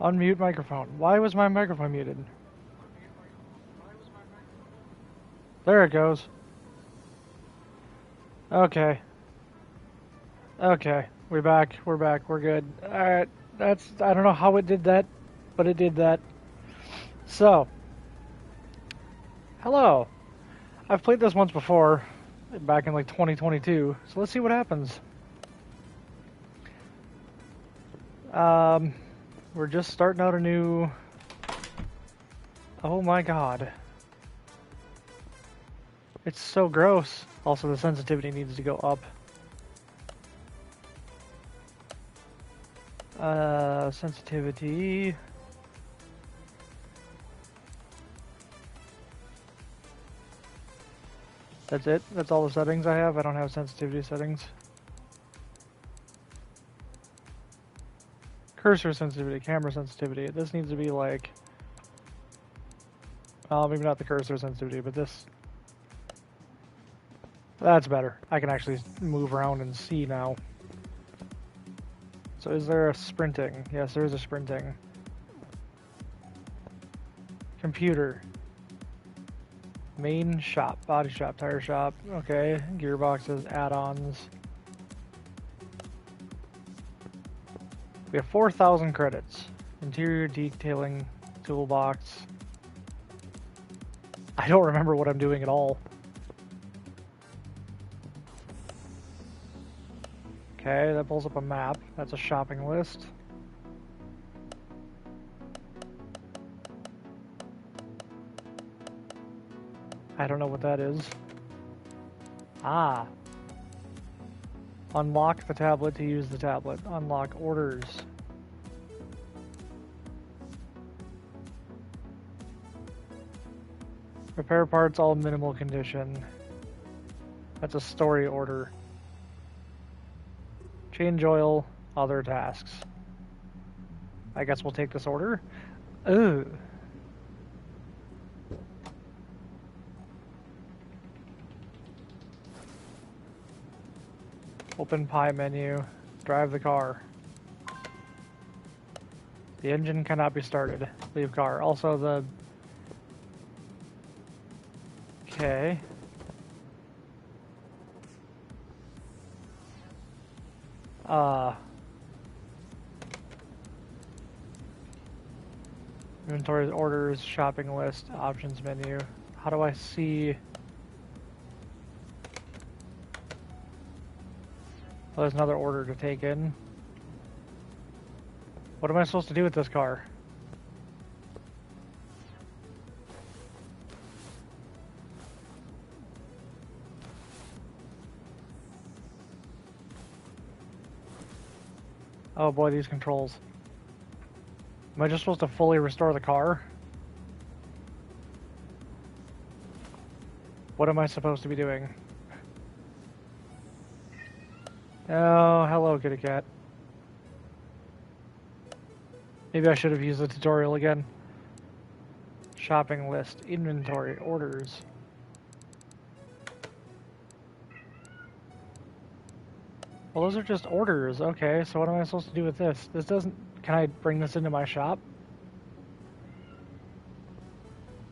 Unmute microphone. Why was my microphone muted? There it goes. Okay. Okay. We're back. We're back. We're good. Alright. I don't know how it did that, but it did that. So. Hello. I've played this once before, back in like 2022. So let's see what happens. We're just starting out a new... Oh my god. It's so gross. Also, the sensitivity needs to go up. Sensitivity... That's it? That's all the settings I have? I don't have sensitivity settings. Cursor sensitivity, camera sensitivity. This needs to be like... maybe not the cursor sensitivity, but this... That's better. I can actually move around and see now. So is there a sprinting? Yes, there is a sprinting. Computer. Main shop, body shop, tire shop. Okay, gearboxes, add-ons. We have 4,000 credits. Interior detailing, toolbox. I don't remember what I'm doing at all. Okay, that pulls up a map. That's a shopping list. I don't know what that is. Ah. Unlock the tablet to use the tablet. Unlock orders. Repair parts, all minimal condition. That's a story order. Change oil, other tasks. I guess we'll take this order. Ooh. Open pie menu. Drive the car. The engine cannot be started. Leave car. Also the... Okay. Inventory, orders, shopping list, options menu. How do I see... Oh, there's another order to take in. What am I supposed to do with this car? Oh boy, these controls. Am I just supposed to fully restore the car? What am I supposed to be doing? Oh, hello, kitty cat. Maybe I should have used the tutorial again. Shopping list, inventory, orders. Well, those are just orders. Okay, so what am I supposed to do with this? This doesn't... Can I bring this into my shop?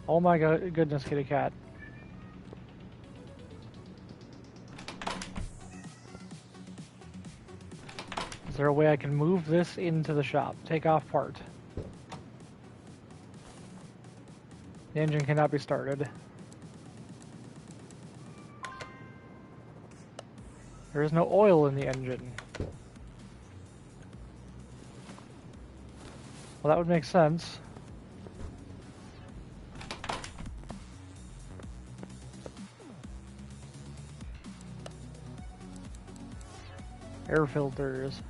Oh my goodness, kitty cat. Is there a way I can move this into the shop? Take off part. The engine cannot be started. There is no oil in the engine. Well, that would make sense. Air filters.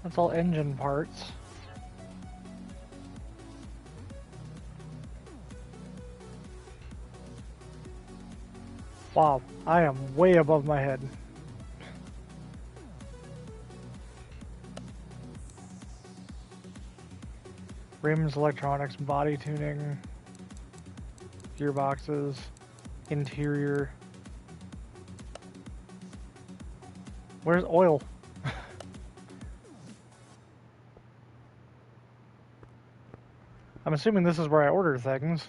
That's all engine parts. Wow, I am way above my head. Rims, electronics, body tuning. gearboxes, interior. Where's oil? I'm assuming this is where I order things.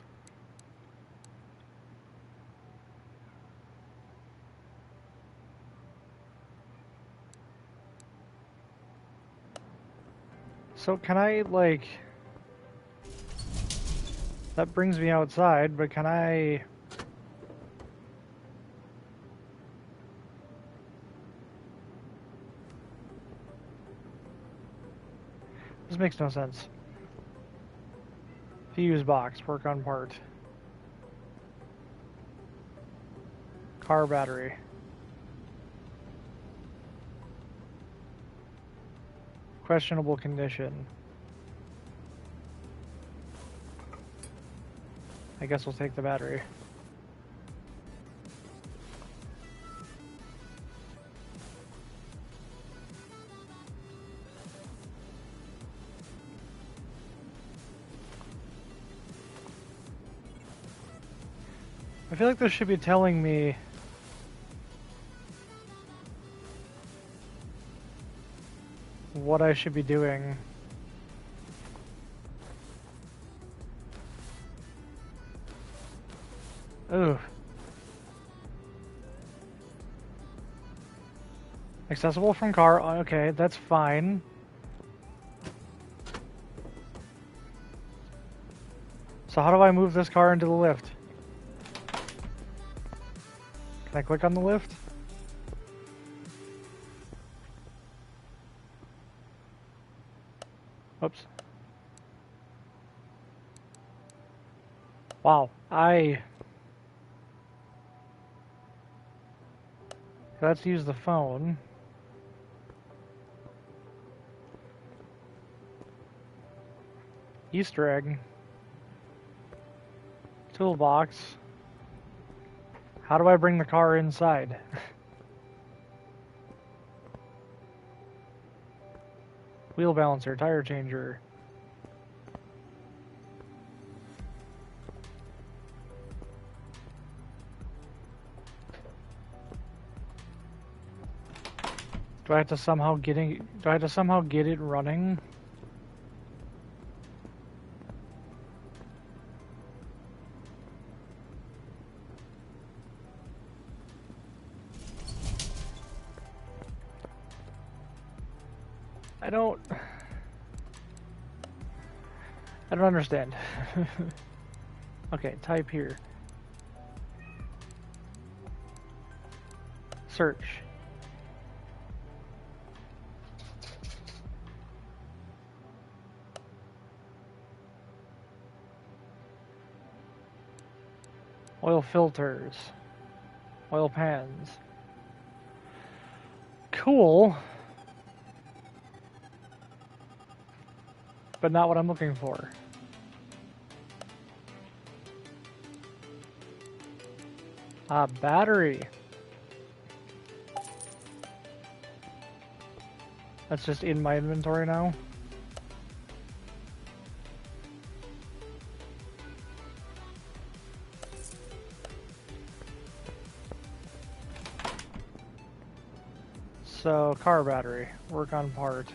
So can I, like... That brings me outside, but can I... This makes no sense. Fuse box, work on part. Car battery. Questionable condition. I guess we'll take the battery. I feel like this should be telling me what I should be doing. Ooh. Accessible from car. Okay, that's fine. So how do I move this car into the lift? Can I click on the lift? Oops. Wow, let's use the phone. Easter egg. Toolbox. How do I bring the car inside? Wheel balancer, tire changer. Do I have to somehow get it running? I don't understand. Okay, type here. Search. Oil filters. Oil pans. Cool. But not what I'm looking for. Battery. That's just in my inventory now. So, car battery. Work on part.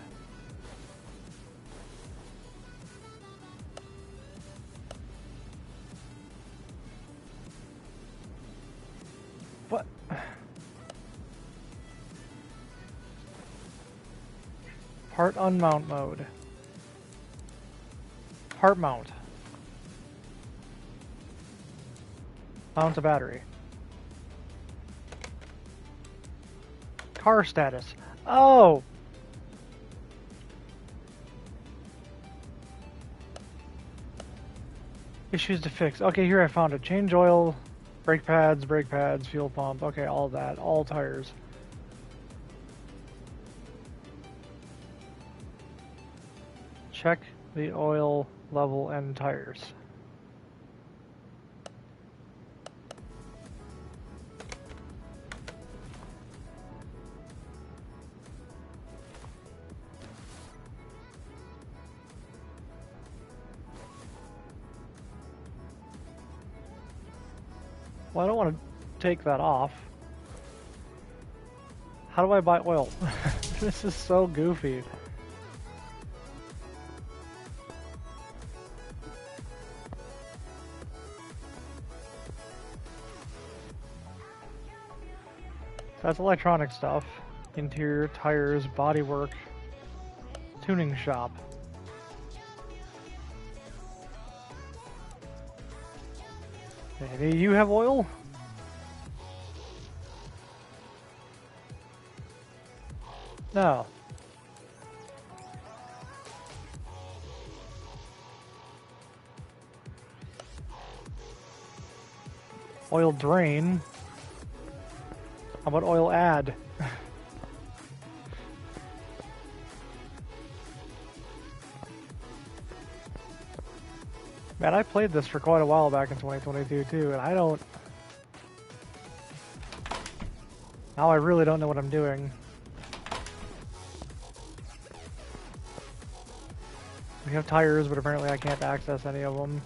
What? Part unmount mode. Part mount. Mount a battery. Car status. Oh! Issues to fix. Okay, here I found it. Change oil, brake pads, fuel pump. Okay, all that. All tires. Check the oil level and tires. Well, I don't want to take that off. How do I buy oil? This is so goofy. That's electronic stuff. Interior, tires, bodywork, tuning shop. Do you have oil? No. Oil drain. How about oil add? Man, I played this for quite a while back in 2022 too, and I don't... Now I really don't know what I'm doing. We have tires, but apparently I can't access any of them.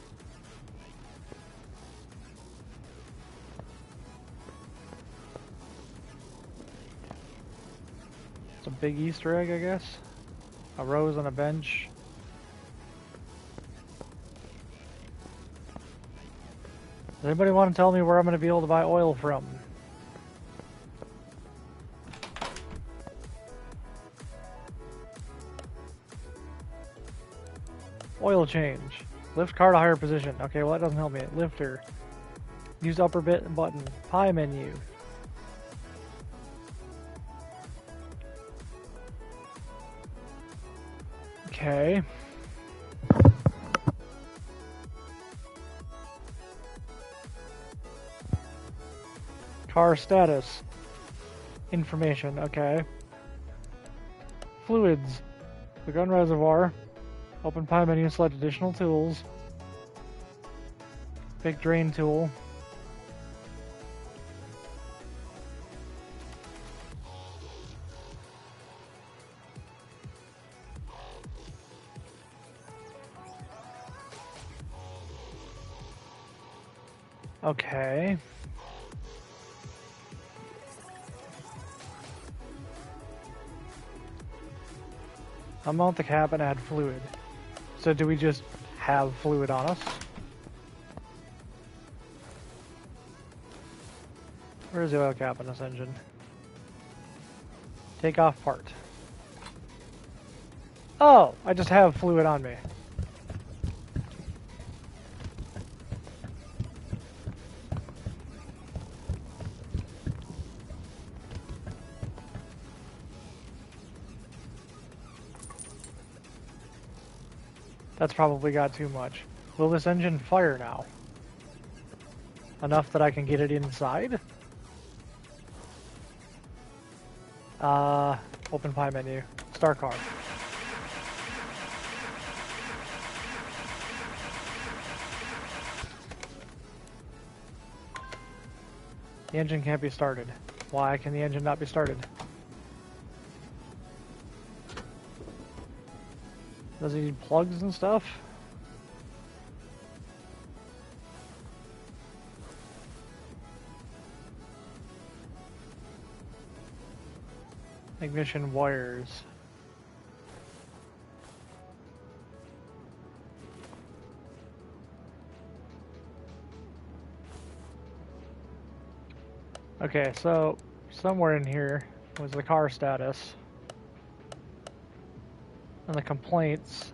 It's a big Easter egg, I guess. A rose on a bench. Does anybody want to tell me where I'm going to be able to buy oil from? Oil change. Lift car to higher position. Okay, well that doesn't help me. Lifter. Use upper bit button. Pie menu. Okay. Car status. Information. Okay. Fluids. The gun reservoir. Open pie menu, select additional tools. Big drain tool. Okay. I'll mount the cap and add fluid. So do we just have fluid on us? Where's the oil cap on this engine? Take off part. Oh, I just have fluid on me. That's probably got too much. Will this engine fire now? Enough that I can get it inside? Open pie menu. Start car. The engine can't be started. Why can the engine not be started? Does it need plugs and stuff? Ignition wires. Okay, so somewhere in here was the car status. And the complaints.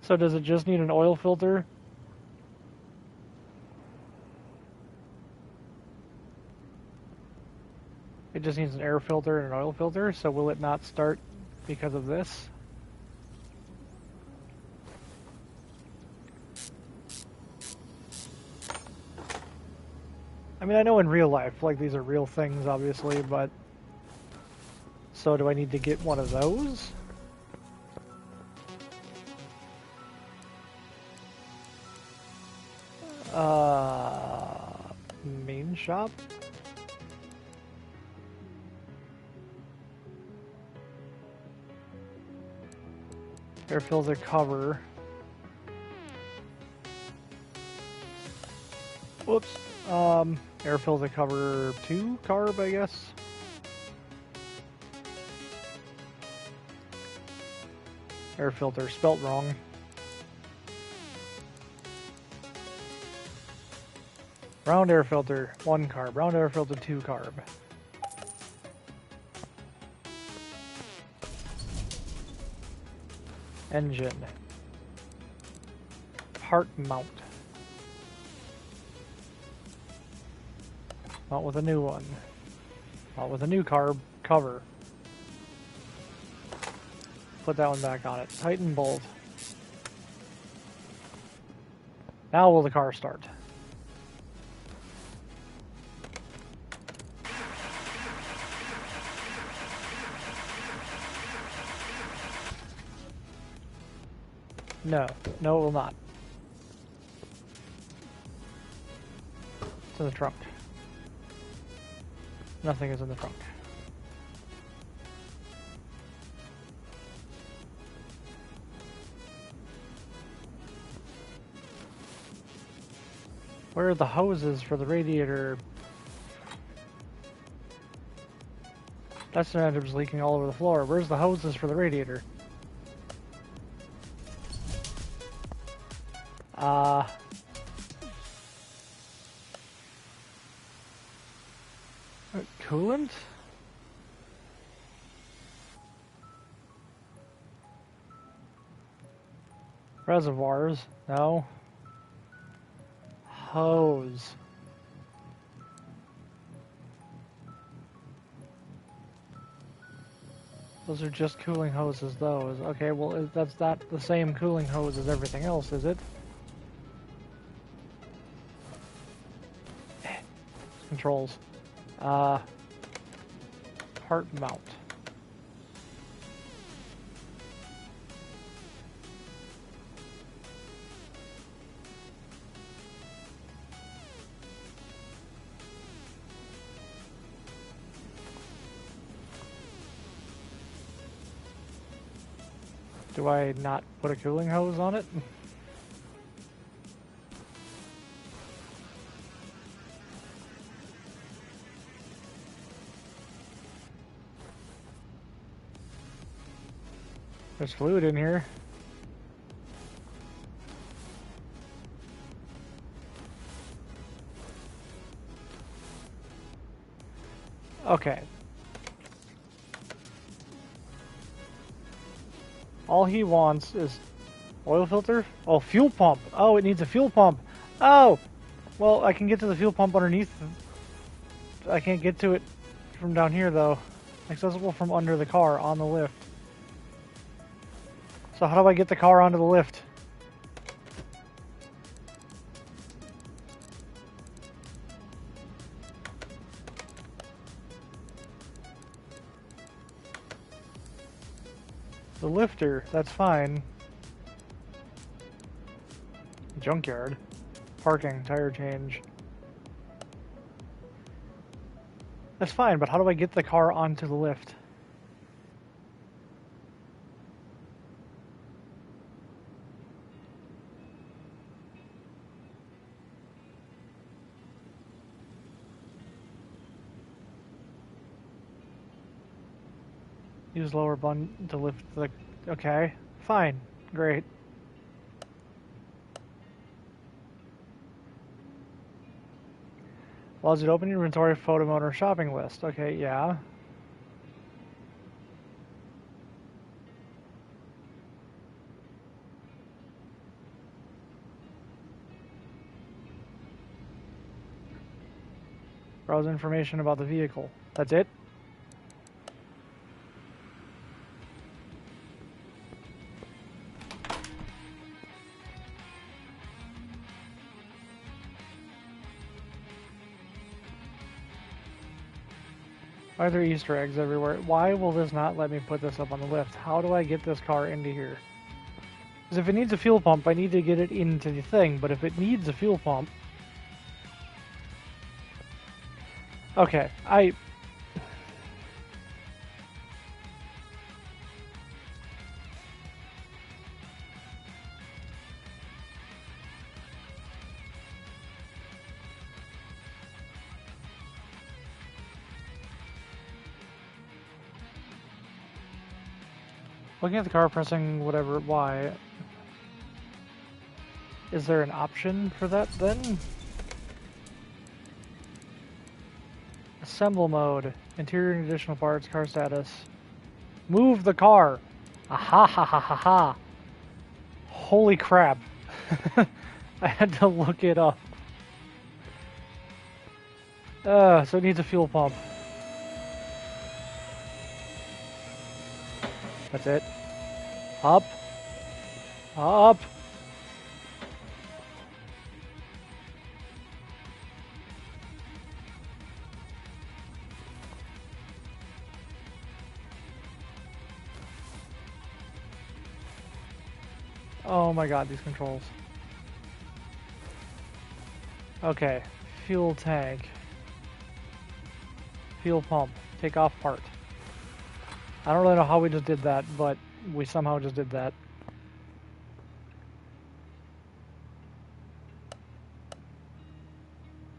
So does it just need an oil filter? It just needs an air filter and an oil filter, so will it not start because of this? I mean, I know in real life, like, these are real things, obviously, but... So do I need to get one of those? shop. Air filter cover. Whoops. Air filter cover 2 carb, I guess. Air filter spelt wrong. Round air filter 1 carb. Round air filter 2 carb. Engine. Part mount. Mount with a new one. Mount with a new carb cover. Put that one back on it. Tighten bolt. Now will the car start? No. No, it will not. It's in the trunk. Nothing is in the trunk. Where are the hoses for the radiator? That's the engine's leaking all over the floor. Where's the hoses for the radiator? Coolant? Reservoirs? No. Hose. Those are just cooling hoses, though. Okay, well, that's not the same cooling hose as everything else, is it? Controls. Part mount. Do I not put a cooling hose on it? There's fluid in here. Okay. All he wants is oil filter? Oh, fuel pump. Oh, it needs a fuel pump. Oh! Well, I can get to the fuel pump underneath. I can't get to it from down here, though. Accessible from under the car on the lift. So how do I get the car onto the lift? The lifter, that's fine. Junkyard. Parking, tire change. That's fine, but how do I get the car onto the lift? Use lower button to lift the... Okay, fine, great. Allows you to open your inventory, photo mode, or shopping list. Okay, yeah. Browse information about the vehicle. That's it? Why are there Easter eggs everywhere? Why will this not let me put this up on the lift? How do I get this car into here? Because if it needs a fuel pump, I need to get it into the thing. But if it needs a fuel pump... Okay, looking at the car, pressing whatever Y. Is there an option for that then? Assemble mode, interior and additional parts, car status. Move the car. Aha ha ha ha ha. Holy crap. I had to look it up. So it needs a fuel pump. That's it. Up. Up. Oh my god, these controls. Okay. Fuel tank. Fuel pump. Take off part. I don't really know how we just did that, but we somehow just did that.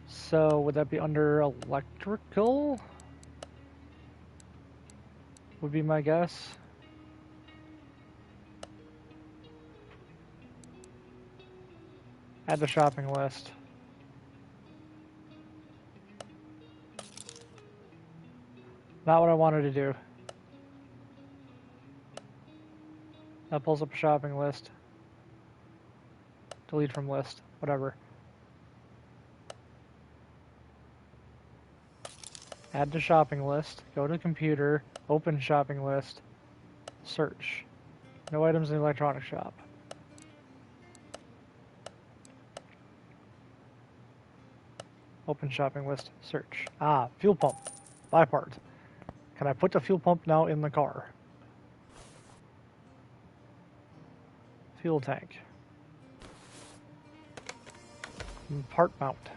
So would that be under electrical? Would be my guess. Add the shopping list. Not what I wanted to do. That pulls up a shopping list. Delete from list. Whatever. Add to shopping list. Go to computer. Open shopping list. Search. No items in the electronic shop. Open shopping list. Search. Ah, fuel pump. Buy part. Can I put the fuel pump now in the car? Fuel tank. Part mount.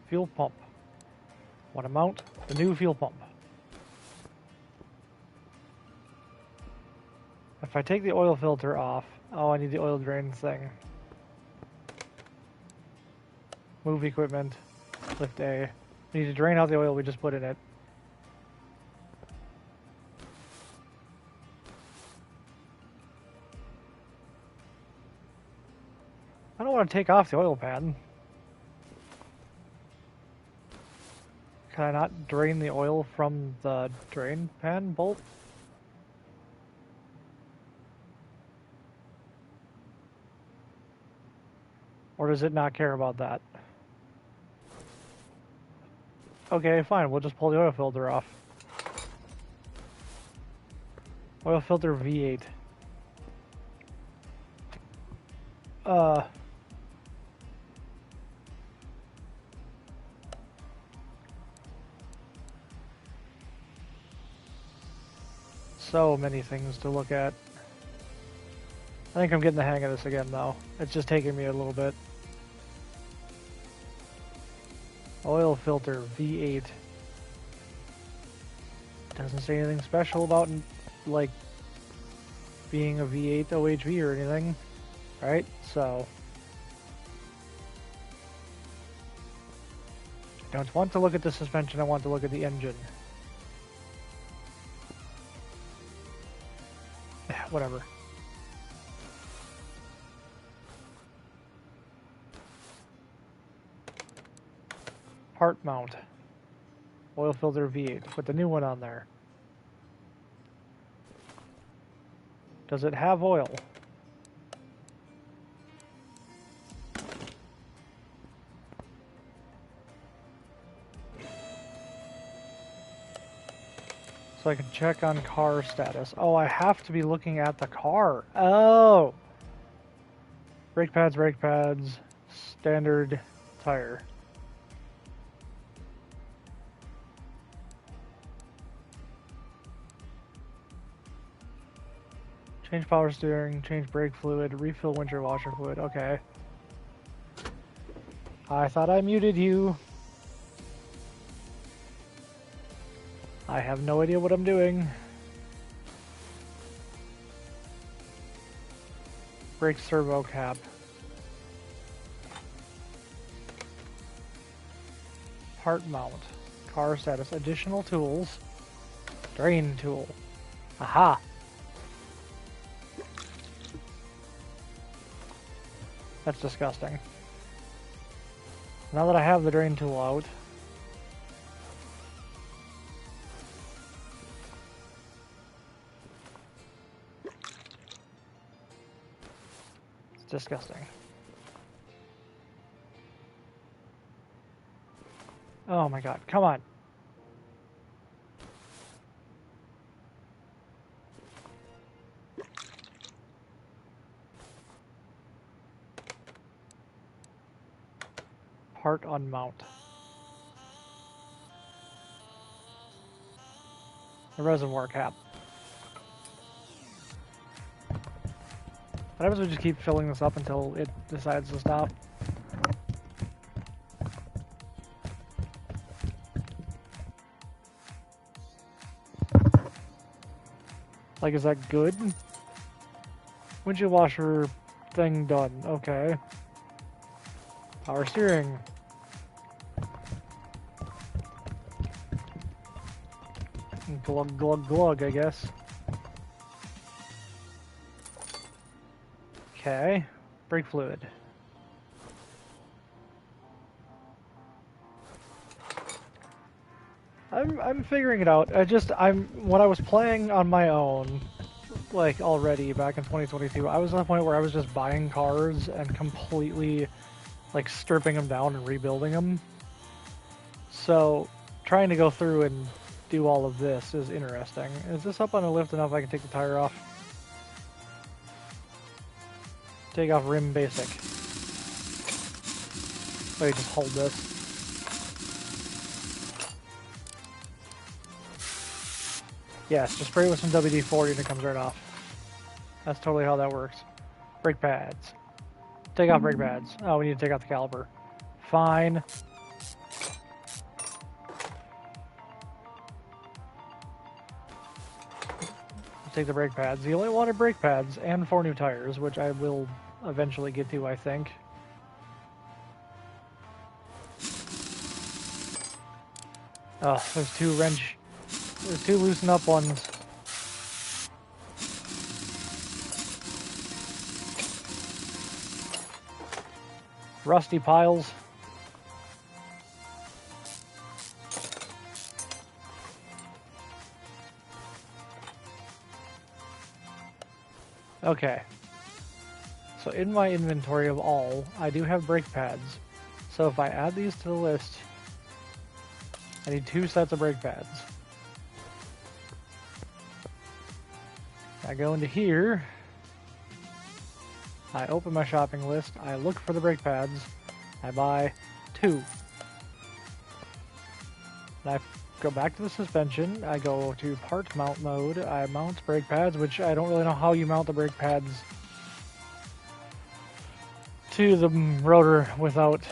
Fuel pump. Want to mount the new fuel pump. If I take the oil filter off, oh, I need the oil drain thing. Move equipment. Lift A. We need to drain out the oil we just put in it. I don't want to take off the oil pan. Can I not drain the oil from the drain pan bolt? Or does it not care about that? Okay, fine, we'll just pull the oil filter off. Oil filter V8. So many things to look at. I think I'm getting the hang of this again, though. It's just taking me a little bit. Oil filter V8. Doesn't say anything special about, like, being a V8 OHV or anything, right? So, I don't want to look at the suspension, I want to look at the engine. Whatever. Part mount. Oil filter V8. Put the new one on there. Does it have oil? So I can check on car status. Oh, I have to be looking at the car. Oh! Brake pads, standard tire. Change power steering, change brake fluid, refill windshield washer fluid. Okay. I thought I muted you. I have no idea what I'm doing. Brake servo cap. Part mount. Car status. Additional tools. Drain tool. Aha! That's disgusting. Now that I have the drain tool out, it's disgusting. Oh my god, come on. Part unmount. The reservoir cap. What happens if we just keep filling this up until it decides to stop? Like, is that good? Windshield washer thing done. Okay. Power steering. Glug, glug, glug, I guess. Okay. Brake fluid. I'm figuring it out. When I was playing on my own, like already back in 2022, I was at the point where I was just buying cars and completely like stripping them down and rebuilding them. So trying to go through and do all of this is interesting. Is this up on a lift enough I can take the tire off? Take off rim basic. Wait, just hold this. Yes, just spray it with some WD-40 and it comes right off. That's totally how that works. Brake pads. Take off brake pads. Oh, we need to take out the caliper. Fine. Take the brake pads. You only wanted brake pads and 4 new tires, which I will eventually get to, I think. Oh, there's two loosen up ones. Rusty piles. Okay. So in my inventory of all, I do have brake pads. So if I add these to the list, I need 2 sets of brake pads. I go into here, I open my shopping list, I look for the brake pads, I buy 2. And I go back to the suspension, I go to part mount mode, I mount brake pads, which I don't really know how you mount the brake pads to the rotor without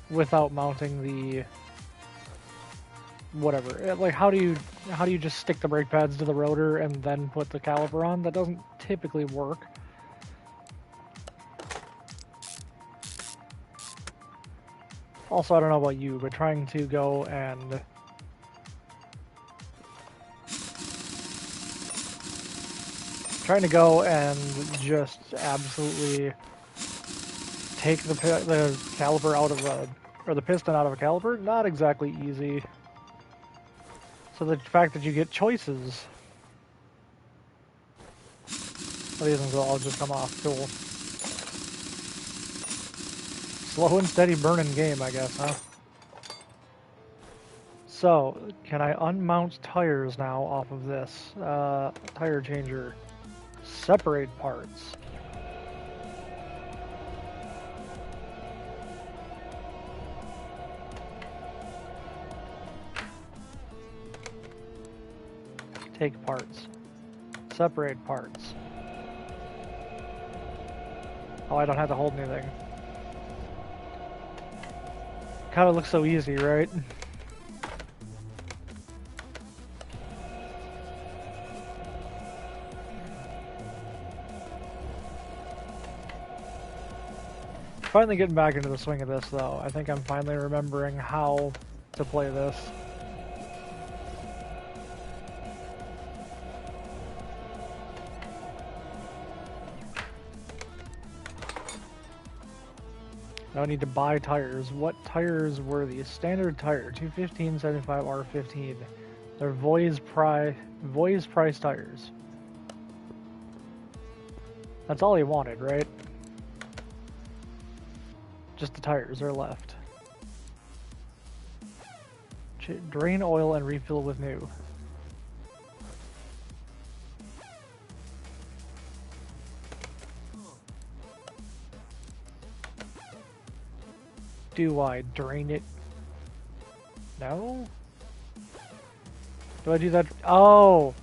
without mounting the whatever. Like, how do you just stick the brake pads to the rotor and then put the caliper on? That doesn't typically work. Also, I don't know about you, but trying to go and just absolutely take the caliper out of the piston out of a caliper, not exactly easy. So the fact that you get choices, these ones will all just come off. Cool. Slow and steady burning game, I guess, huh? So, can I unmount tires now off of this? Tire changer. Separate parts. Take parts. Separate parts. Oh, I don't have to hold anything. God, it looks so easy, right? Finally getting back into the swing of this, though. I think I'm finally remembering how to play this. Now I need to buy tires. What tires were these? Standard tire, 215, 75, R15. They're Voi's price tires. That's all he wanted, right? Just the tires are left. Drain oil and refill with new. Do I drain it? No? Do I do that? Oh!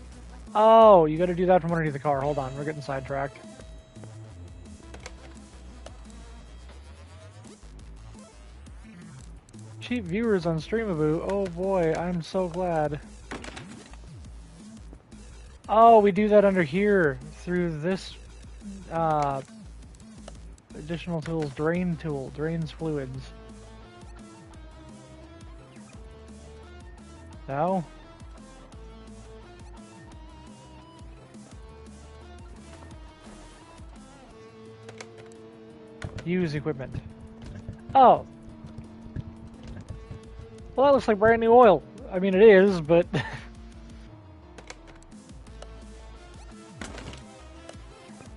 Oh, you gotta do that from underneath the car. Hold on, we're getting sidetracked. Cheap viewers on Streamaboo. Oh boy, I'm so glad. Oh, we do that under here through this additional tools. Drain tool drains fluids. No? Use equipment. Oh. Well, that looks like brand new oil. I mean, it is, but... I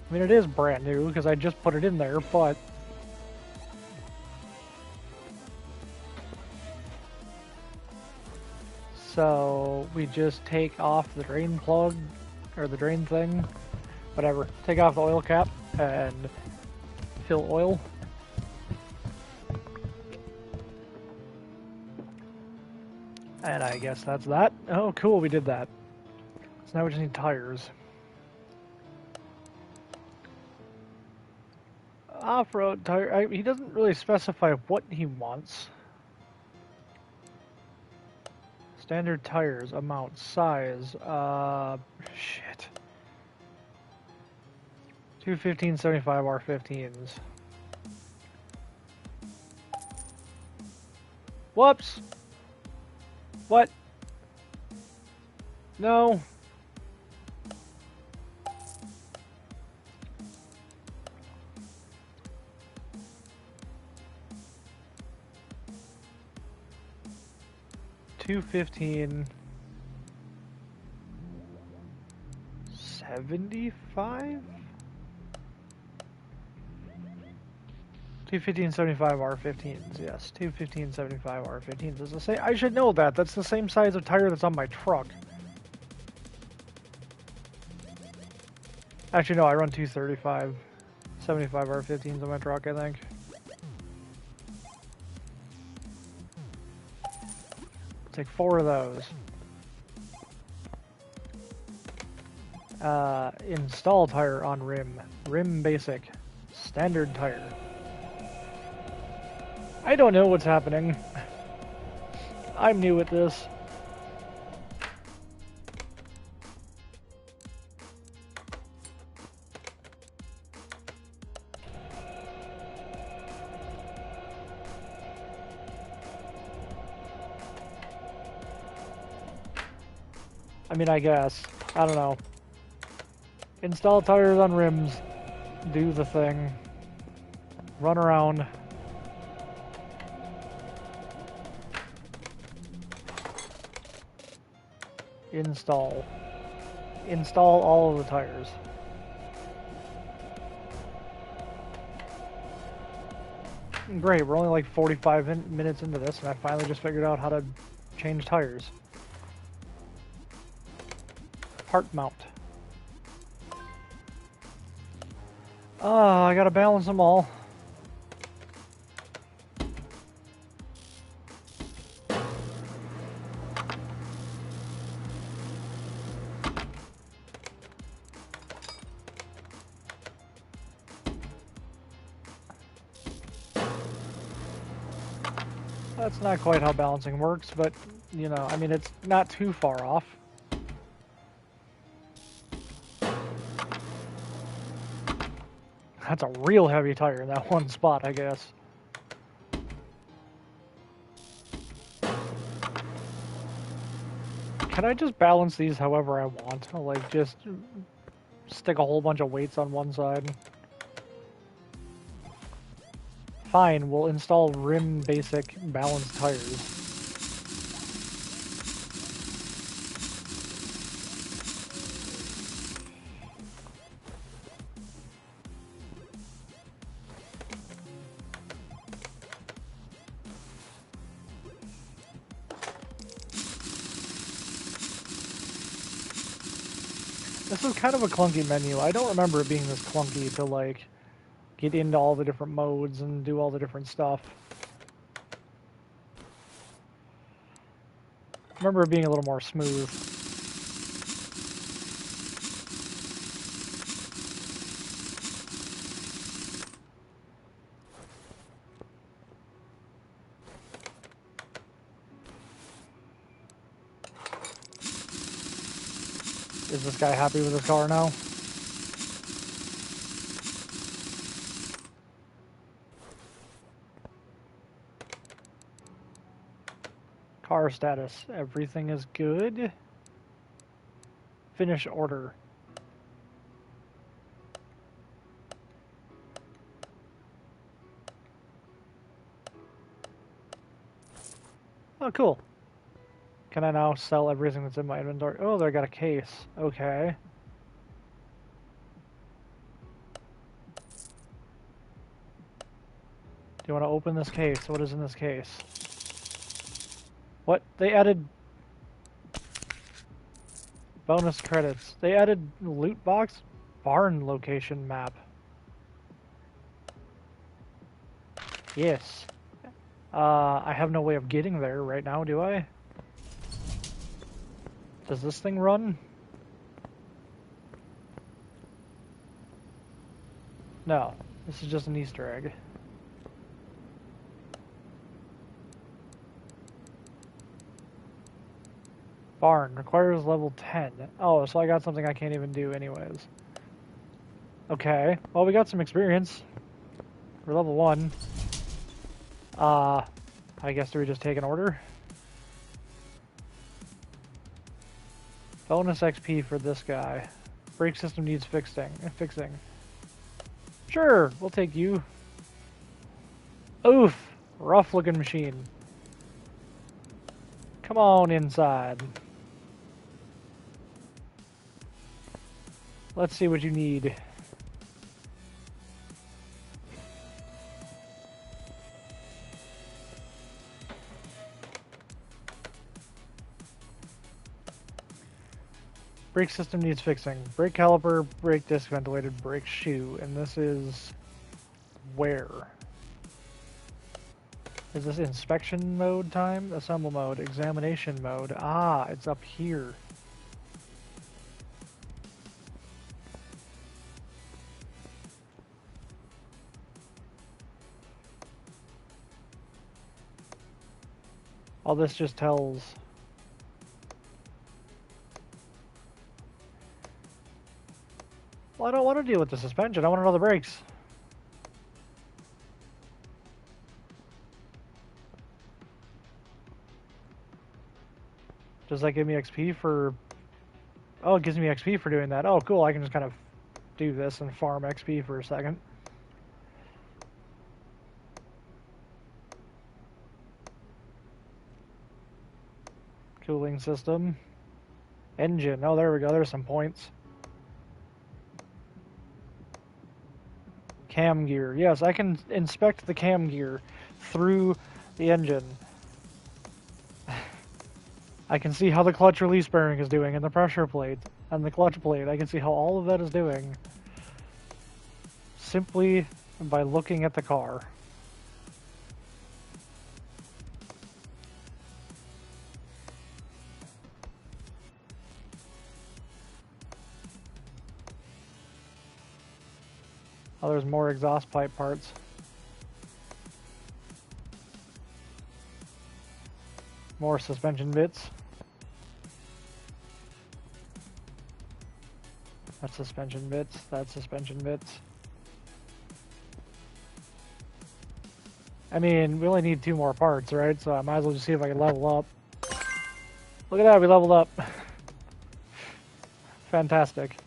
mean, it is brand new, because I just put it in there, but... So, we just take off the drain plug, or the drain thing, whatever. Take off the oil cap, and fill oil. And I guess that's that. Oh, cool, we did that. So now we just need tires. Off-road tire. He doesn't really specify what he wants. Standard tires, amount, size. Shit. 215/75 R15s. Whoops! What? No. $215.75? 215/75 R15s, yes. 215/75 R15s is the same. I should know that. That's the same size of tire that's on my truck. Actually, no, I run 235/75 R15s on my truck, I think. Take 4 of those. Install tire on rim. Rim basic. Standard tire. I don't know what's happening. I'm new at this. I mean, I guess. I don't know. Install tires on rims. Do the thing. Run around. Install. Install all of the tires. Great, we're only like 45 minutes into this, and I finally just figured out how to change tires. Part mount. I gotta balance them all. That's not quite how balancing works, but, you know, I mean, it's not too far off. That's a real heavy tire in that one spot, I guess. Can I just balance these however I want? Like, just stick a whole bunch of weights on one side? Fine, we'll install rim basic balanced tires. This is kind of a clunky menu. I don't remember it being this clunky to, like, get into all the different modes and do all the different stuff. I remember it being a little more smooth. Is this guy happy with his car now? Car status. Everything is good. Finish order. Oh, cool. Can I now sell everything that's in my inventory? Oh, I got a case. Okay. Do you want to open this case? What is in this case? What? They added bonus credits. They added loot box barn location map. Yes. I have no way of getting there right now, do I? Does this thing run? No. This is just an Easter egg. Barn requires level 10. Oh, so I got something I can't even do anyways. Okay. Well, we got some experience. We're level 1. I guess do we just take an order? Bonus XP for this guy. Brake system needs fixing. Sure, we'll take you. Oof! Rough looking machine. Come on inside. Let's see what you need. Brake system needs fixing. Brake caliper, brake disc ventilated, brake shoe. And this is where? Is this inspection mode time? Assemble mode, examination mode. Ah, it's up here. All this just tells... Well, I don't want to deal with the suspension. I want to know the brakes. Does that give me XP for... Oh, it gives me XP for doing that. Oh, cool. I can just kind of do this and farm XP for a second. Cooling system. Engine. Oh, there we go. There's some points. Cam gear. Yes, I can inspect the cam gear through the engine. I can see how the clutch release bearing is doing and the pressure plate and the clutch plate. I can see how all of that is doing simply by looking at the car. Oh, there's more exhaust pipe parts. More suspension bits. That's suspension bits. That's suspension bits. I mean, we only need 2 more parts, right? So I might as well just see if I can level up. Look at that, we leveled up. Fantastic.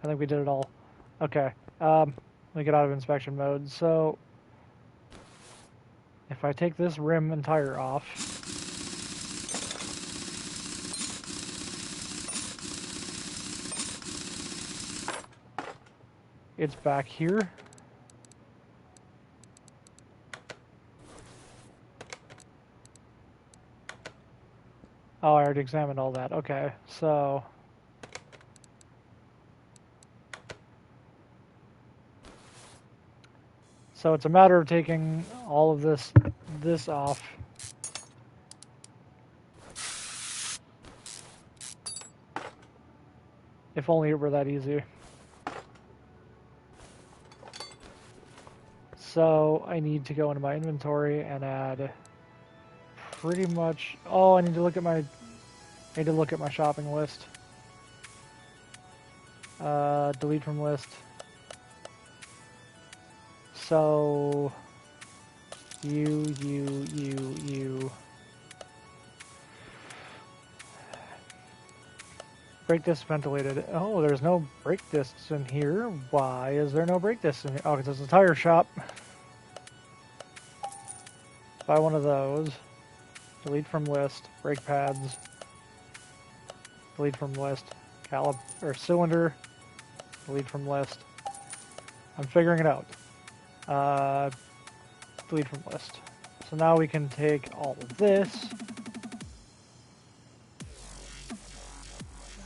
I think we did it all. Okay. Let me get out of inspection mode. So, if I take this rim and tire off, it's back here. Oh, I already examined all that. Okay, so it's a matter of taking all of this off. If only it were that easy. So I need to go into my inventory and add pretty much. Oh, I need to look at my shopping list. Delete from list. So you. Brake disc ventilated. Oh, there's no brake discs in here. Why is there no brake discs in here? Oh, because it's a tire shop. Buy one of those. Delete from list. Brake pads. Delete from list. Cylinder. Delete from list. I'm figuring it out. Delete from list. So now we can take all of this.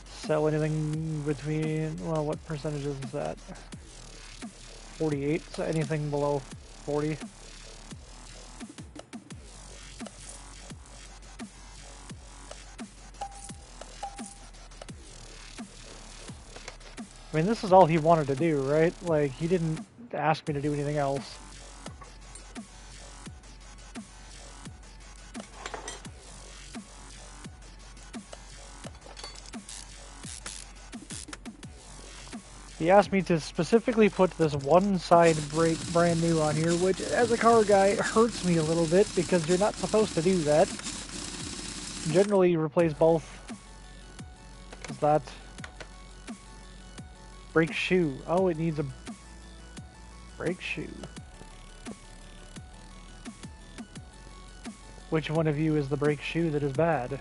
Sell anything between, well, what percentage is that? 48, so anything below 40. I mean, this is all he wanted to do, right? Like, he didn't ask me to do anything else. He asked me to specifically put this one side brake brand new on here, which as a car guy hurts me a little bit because you're not supposed to do that. Generally you replace both. Is that brake shoe? Oh, it needs a brake shoe. Which one of you is the brake shoe that is bad?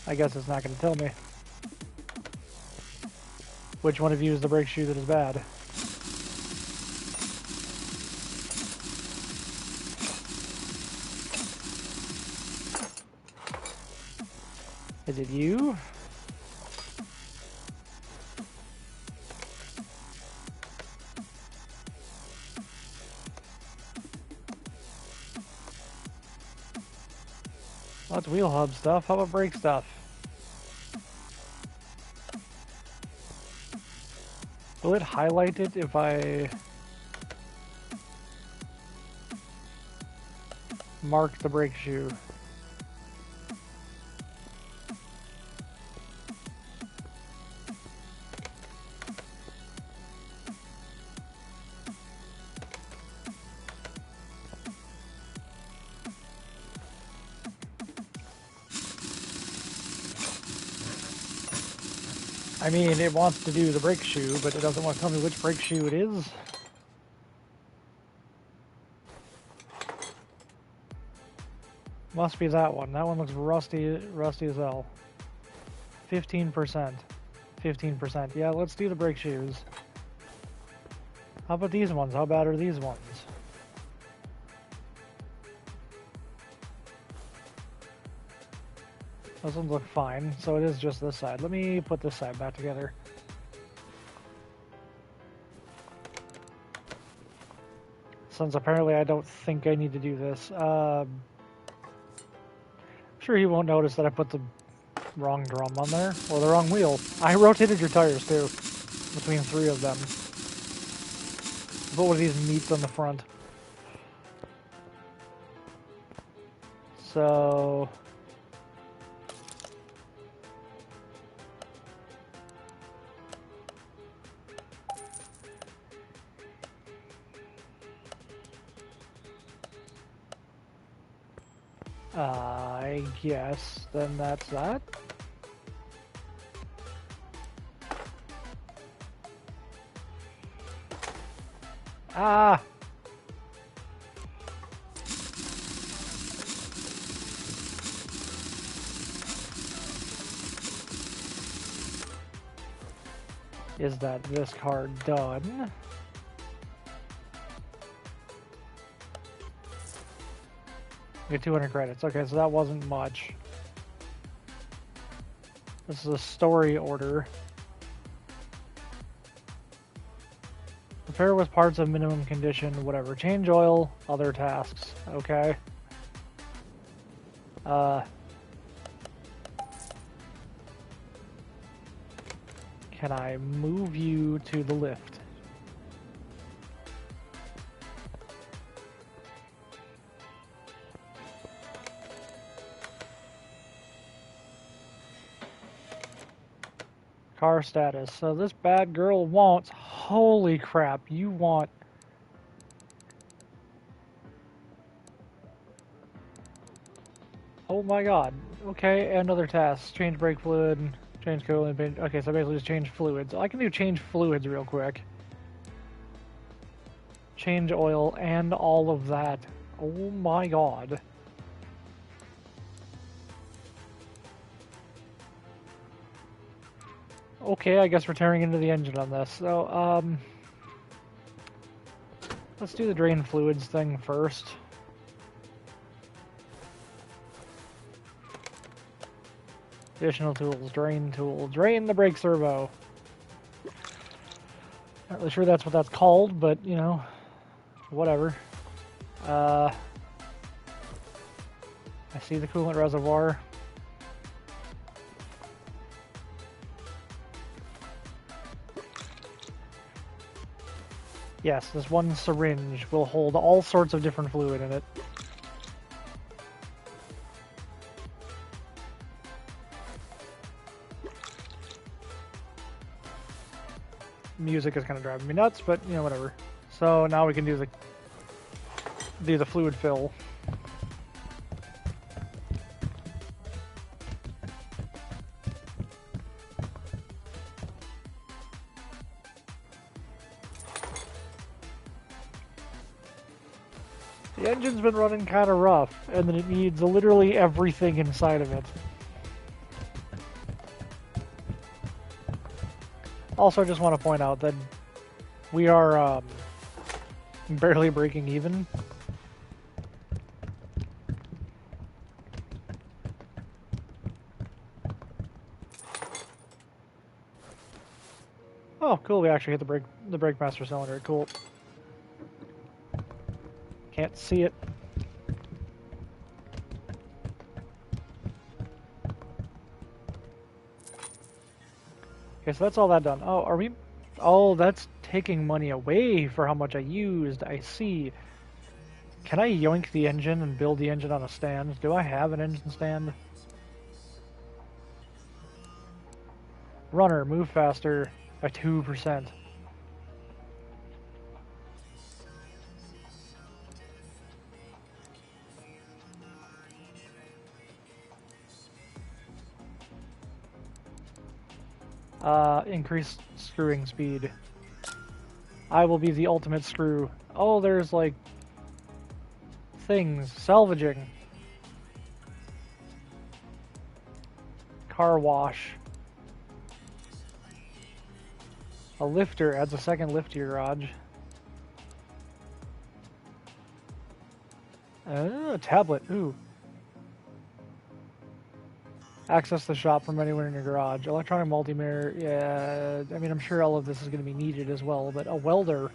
I guess it's not going to tell me. Which one of you is the brake shoe that is bad? Is it you? Well, that's wheel hub stuff. How about brake stuff? Will it highlight it if I mark the brake shoe? I mean, it wants to do the brake shoe, but it doesn't want to tell me which brake shoe it is. Must be that one. That one looks rusty as hell. 15%. 15%. Yeah, let's do the brake shoes. How about these ones? How bad are these ones? Those ones look fine, so it is just this side. Let me put this side back together. Since apparently I don't think I need to do this. I'm sure he won't notice that I put the wrong drum on there, or the wrong wheel. I rotated your tires too, between 3 of them. Put one of these meats on the front. So... I guess then that's that. Ah! Is that this card done? Get 200 credits. Okay, so that wasn't much. This is a story order. Repair with parts of minimum condition, whatever. Change oil, other tasks. Okay. Can I move you to the lift? Car status. So this bad girl wants... Holy crap, you want... Oh my god. Okay, and other tasks. Change brake fluid, change coolant. Okay, so basically just change fluids. I can do change fluids real quick. Change oil and all of that. Oh my god. Okay, I guess we're tearing into the engine on this. So, let's do the drain fluids thing first. Additional tools, drain tool, drain the brake servo. Not really sure that's what that's called, but, you know, whatever. I see the coolant reservoir. Yes, this one syringe will hold all sorts of different fluid in it. Music is kind of driving me nuts, but you know, whatever. So now we can do the fluid fill. The engine's been running kind of rough, and then it needs literally everything inside of it. Also, I just want to point out that we are barely breaking even. Oh, cool! We actually hit the brake master cylinder. Cool. Can't see it. Okay, so that's all that done. Oh, are we... Oh, that's taking money away for how much I used. I see. Can I yoink the engine and build the engine on a stand? Do I have an engine stand? Runner, move faster by 2%. Increase screwing speed. I will be the ultimate screw. Oh, there's like things. Salvaging. Car wash. A lifter adds a second lift to your garage. A tablet. Ooh. Access the shop from anywhere in your garage. Electronic multimeter, yeah, I mean, I'm sure all of this is going to be needed as well, but a welder.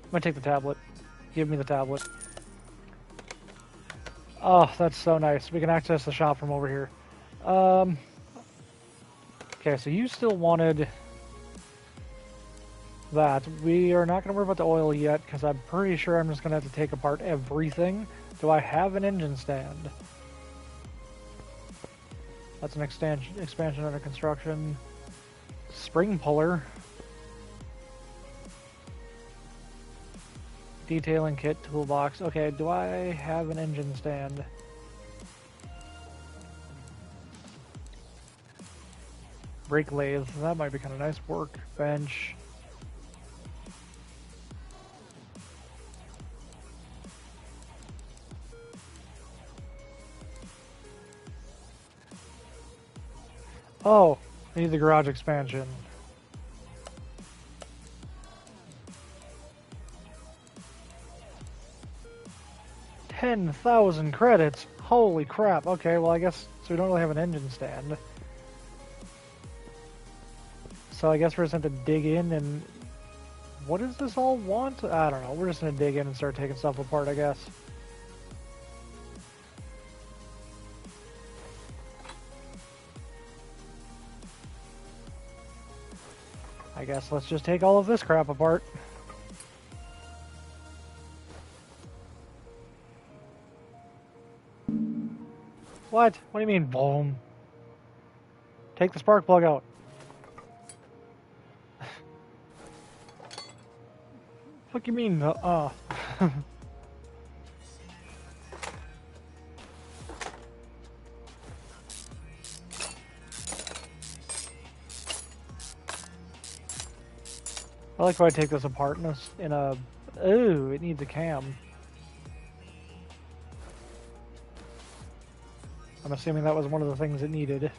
I'm going to take the tablet. Give me the tablet. Oh, that's so nice. We can access the shop from over here. Okay, so you still wanted that. We are not going to worry about the oil yet, because I'm pretty sure I'm just going to have to take apart everything. Do I have an engine stand? That's an expansion under construction. Spring puller. Detailing kit, toolbox. Okay, do I have an engine stand? Brake lathe. That might be kind of nice. Workbench. Oh, I need the garage expansion. $10,000 credits. Holy crap. Okay, well I guess so. We don't really have an engine stand. So I guess we're just going to dig in and... What does this all want? I don't know. We're just going to dig in and start taking stuff apart, I guess. I guess let's just take all of this crap apart. What? What do you mean, boom? Take the spark plug out. What do you mean, I like how I take this apart in a... Ooh, it needs a cam. I'm assuming that was one of the things it needed.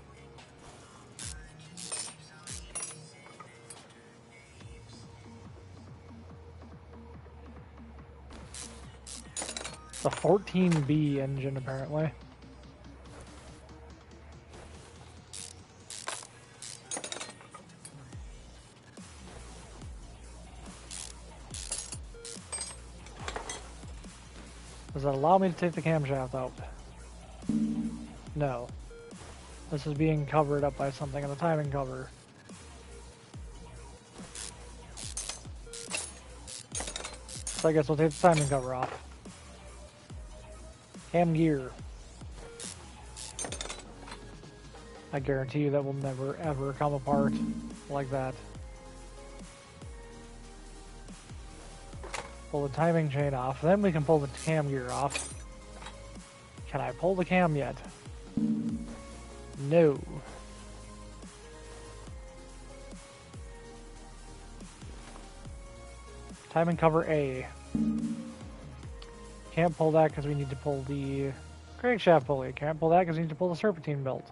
It's a 14B engine, apparently. Does that allow me to take the camshaft out? No. This is being covered up by something in the timing cover. So I guess we'll take the timing cover off. Cam gear. I guarantee you that will never ever come apart like that. Pull the timing chain off, then we can pull the cam gear off. Can I pull the cam yet? No. Timing cover A. Can't pull that because we need to pull the crankshaft pulley. Can't pull that because we need to pull the serpentine belt.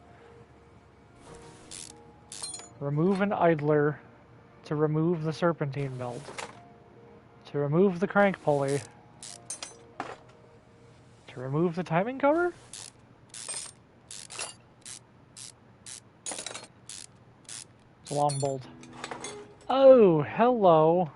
Remove an idler to remove the serpentine belt. To remove the crank pulley. To remove the timing cover? It's a long bolt. Oh, hello.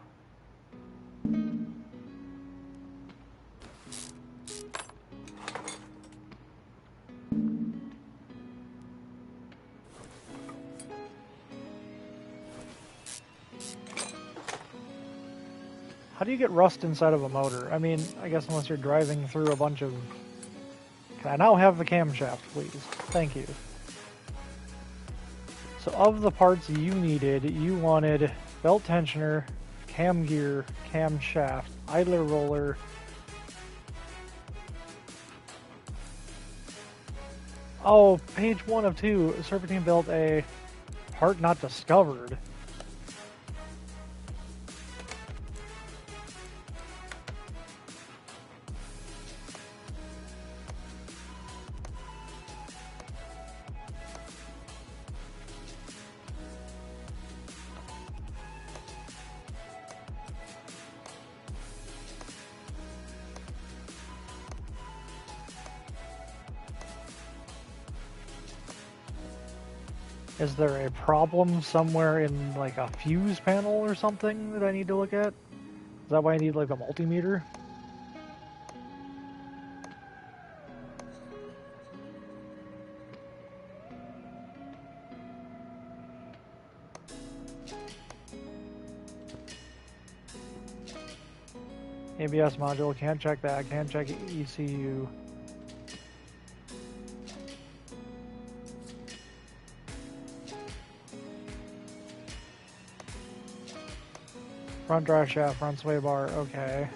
How do you get rust inside of a motor? I mean, I guess unless you're driving through a bunch of... Can I now have the camshaft, please? Thank you. So of the parts you needed, you wanted belt tensioner, cam gear, camshaft, idler roller, oh, page 1 of 2, serpentine belt A, part not discovered. Is there a problem somewhere in like a fuse panel or something that I need to look at? Is that why I need like the multimeter? ABS module, can't check that, can't check ECU. Front drive shaft, front sway bar, okay.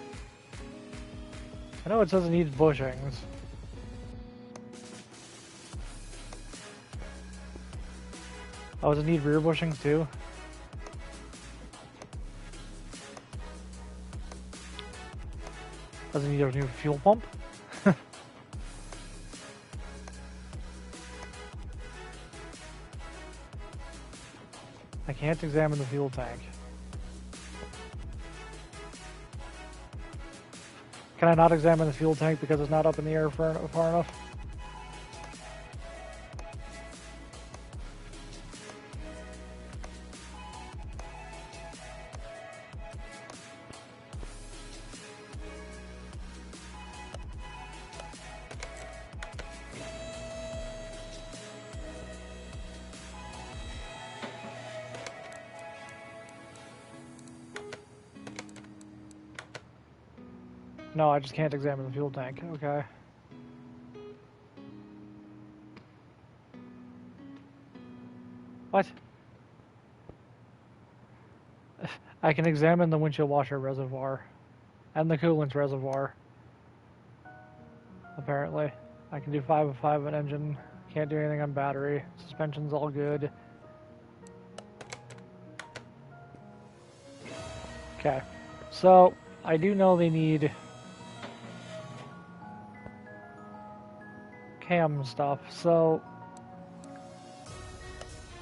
I know it says it needs bushings. Oh, does it need rear bushings too? Does it need a new fuel pump? I can't examine the fuel tank. Can I not examine the fuel tank because it's not up in the air far enough? No, I just can't examine the fuel tank. Okay. What? I can examine the windshield washer reservoir and the coolant reservoir. Apparently. I can do 5 of 5 on engine. Can't do anything on battery. Suspension's all good. Okay. So, I do know they need cam stuff, so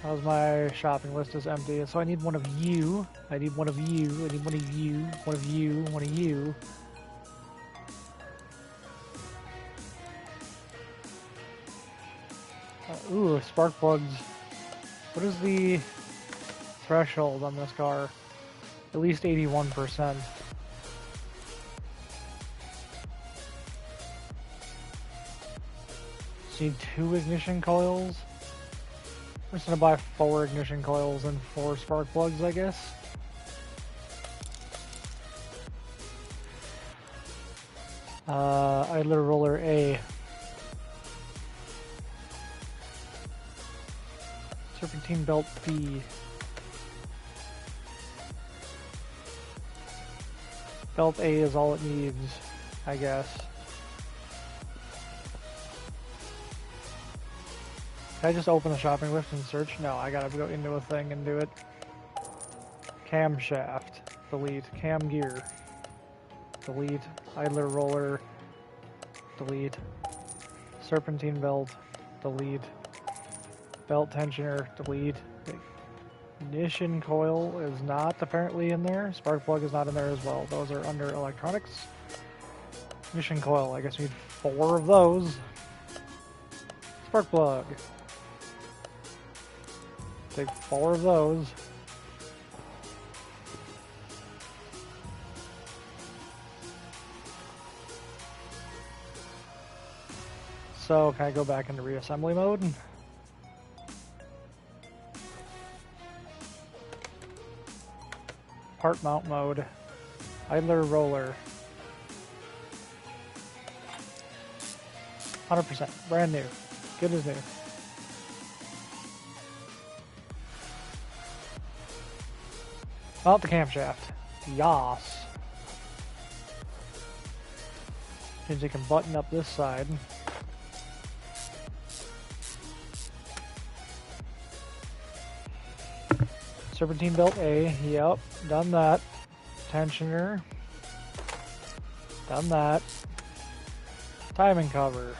how's my shopping list is empty? So I need one of you. I need one of you. I need one of you. One of you. One of you. Ooh, spark plugs. What is the threshold on this car? At least 81%. So you need 2 ignition coils. I'm just gonna buy 4 ignition coils and 4 spark plugs, I guess. Idler roller A. Serpentine belt B. Belt A is all it needs, I guess. Can I just open the shopping list and search? No, I gotta go into a thing and do it. Camshaft. Delete. Cam gear. Delete. Idler roller. Delete. Serpentine belt. Delete. Belt tensioner. Delete. Ignition coil is not apparently in there. Spark plug is not in there as well. Those are under electronics. Ignition coil. I guess we need 4 of those. Spark plug. Take 4 of those. So, can I go back into reassembly mode? Part mount mode. Idler roller. 100%. Brand new. Good as new. Mount the camshaft. Yas. Means you can button up this side. Serpentine belt A. Yep. Done that. Tensioner. Done that. Timing cover.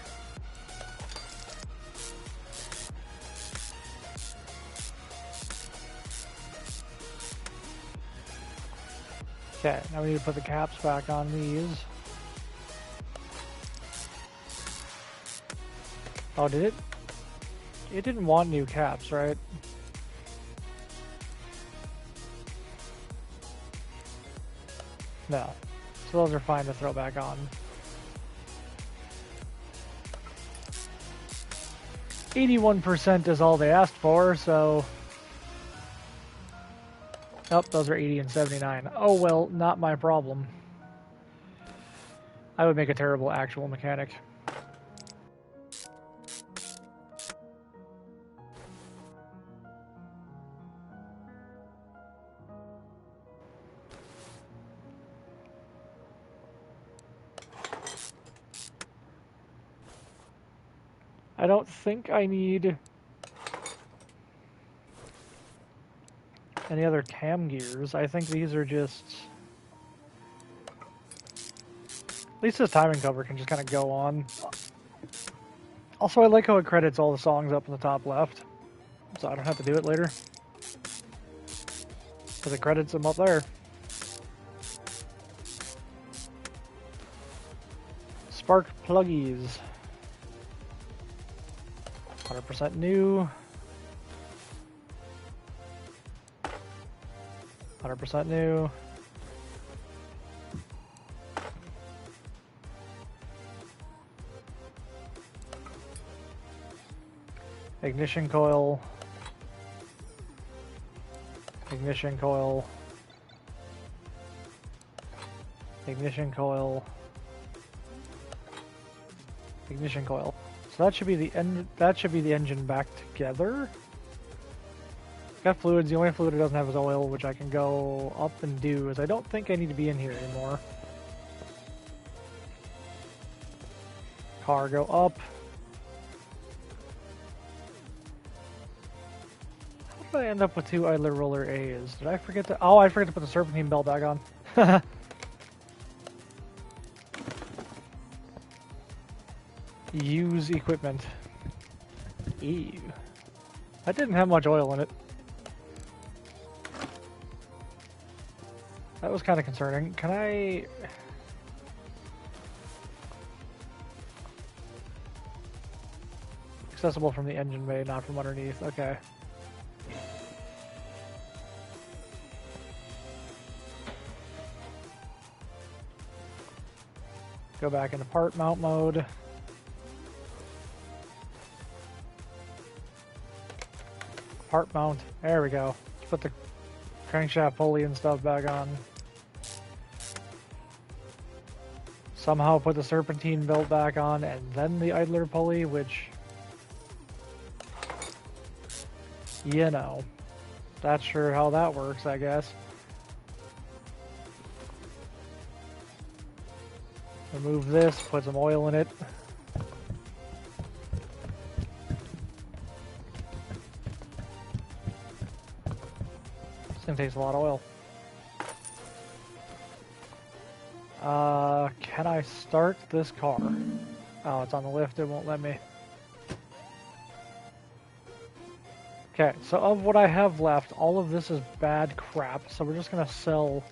Okay, now we need to put the caps back on these. Oh, did it? It didn't want new caps, right? No. So those are fine to throw back on. 81% is all they asked for, so... Oh, those are 80 and 79. Oh well, not my problem. I would make a terrible actual mechanic. I don't think I need any other cam gears. I think these are just... At least this timing cover can just kind of go on. Also, I like how it credits all the songs up in the top left, so I don't have to do it later. Because it credits them up there. Spark pluggies. 100% new. 100% new. Ignition coil. Ignition coil. Ignition coil. Ignition coil. So that should be the end. That should be the engine back together. Got fluids. The only fluid it doesn't have is oil, which I can go up and do. Is I don't think I need to be in here anymore. Car go up. How did I end up with 2 idler roller A's? Did I forget to? Oh, I forgot to put the serpentine belt back on. Use equipment. Ew. That didn't have much oil in it. That was kind of concerning. Can I... Accessible from the engine bay, not from underneath. Okay. Go back into part mount mode. Part mount. There we go. Let's put the crankshaft pulley and stuff back on. Somehow put the serpentine belt back on and then the idler pulley, which... You know. Not sure how that works, I guess. Remove this, put some oil in it. This thing takes a lot of oil. Can I start this car? Oh, it's on the lift, it won't let me. Okay, so of what I have left, all of this is bad crap, so we're just gonna sell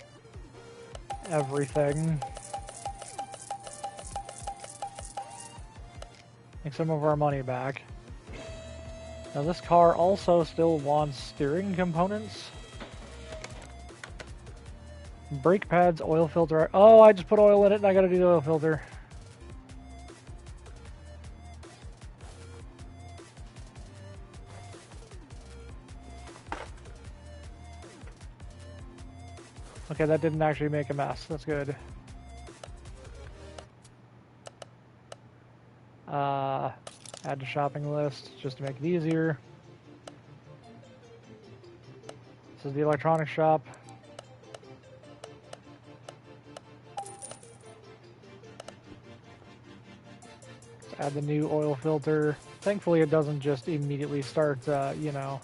everything. Make some of our money back. Now this car also still wants steering components. Brake pads, oil filter. Oh, I just put oil in it and I gotta do the oil filter. Okay, that didn't actually make a mess. That's good. Add to shopping list just to make it easier. This is the electronics shop. Let's add the new oil filter. Thankfully, it doesn't just immediately start, you know,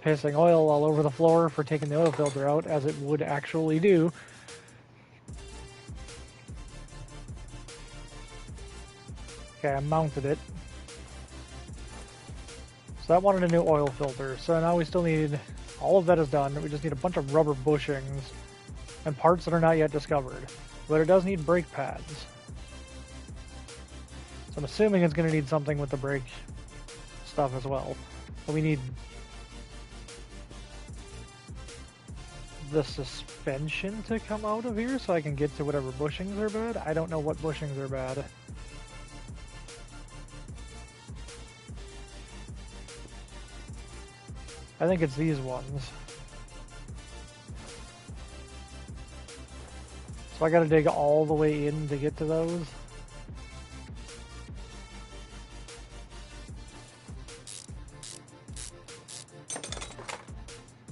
pissing oil all over the floor for taking the oil filter out, as it would actually do. Okay, I mounted it. So that wanted a new oil filter. So now we still need, all of that is done. We just need a bunch of rubber bushings and parts that are not yet discovered. But it does need brake pads. So I'm assuming it's going to need something with the brake stuff as well. But we need the suspension to come out of here so I can get to whatever bushings are bad. I don't know what bushings are bad. I think it's these ones. So I gotta dig all the way in to get to those.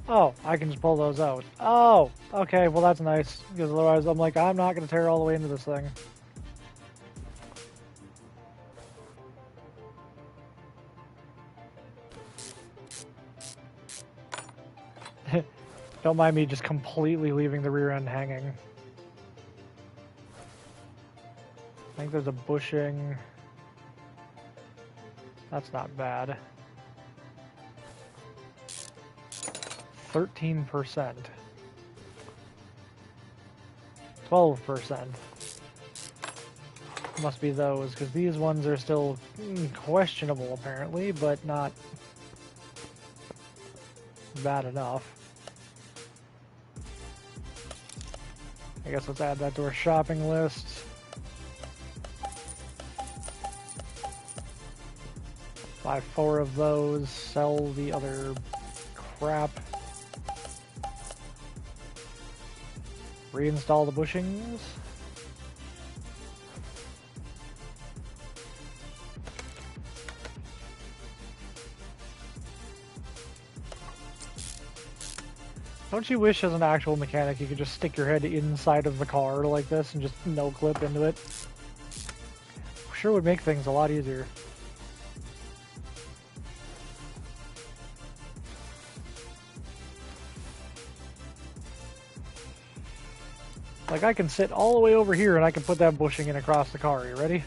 Oh, I can just pull those out. Oh, okay, well that's nice. Because otherwise I'm like, I'm not gonna tear all the way into this thing. Don't mind me just completely leaving the rear end hanging. I think there's a bushing. That's not bad. 13%. 12%. Must be those, because these ones are still questionable apparently, but not bad enough. I guess let's add that to our shopping list. Buy 4 of those, sell the other crap. Reinstall the bushings. Don't you wish as an actual mechanic you could just stick your head inside of the car like this and just no clip into it? Sure would make things a lot easier. Like I can sit all the way over here and I can put that bushing in across the car. You ready?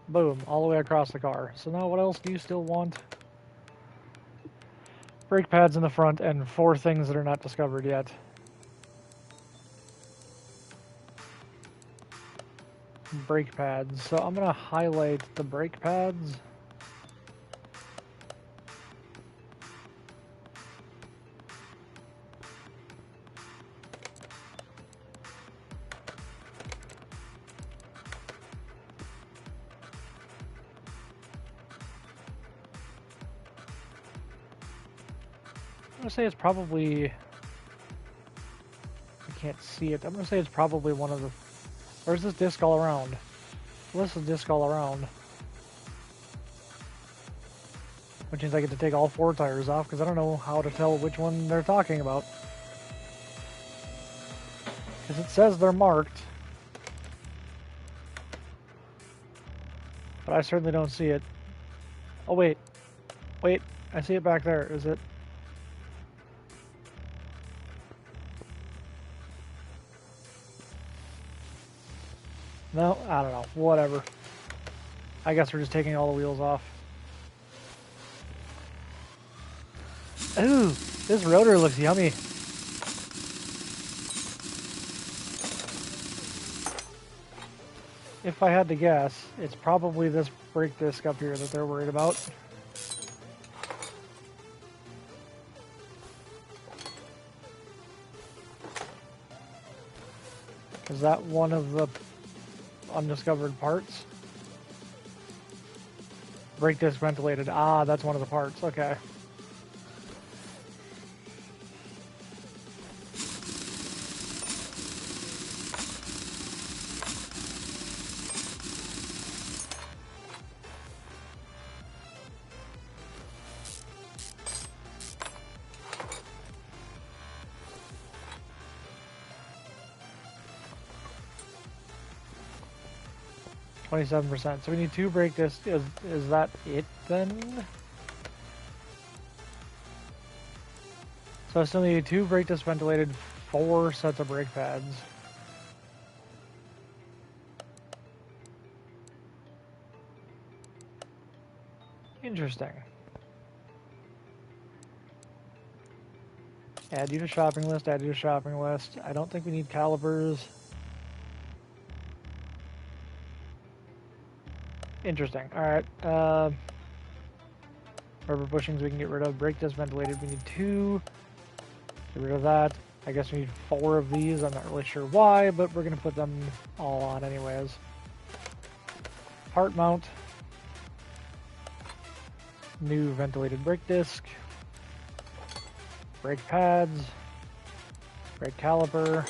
Boom, all the way across the car. So now what else do you still want? Brake pads in the front and 4 things that are not discovered yet. Brake pads. So I'm gonna highlight the brake pads. I'm gonna say it's probably, I can't see it. I'm gonna say it's probably one of the, or is this disc all around? Well, this is disc all around. Which means I get to take all 4 tires off because I don't know how to tell which one they're talking about. Because it says they're marked. But I certainly don't see it. Oh wait. Wait, I see it back there. Is it? No, I don't know. Whatever. I guess we're just taking all the wheels off. Ooh, this rotor looks yummy. If I had to guess, it's probably this brake disc up here that they're worried about. Is that one of the undiscovered parts? Brake disc ventilated. Ah, that's one of the parts. Okay. %. So we need 2 brake discs. Is that it then? So I still need 2 brake discs ventilated, 4 sets of brake pads. Interesting. Add you to shopping list, add you to shopping list. I don't think we need calipers. Interesting. Alright. Rubber bushings we can get rid of. Brake disc ventilated, we need 2. Get rid of that. I guess we need 4 of these. I'm not really sure why, but we're going to put them all on anyways. Part mount. New ventilated brake disc. Brake pads. Brake caliper.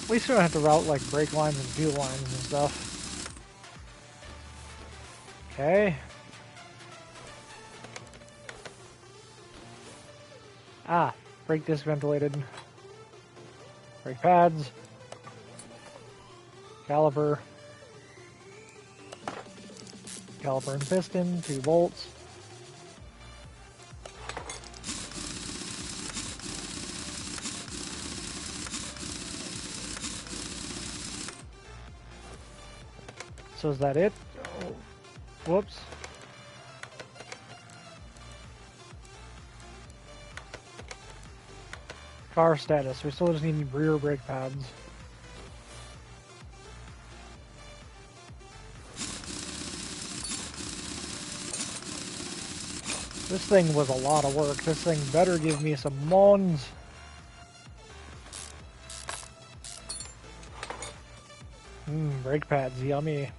At least we don't have to route like brake lines and fuel lines and stuff. Okay. Ah, brake disc ventilated. Brake pads. Caliper. Caliper and piston, 2 bolts. So is that it? Oh, whoops. Car status. We still just need rear brake pads. This thing was a lot of work. This thing better give me some mons. Brake pads, yummy.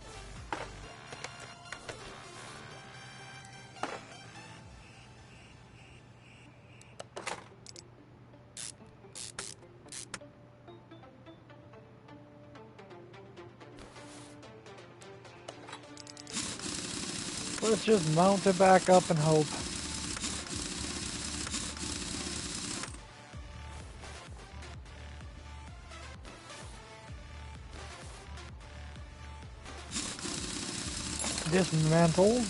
Let's just mount it back up and hope. Dismantle.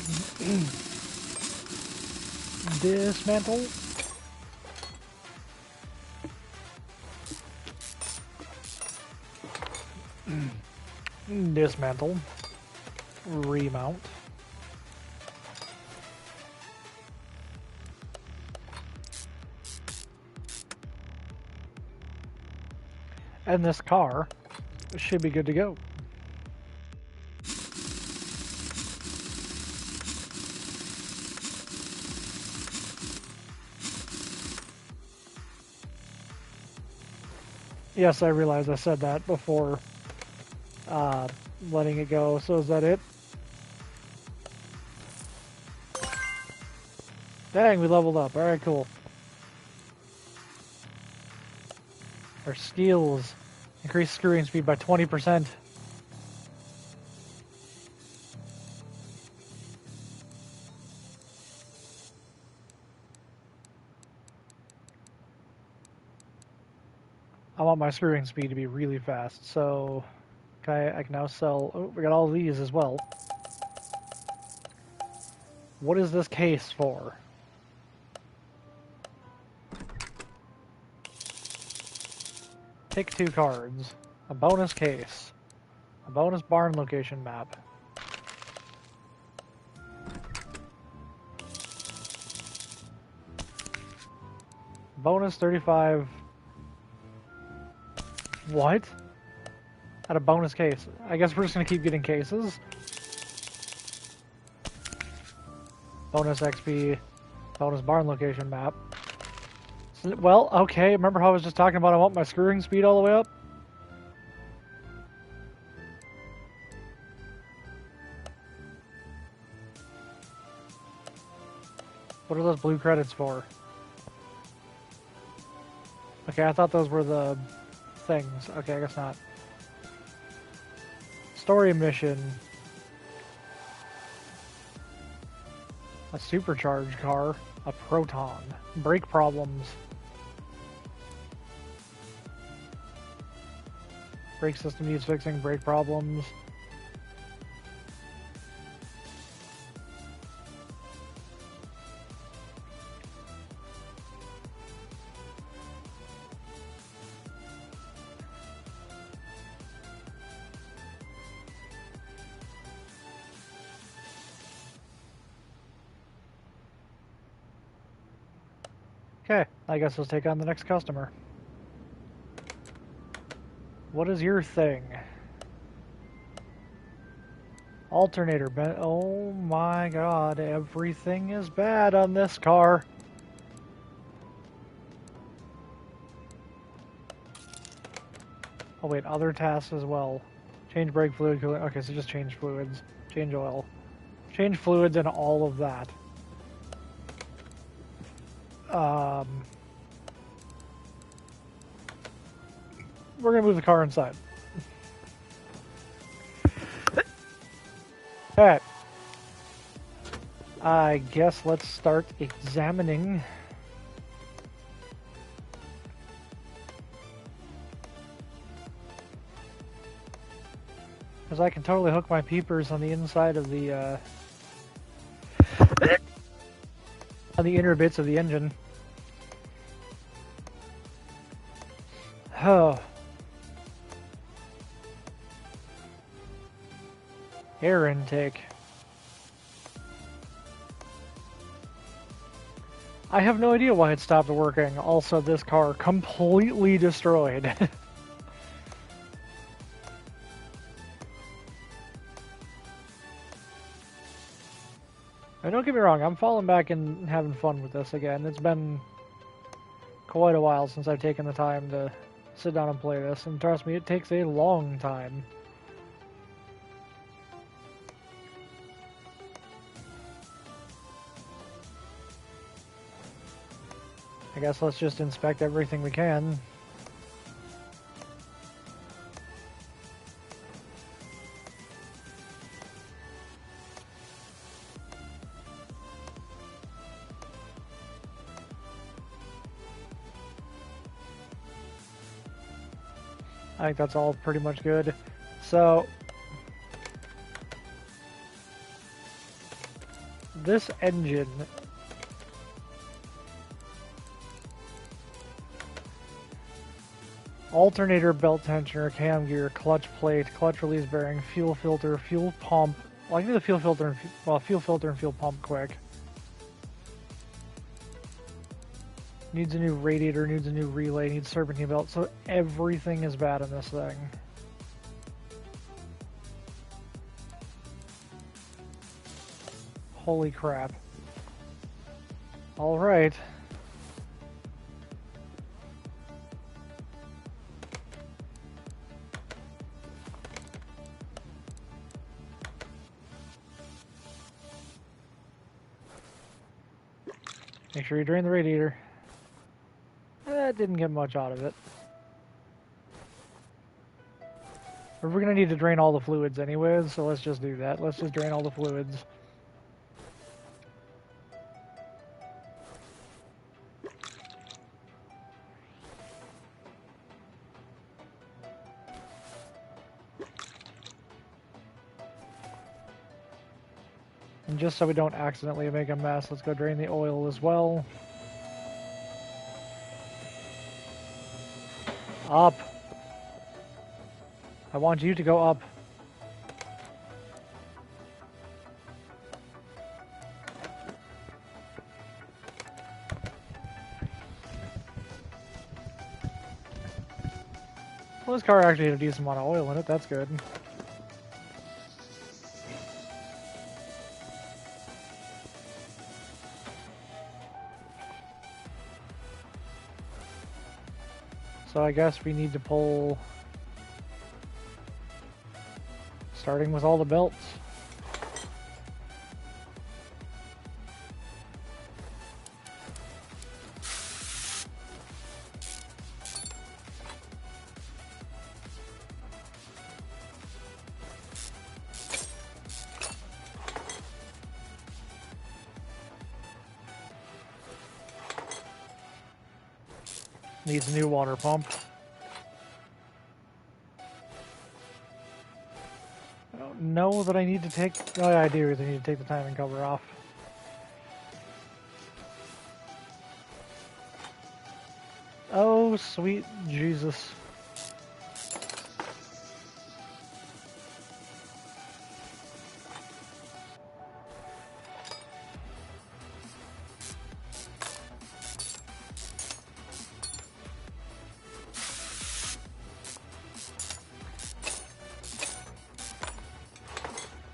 Dismantle. Dismantle. Remount. And this car should be good to go. Yes, I realize I said that before letting it go. So is that it? Dang, we leveled up. Alright, cool. Our skills. Increase screwing speed by 20%. I want my screwing speed to be really fast, so okay, I can now sell. Oh, we got all these as well. What is this case for? Pick 2 cards. A bonus case. A bonus barn location map. Bonus 35. What? At a bonus case. I guess we're just gonna keep getting cases. Bonus XP. Bonus barn location map. Well, okay, remember how I was just talking about I want my screwing speed all the way up? What are those blue credits for? Okay, I thought those were the things. Okay, I guess not. Story mission. A supercharged car. A proton. Brake problems. Brake system needs fixing. Brake problems. Okay, I guess let's take on the next customer. What is your thing? Alternator bent. Oh my god, everything is bad on this car. Oh wait, other tasks as well. Change brake fluid, coolant. Okay, so just change fluids. Change oil. Change fluids and all of that. We're gonna move the car inside. Alright. I guess let's start examining. Because I can totally hook my peepers on the inside of the, on the inner bits of the engine. Oh. Air intake. I have no idea why it stopped working. Also, this car completely destroyed. And don't get me wrong, I'm falling back and having fun with this again. It's been quite a while since I've taken the time to sit down and play this, and trust me, it takes a long time. I guess let's just inspect everything we can. I think that's all pretty much good. So, this engine, alternator, belt tensioner, cam gear, clutch plate, clutch release bearing, fuel filter, fuel pump. Well, I can do the fuel filter and fuel filter and fuel pump quick. Needs a new radiator, needs a new relay, needs serpentine belt, so everything is bad in this thing. Holy crap. Alright. Make sure you drain the radiator. That didn't get much out of it. We're going to need to drain all the fluids anyways, so let's just do that. Let's just drain all the fluids. And just so we don't accidentally make a mess, let's go drain the oil as well. Up. I want you to go up. Well, this car actually had a decent amount of oil in it, that's good. So I guess we need to pull, starting with all the belts. Needs a new water pump. I don't know that I need to take... Oh, yeah, I do. I need to take the timing cover off. Oh, sweet Jesus.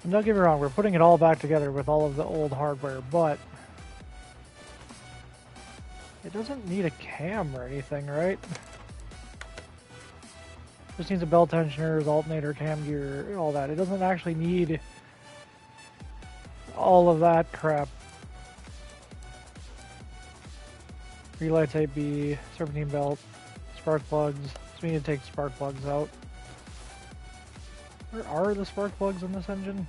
And don't get me wrong, we're putting it all back together with all of the old hardware, but it doesn't need a cam or anything, right? Just needs a belt tensioner, alternator, cam gear, all that. It doesn't actually need all of that crap. Relay type B, serpentine belt, spark plugs. So we need to take spark plugs out. Where are the spark plugs in this engine?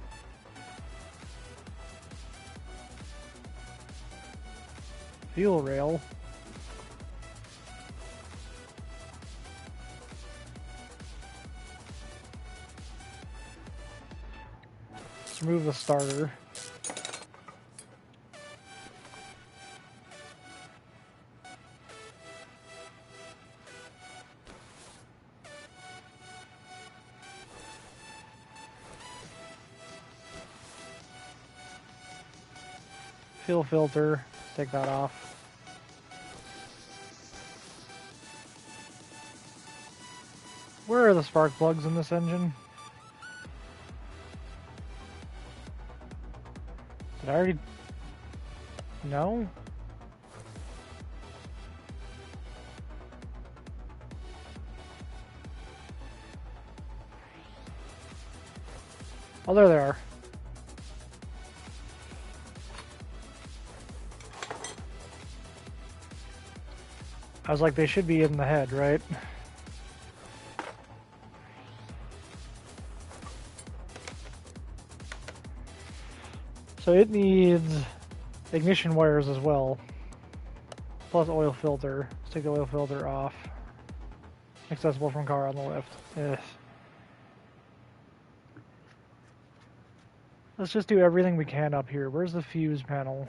Fuel rail. Let's remove the starter. Fuel filter, take that off. Where are the spark plugs in this engine? Did I already... No? Oh, there they are. I was like, they should be in the head, right? So it needs ignition wires as well, plus oil filter. Let's take the oil filter off. Accessible from car on the left. Ugh. Let's just do everything we can up here. Where's the fuse panel?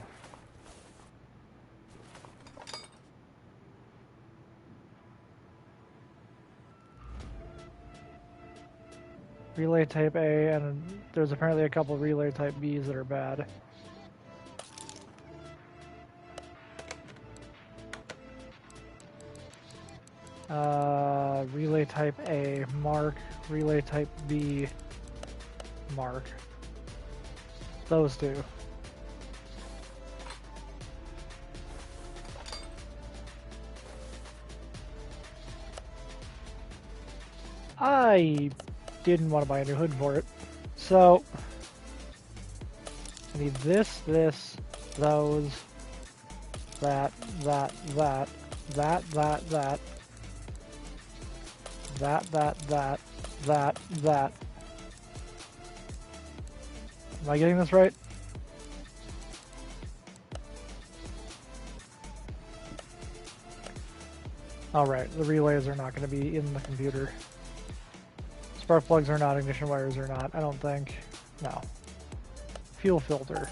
Relay type A, and there's apparently a couple relay type Bs that are bad. Relay type A, mark. Relay type B, mark. Those two. I didn't want to buy a new hood for it. So, I need this, those, that, that, that, that, that, that, that. Am I getting this right? Alright, the relays are not going to be in the computer. Spark plugs are not, ignition wires are not, I don't think. No. Fuel filter.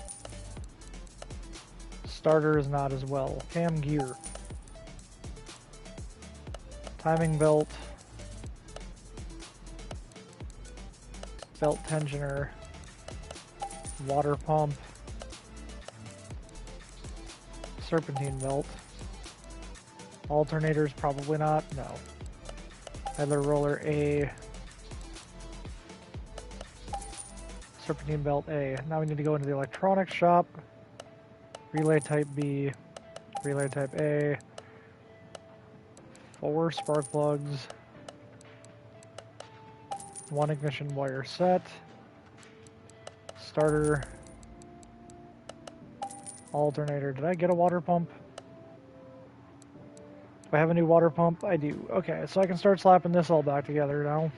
Starter is not as well. Cam gear. Timing belt. Belt tensioner. Water pump. Serpentine belt. Alternators, probably not. No. Idler roller A. Serpentine belt A. Now we need to go into the electronics shop. Relay type B. Relay type A. 4 spark plugs. 1 ignition wire set. Starter. Alternator. Did I get a water pump? Do I have a new water pump? I do. Okay, so I can start slapping this all back together now.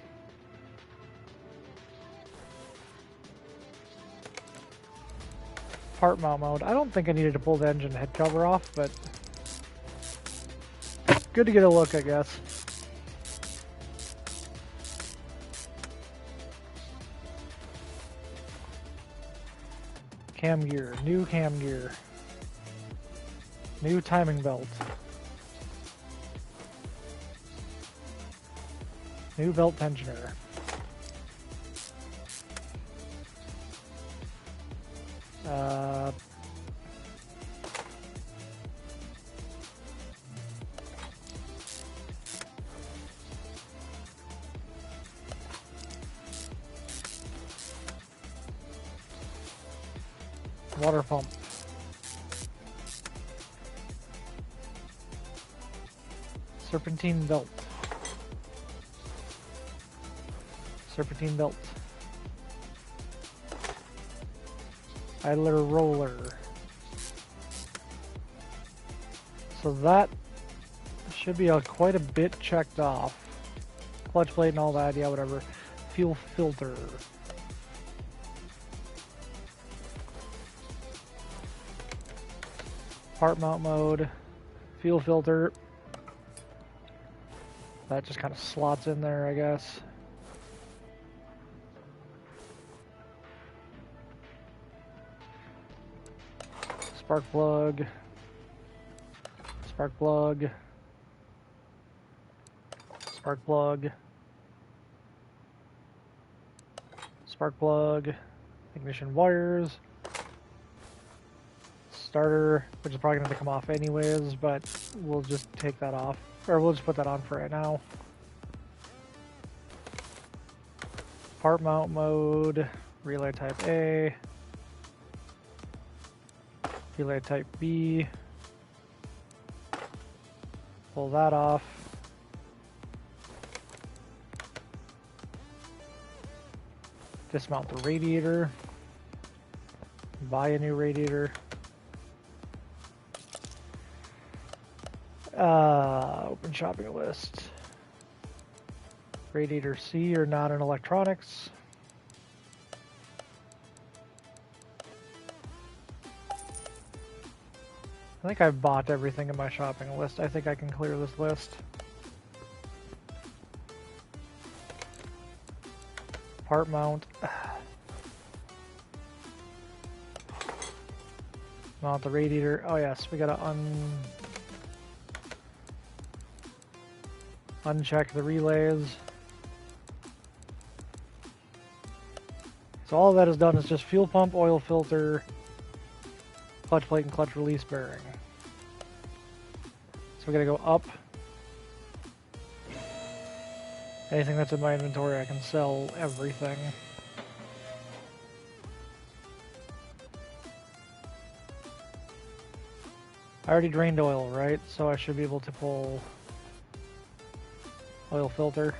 Part mount mode. I don't think I needed to pull the engine head cover off, but good to get a look, I guess. Cam gear. New cam gear. New timing belt. New belt tensioner. Water pump. Serpentine belt. Serpentine belt. Idler roller. So that should be quite a bit checked off. Clutch plate and all that, yeah, whatever. Fuel filter. Part mount mode. Fuel filter. That just kind of slots in there, I guess. Spark plug. Spark plug. Spark plug. Spark plug. Ignition wires. Starter, which is probably going to come off anyways, but we'll just take that off. Or we'll just put that on for right now. Part mount mode. Relay type A. Relay type B. Pull that off. Dismount the radiator. Buy a new radiator. Open shopping list. Radiator C or not in electronics. I think I've bought everything in my shopping list. I think I can clear this list. Part mount. Mount the radiator. Oh yes, we gotta uncheck the relays. So all that is done is just fuel pump, oil filter, clutch plate, and clutch release bearing. So we gotta go up. Anything that's in my inventory, I can sell everything. I already drained oil, right? So I should be able to pull oil filter.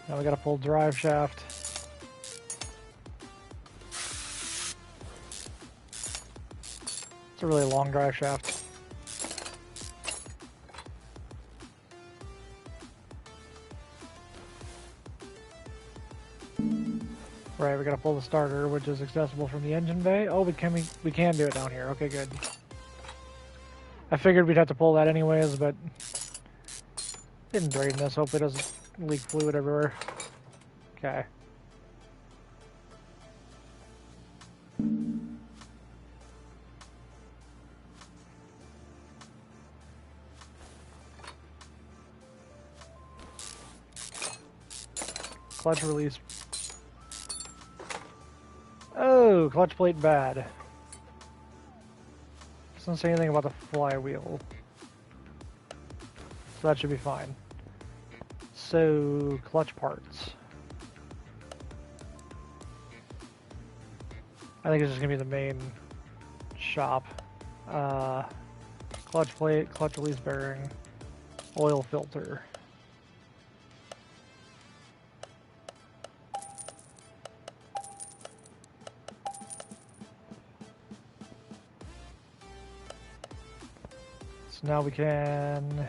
Now we gotta pull drive shaft. It's a really long drive shaft. Right, we gotta pull the starter, which is accessible from the engine bay. Oh, we can do it down here. Okay, good. I figured we'd have to pull that anyways, but didn't drain this. Hope it doesn't leak fluid everywhere. Okay. Clutch release. Oh, clutch plate bad. Doesn't say anything about the flywheel. So that should be fine. So, clutch parts. I think it's just gonna be the main shop. Clutch plate, clutch release bearing, oil filter. So now we can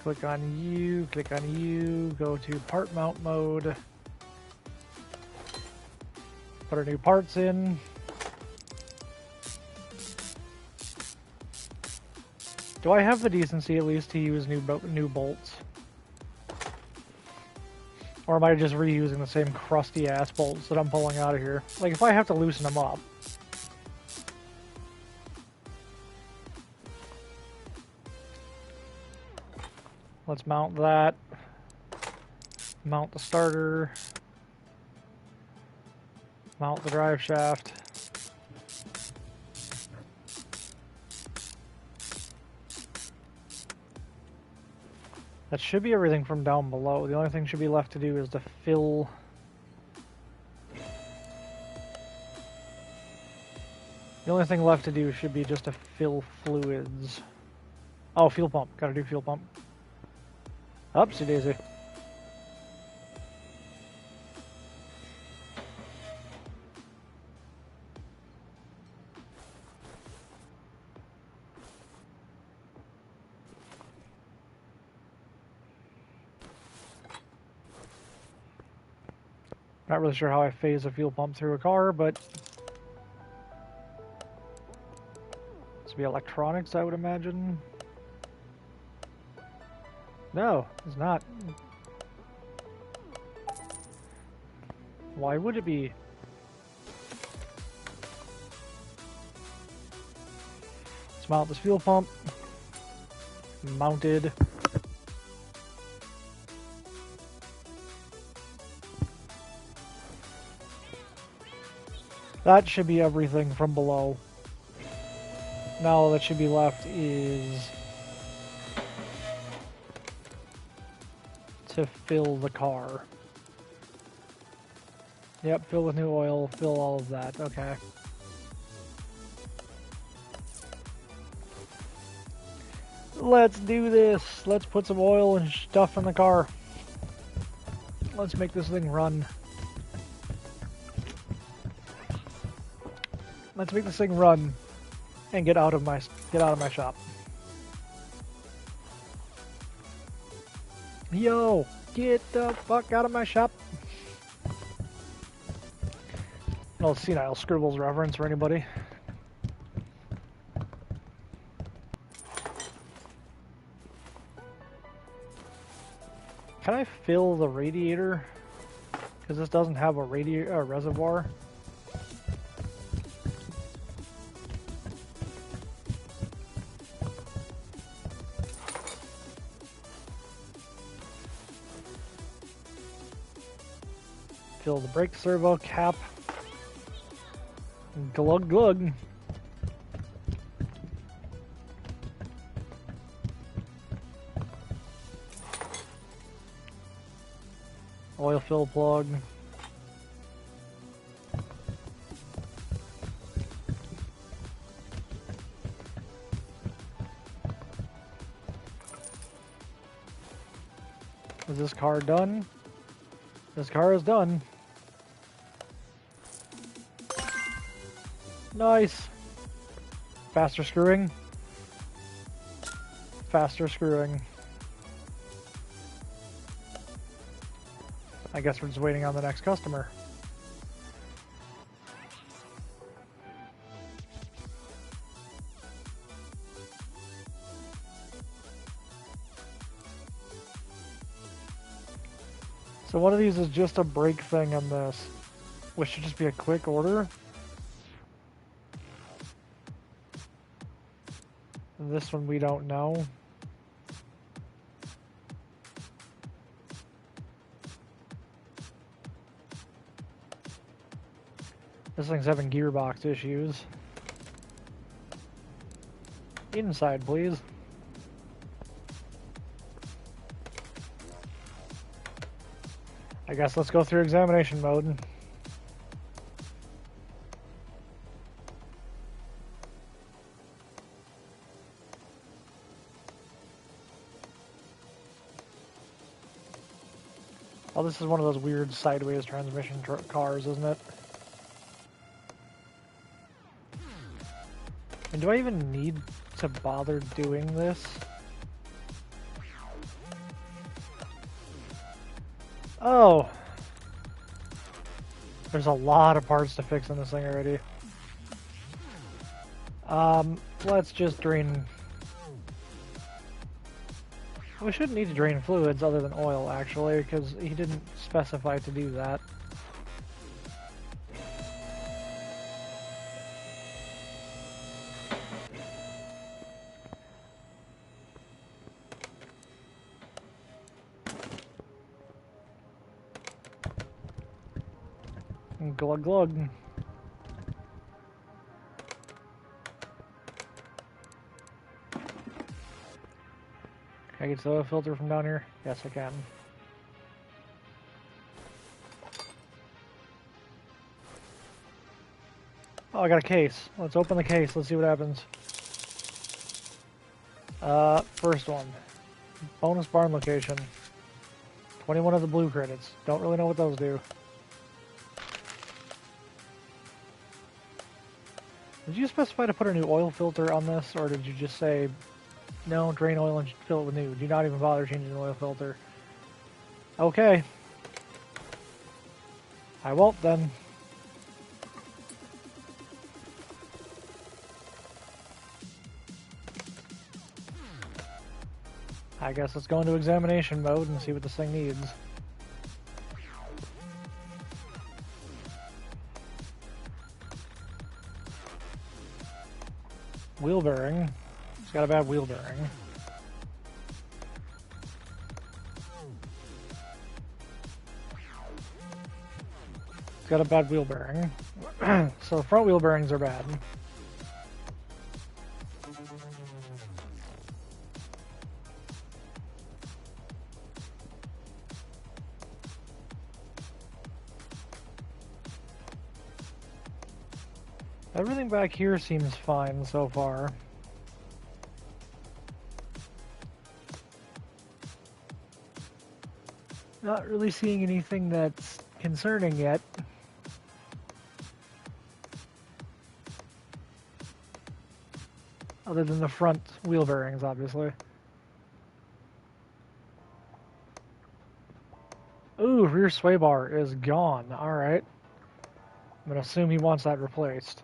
click on you, go to part mount mode, put our new parts in. Do I have the decency at least to use new bolts? Or am I just reusing the same crusty ass bolts that I'm pulling out of here? Like if I have to loosen them up. Let's mount that. Mount the starter. Mount the drive shaft. That should be everything from down below. The only thing should be left to do is to fill... The only thing left to do should be just to fill fluids. Oh, fuel pump. Gotta do fuel pump. Upsie daisy. Not really sure how I phase a fuel pump through a car, but this would be electronics, I would imagine. No, it's not. Why would it be? Let's mount this fuel pump. Mounted. That should be everything from below. Now all that should be left is to fill the car. Yep, fill with new oil, fill all of that. Okay. Let's do this. Let's put some oil and stuff in the car. Let's make this thing run. Let's make this thing run and get out of my shop. Yo, get the fuck out of my shop. Little senile scribbles reference for anybody. Can I fill the radiator? Because this doesn't have a reservoir. Fill the brake servo cap. Glug glug. Oil fill plug. Is this car done? This car is done. Nice. Faster screwing. Faster screwing. I guess we're just waiting on the next customer. So one of these is just a brake thing on this, which should just be a quick order. This one we don't know. This thing's having gearbox issues. Inside, please. I guess let's go through examination mode. Oh, this is one of those weird sideways transmission cars, isn't it? And do I even need to bother doing this? Oh! There's a lot of parts to fix in this thing already. Let's just drain... We shouldn't need to drain fluids other than oil, actually, because he didn't specify to do that. Glug glug. Can I get to the oil filter from down here? Yes, I can. Oh, I got a case. Let's open the case. Let's see what happens. First one. Bonus barn location. 21 of the blue credits. Don't really know what those do. Did you specify to put a new oil filter on this, or did you just say, no, drain oil and fill it with new? Do not even bother changing the oil filter. Okay. I won't then. I guess let's go into examination mode and see what this thing needs. Wheel bearing. It's got a bad wheel bearing. It's got a bad wheel bearing. So the front wheel bearings are bad. Everything back here seems fine so far. Not really seeing anything that's concerning yet. Other than the front wheel bearings, obviously. Ooh, rear sway bar is gone. Alright. I'm gonna assume he wants that replaced.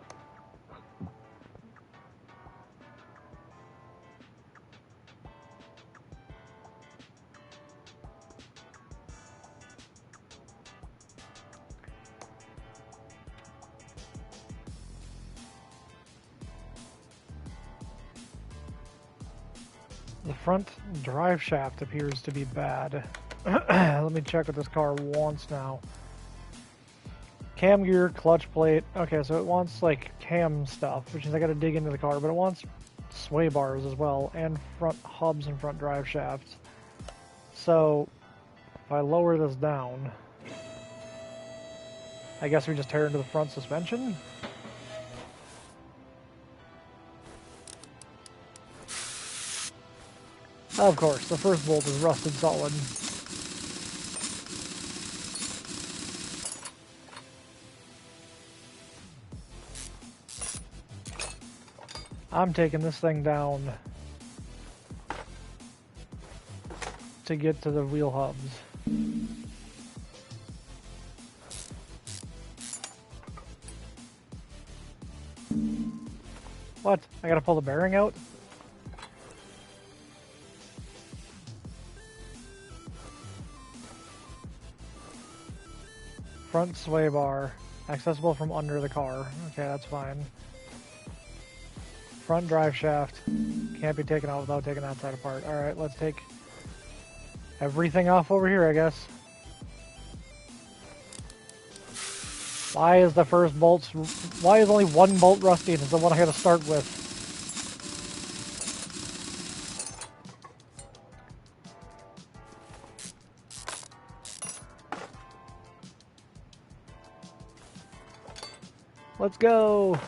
The front drive shaft appears to be bad. Let me check what this car wants now. Cam gear, clutch plate. Okay, so it wants like cam stuff, which is I gotta dig into the car, but it wants sway bars as well, and front hubs and front drive shafts. So if I lower this down, I guess we just tear into the front suspension. Of course, the first bolt is rusted solid. I'm taking this thing down to get to the wheel hubs. What? I gotta pull the bearing out? Front sway bar, accessible from under the car. Okay, that's fine. Front drive shaft, can't be taken out without taking that side apart. Alright, let's take everything off over here, I guess. Why is the first bolt, why is only one bolt rusty and it's the one I gotta start with? Let's go!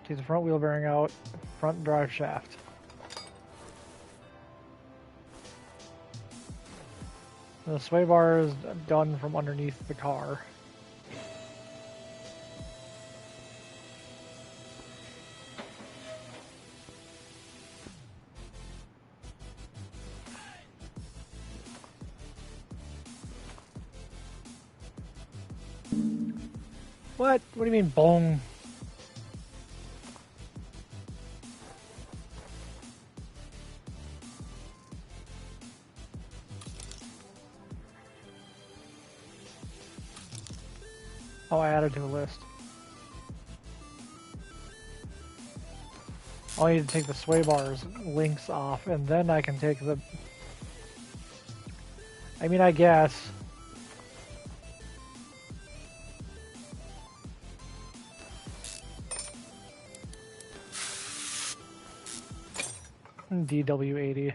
Take the front wheel bearing out, front drive shaft. The sway bar is done from underneath the car. What? What do you mean, bong? Oh, I added to the list. I need to take the sway bars links off, and then I can take the... I mean, I guess. DW80.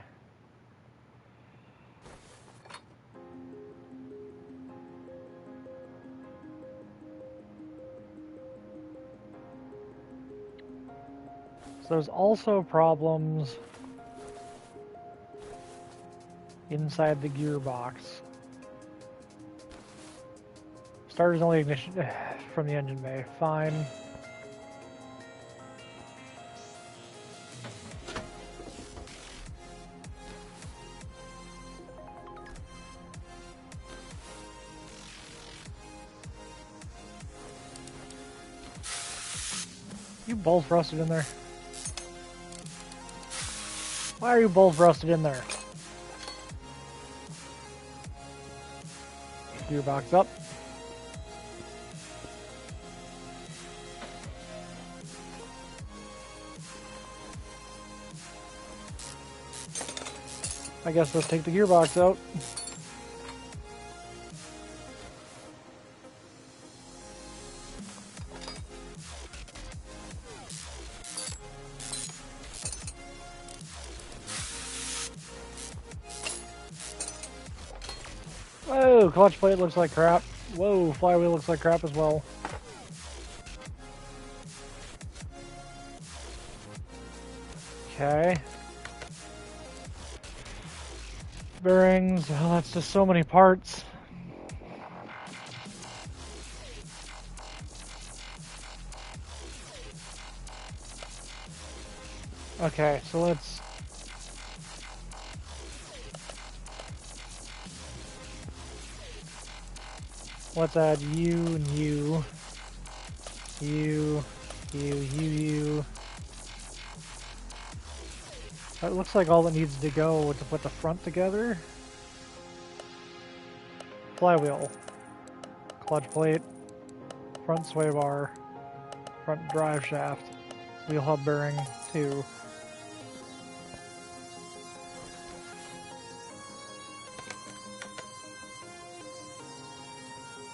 So there's also problems inside the gearbox. Starter's only ignition from the engine bay. Fine. You both rusted in there. Why are you both rusted in there? Gearbox up. I guess let's take the gearbox out. Whoa, clutch plate looks like crap. Whoa, flywheel looks like crap as well. Okay. Bearings, oh, that's just so many parts. Okay, so let's add you and you. You. It looks like all that needs to go to put the front together. Flywheel, clutch plate, front sway bar, front drive shaft, wheel hub bearing 2.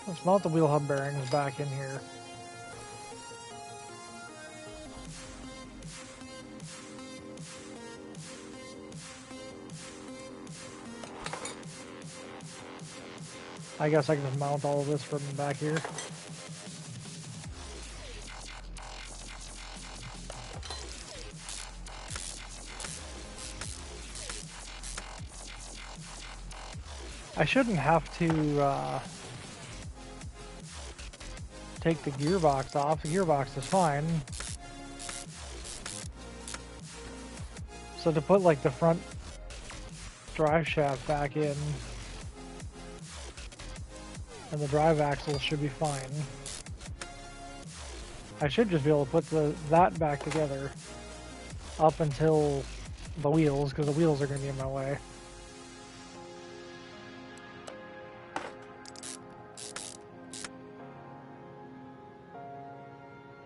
Let's mount the wheel hub bearings back in here. I guess I can just mount all of this from back here. I shouldn't have to take the gearbox off. The gearbox is fine. So to put like the front drive shaft back in, and the drive axle should be fine. I should just be able to put that back together up until the wheels, because the wheels are going to be in my way.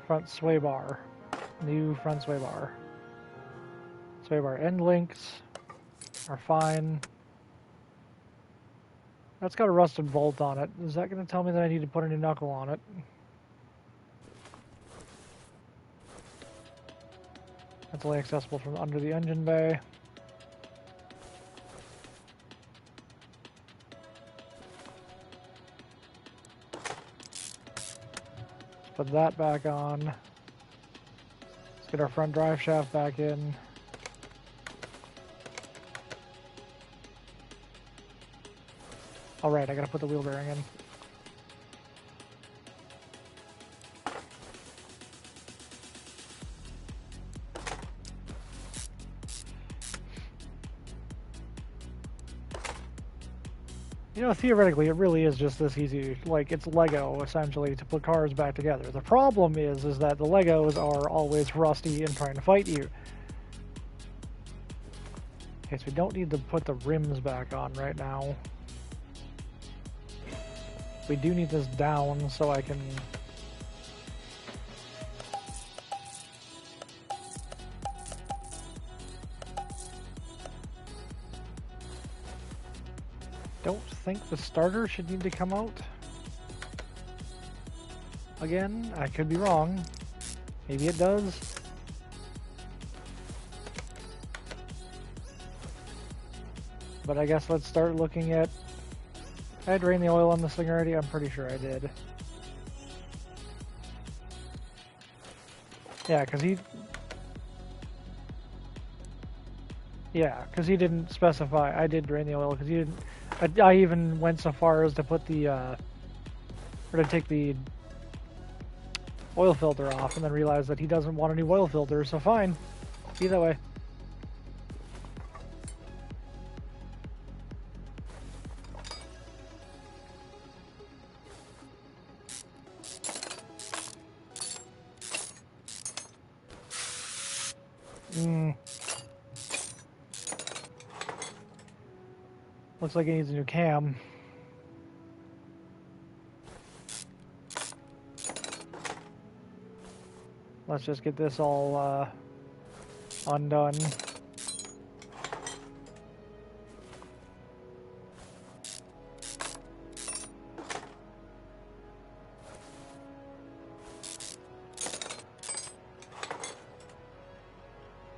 Front sway bar. New front sway bar. Sway bar end links are fine. That's got a rusted bolt on it. Is that going to tell me that I need to put a new knuckle on it? That's only accessible from under the engine bay. Let's put that back on. Let's get our front drive shaft back in. Alright, I gotta put the wheel bearing in. You know, theoretically, it really is just this easy. Like, it's Lego, essentially, to put cars back together. The problem is that the Legos are always rusty and trying to fight you. Okay, so we don't need to put the rims back on right now. We do need this down so I can... Don't think the starter should need to come out. Again, I could be wrong. Maybe it does. but I guess let's start looking at... Did I drain the oil on this thing already? I'm pretty sure I did. Yeah, because he... Yeah, because he didn't specify. I did drain the oil because he didn't... I even went so far as to put the... or to take the oil filter off and then realized that he doesn't want a new oil filter, so fine. Be that way. Looks like he needs a new cam. Let's just get this all undone.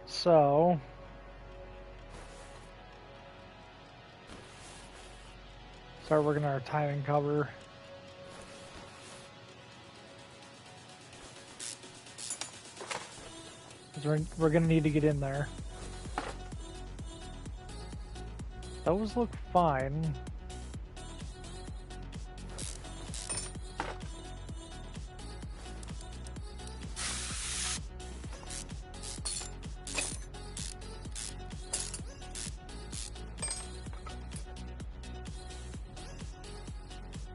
So... start working on our timing cover. We're gonna need to get in there. Those look fine.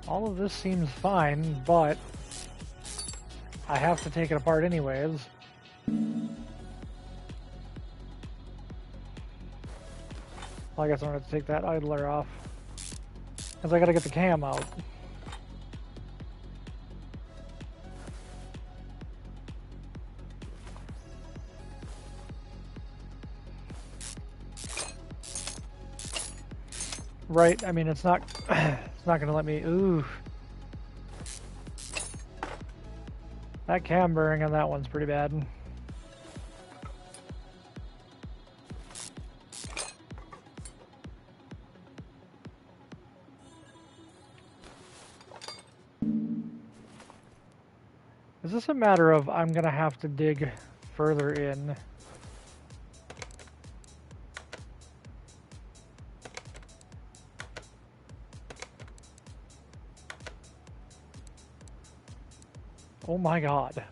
All of this seems fine, but I have to take it apart anyways. Well, I guess I'm going to have to take that idler off. Because I got to get the cam out. Right, I mean, it's not going to let me... Ooh. That cam bearing on that one's pretty bad. Is this a matter of I'm going to have to dig further in? Oh my god.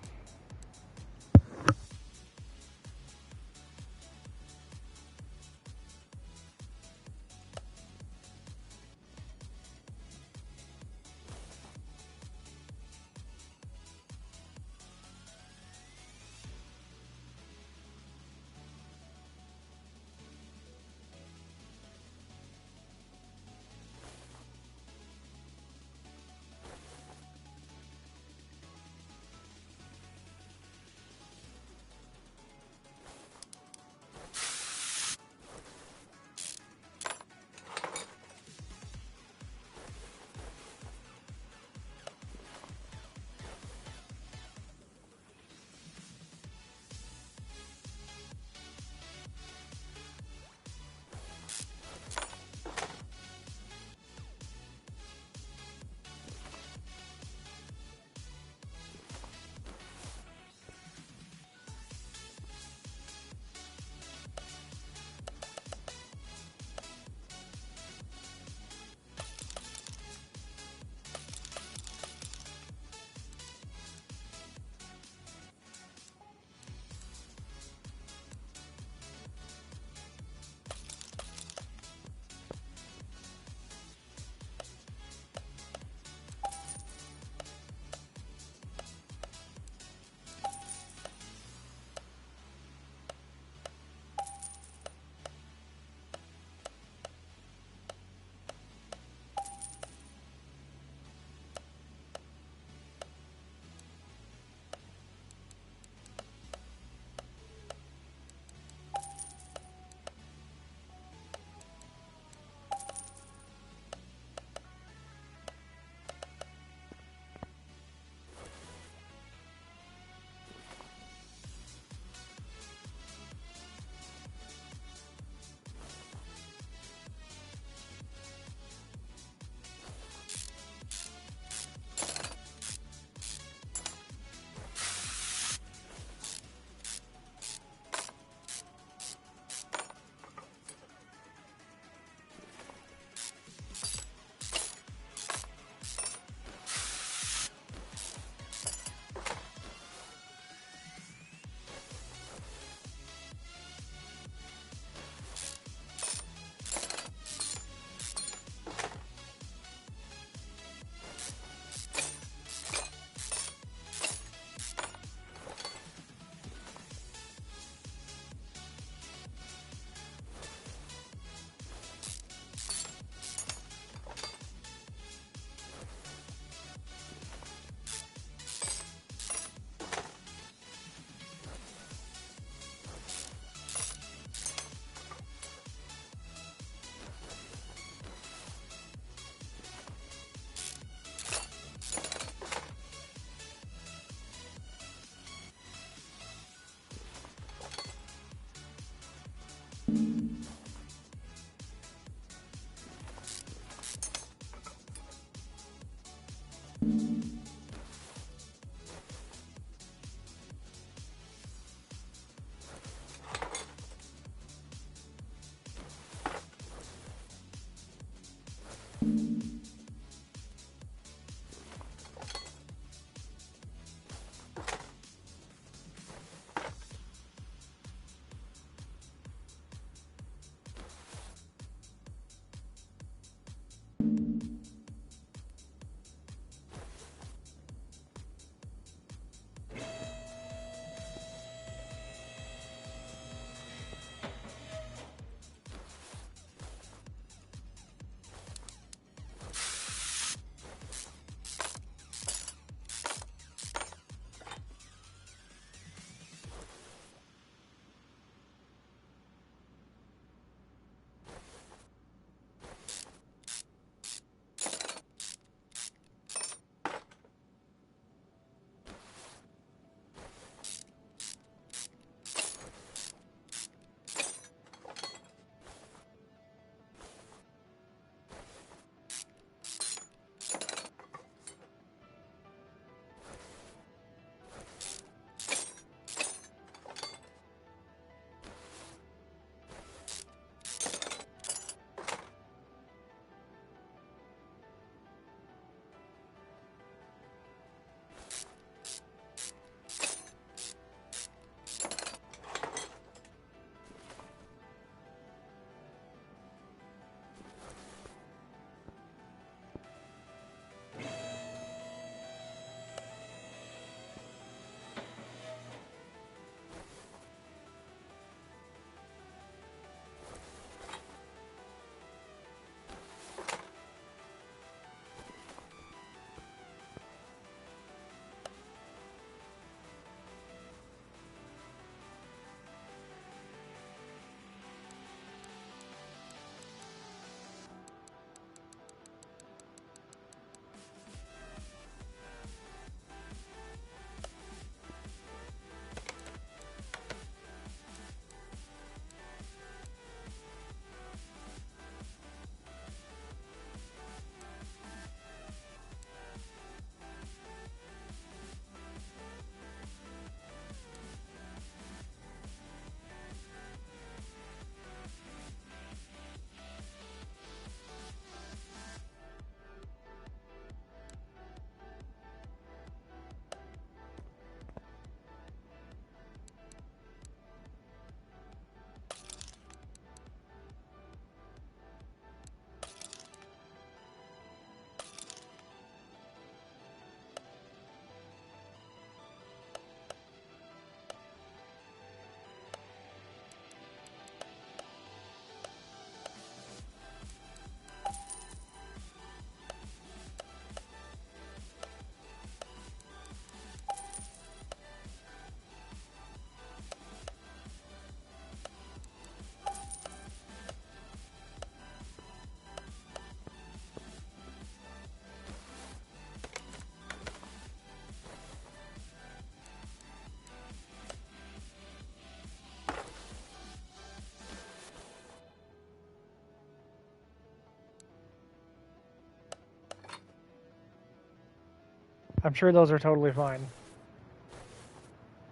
I'm sure those are totally fine.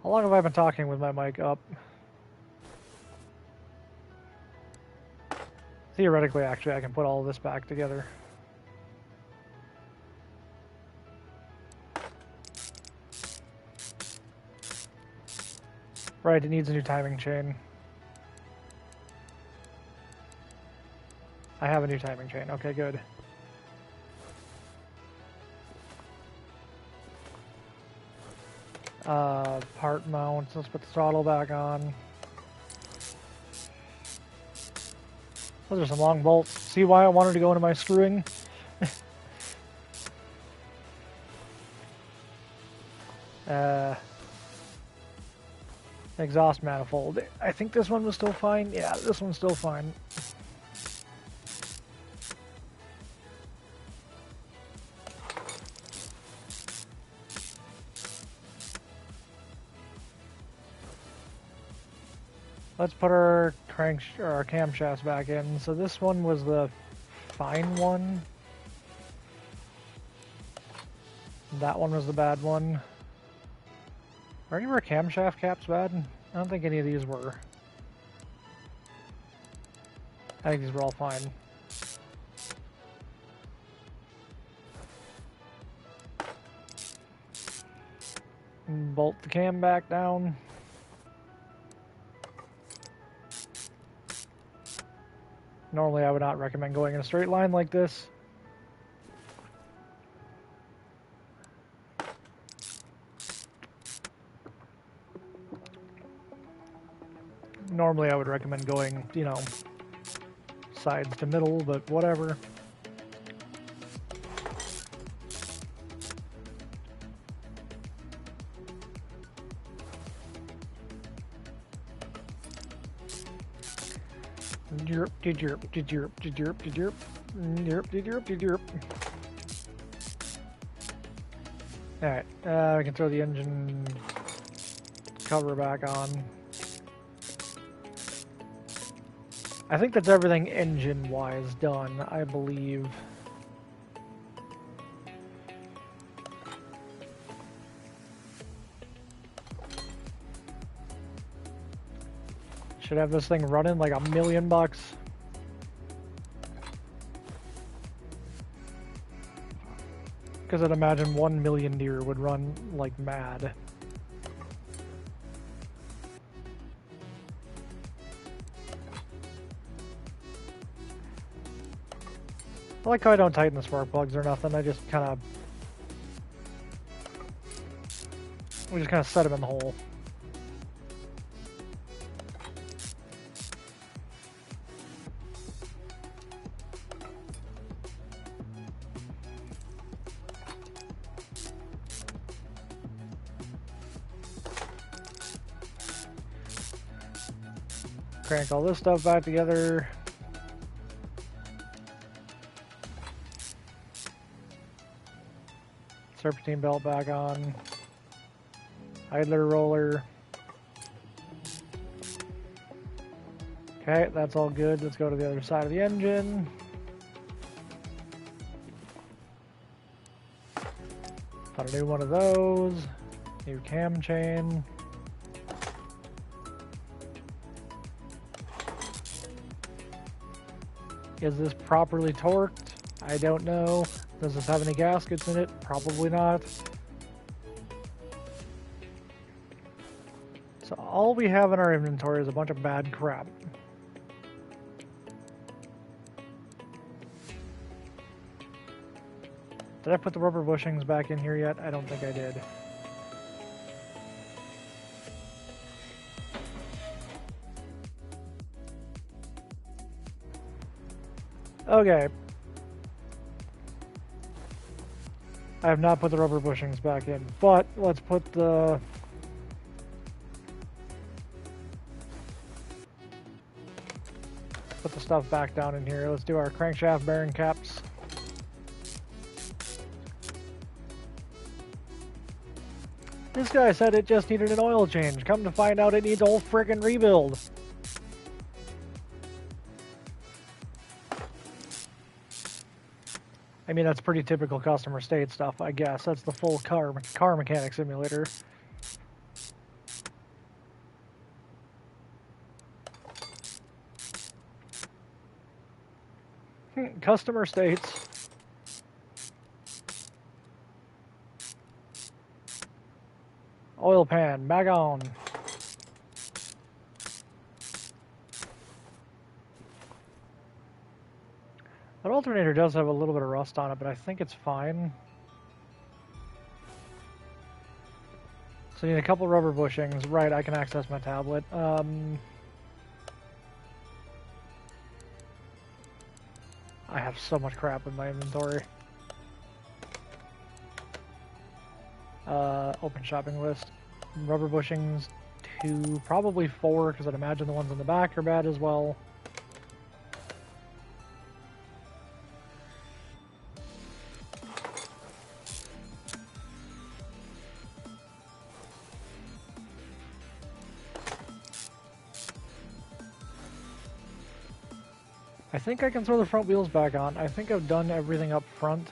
How long have I been talking with my mic up? Theoretically, actually, I can put all of this back together. Right, it needs a new timing chain. I have a new timing chain. Okay, good. Part mounts. Let's put the throttle back on. Those are some long bolts. See why I wanted to go into my screwing? Exhaust manifold. I think this one was still fine. Yeah, this one's still fine. Let's put our our camshafts back in. So this one was the fine one. That one was the bad one. Are any of our camshaft caps bad? I don't think any of these were. I think these were all fine. Bolt the cam back down. Normally I would not recommend going in a straight line like this. Normally I would recommend going, you know, sides to middle, but whatever. Alright, we can throw the engine cover back on. I think that's everything engine-wise done, I believe. Should have this thing running like $1,000,000. Because I'd imagine 1 million deer would run like mad. I like how I don't tighten the spark plugs or nothing. I just kind of... We just kind of set them in the hole. Crank all this stuff back together. Serpentine belt back on. Idler roller. Okay, that's all good. Let's go to the other side of the engine. Put a new one of those. New cam chain. Is this properly torqued? I don't know. Does this have any gaskets in it? Probably not. So all we have in our inventory is a bunch of bad crap. Did I put the rubber bushings back in here yet? I don't think I did. Okay. I have not put the rubber bushings back in, but let's put the... Put the stuff back down in here. Let's do our crankshaft bearing caps. This guy said it just needed an oil change. Come to find out it needs a whole friggin' rebuild. I I mean, that's pretty typical customer state stuff, I guess. That's the full car mechanic simulator. Customer states. Oil pan, bag on. That alternator does have a little bit of rust on it, but I think it's fine. So I need a couple rubber bushings. Right, I can access my tablet. I have so much crap in my inventory. Open shopping list. Rubber bushings, 2, probably 4, because I'd imagine the ones in the back are bad as well. I think I can throw the front wheels back on. I think I've done everything up front.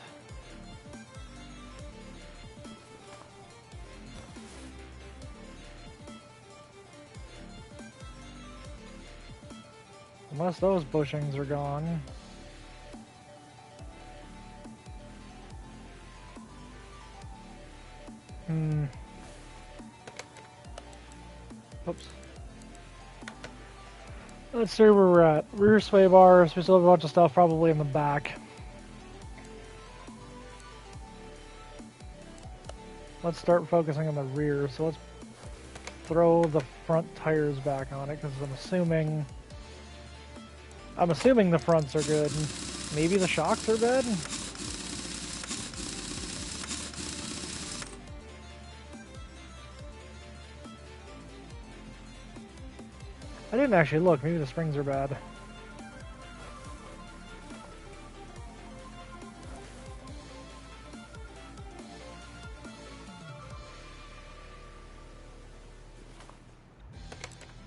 Unless those bushings are gone. Oops. Let's see where we're at. Rear sway bars. We still have a bunch of stuff probably in the back. Let's start focusing on the rear. So let's throw the front tires back on it because I'm assuming the fronts are good. Maybe the shocks are bad? I didn't actually look. Maybe the springs are bad.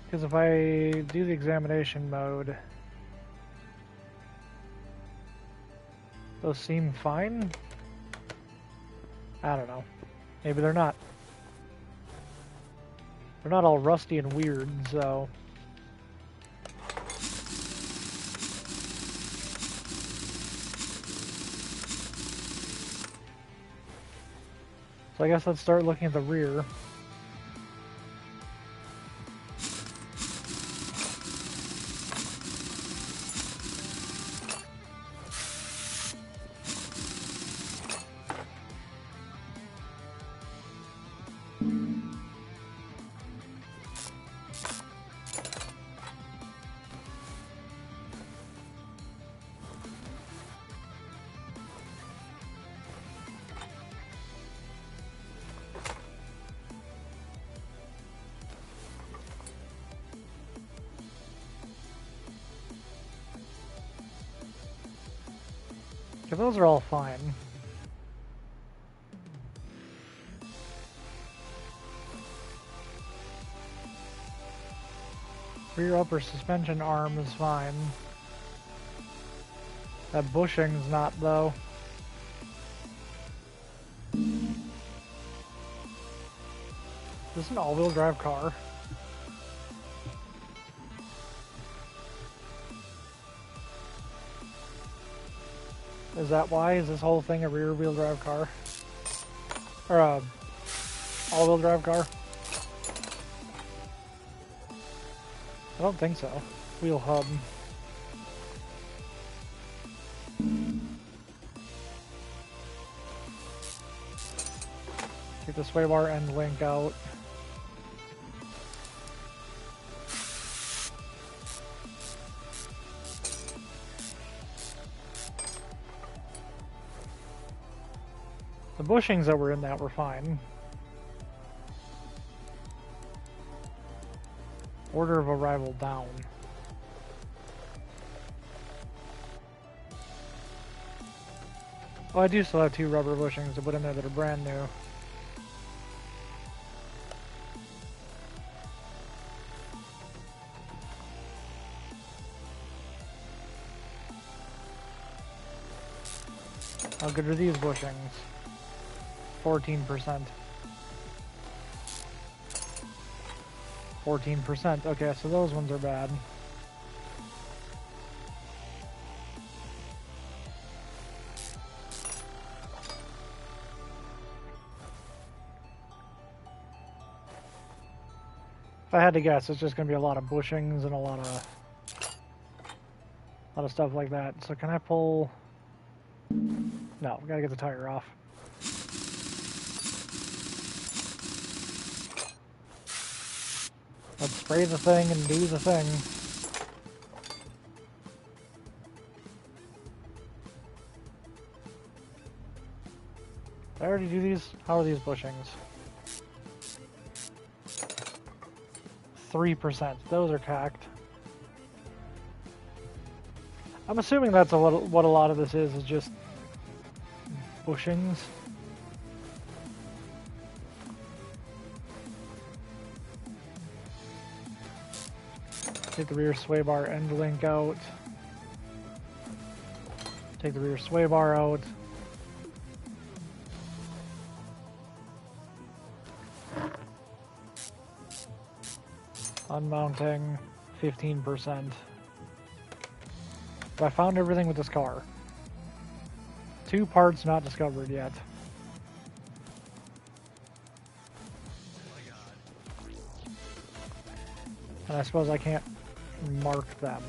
Because if I do the examination mode, those seem fine? I don't know. Maybe they're not. They're not all rusty and weird, so... So I guess let's start looking at the rear. Okay, those are all fine. Rear upper suspension arm is fine. That bushing's not, though. Is this an all-wheel drive car? Is that why? Is this whole thing a rear-wheel drive car? Or a all-wheel drive car? I don't think so. Wheel hub. Take the sway bar end link out. The bushings that were in that were fine. Order of arrival down. Oh, I do still have 2 rubber bushings to put in there that are brand new. How good are these bushings? 14%. 14%. Okay, so those ones are bad. If I had to guess, it's just going to be a lot of bushings and a lot of stuff like that. So can I pull? No, we gotta get the tire off. Let's spray the thing and do the thing. Did I already do these? How are these bushings? 3%. Those are cacked. I'm assuming that's what a lot of this is just bushings. Take the rear sway bar end link out. Take the rear sway bar out. Unmounting, 15%. But I found everything with this car. 2 parts not discovered yet. And I suppose I can't mark them.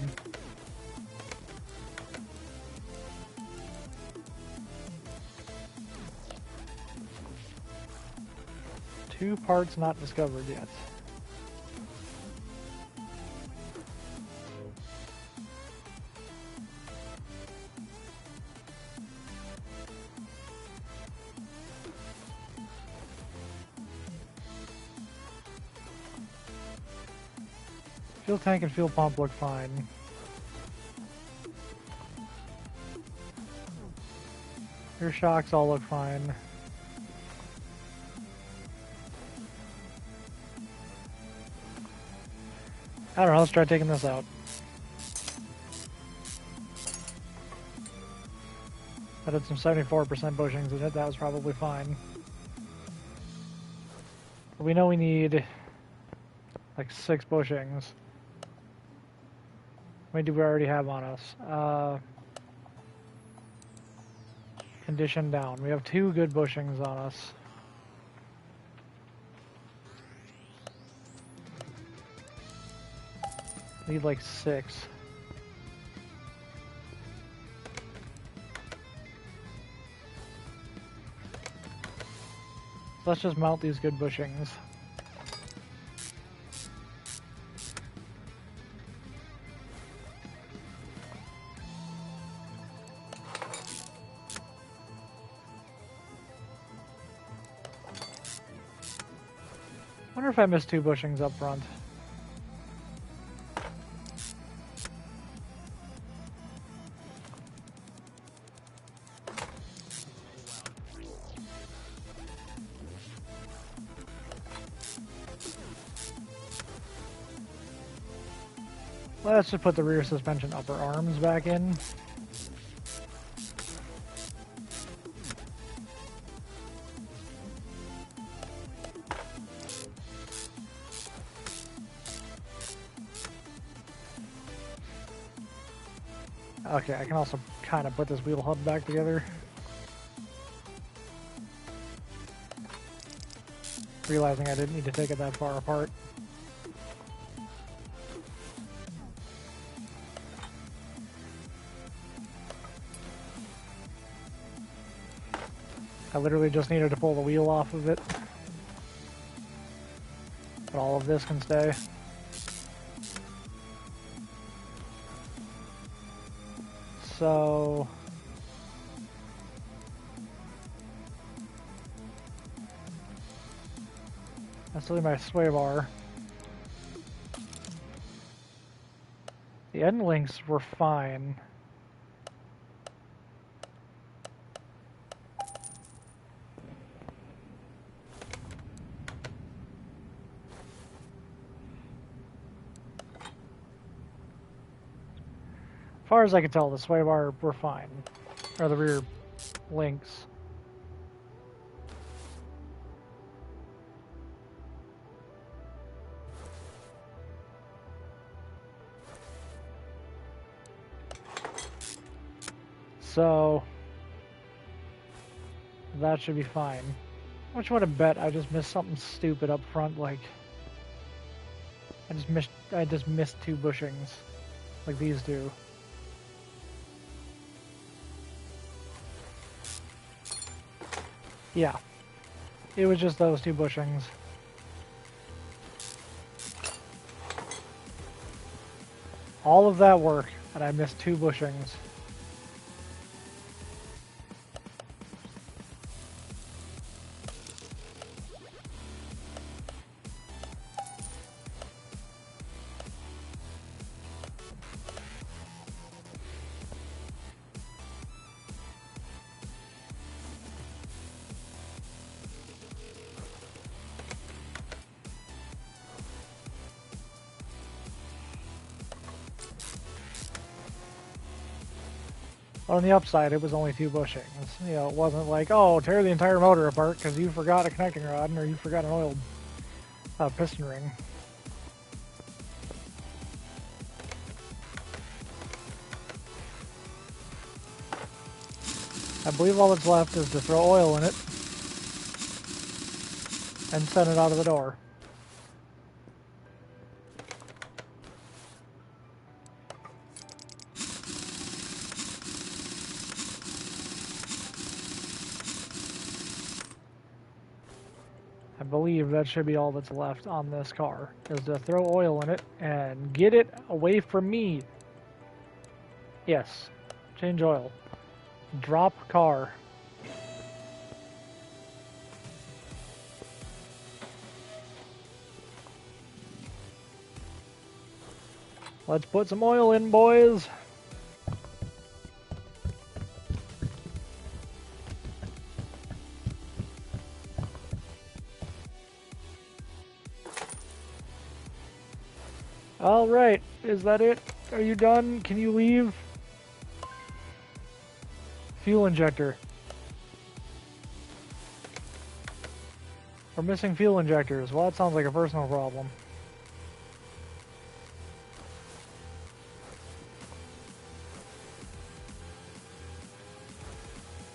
Two parts not discovered yet. Fuel tank and fuel pump look fine. Rear shocks all look fine. I don't know, let's try taking this out. I did some 74% bushings in it, that was probably fine. But we know we need like 6 bushings. How many do we already have on us? Condition down. We have 2 good bushings on us. Need like 6. So let's just mount these good bushings. I wonder if I missed 2 bushings up front. Let's just put the rear suspension upper arms back in. Okay, I can also kind of put this wheel hub back together. Realizing I didn't need to take it that far apart. I literally just needed to pull the wheel off of it. But all of this can stay. So... that's really my sway bar. The end links were fine. As far as I can tell, the sway bar were fine. Or the rear links. So that should be fine. Which would have bet I just missed something stupid up front, like I just missed 2 bushings, like these do. Yeah, it was just those 2 bushings. All of that work, and I missed 2 bushings. On the upside, it was only 2 bushings. You know, it wasn't like, oh, tear the entire motor apart because you forgot a connecting rod or you forgot an oiled piston ring. I believe all that's left is to throw oil in it and send it out of the door. I believe that should be all that's left on this car, is to throw oil in it and get it away from me. Yes, change oil. Drop car. Let's put some oil in, boys. All right, is that it? Are you done? Can you leave? Fuel injector. We're missing fuel injectors. Well, that sounds like a personal problem.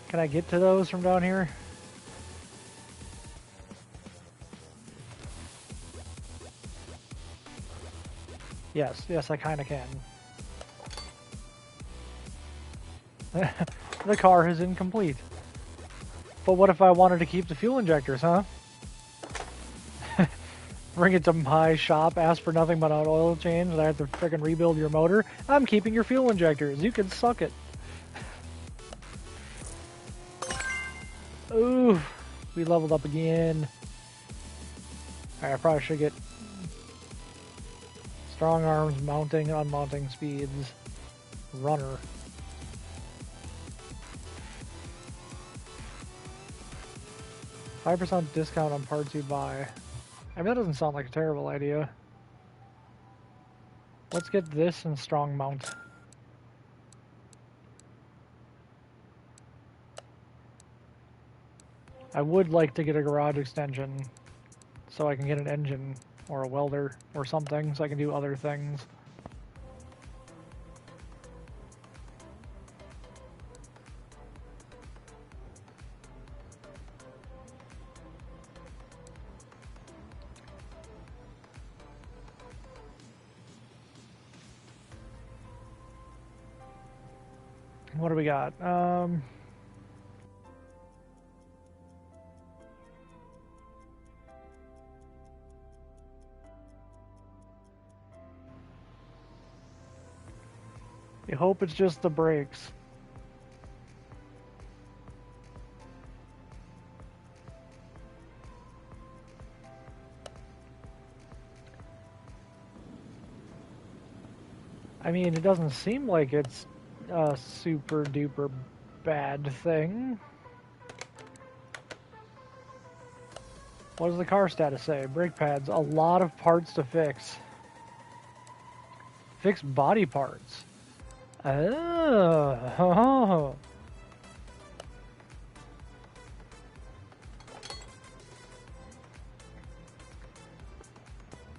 Can I get to those from down here? Yes, I kind of can. The car is incomplete. But what if I wanted to keep the fuel injectors, huh? Bring it to my shop, ask for nothing but an oil change, and I have to freaking rebuild your motor? I'm keeping your fuel injectors. You can suck it. Ooh, we leveled up again. Alright, I probably should get strong arms, mounting and unmounting speeds. Runner. $5% discount on parts you buy. I mean, that doesn't sound like a terrible idea. Let's get this and strong mount. I would like to get a garage extension so I can get an engine or a welder or something so I can do other things. What do we got? I hope it's just the brakes. I mean, it doesn't seem like it's a super duper bad thing. What does the car status say? Brake pads, a lot of parts to fix. Fix body parts. Oh.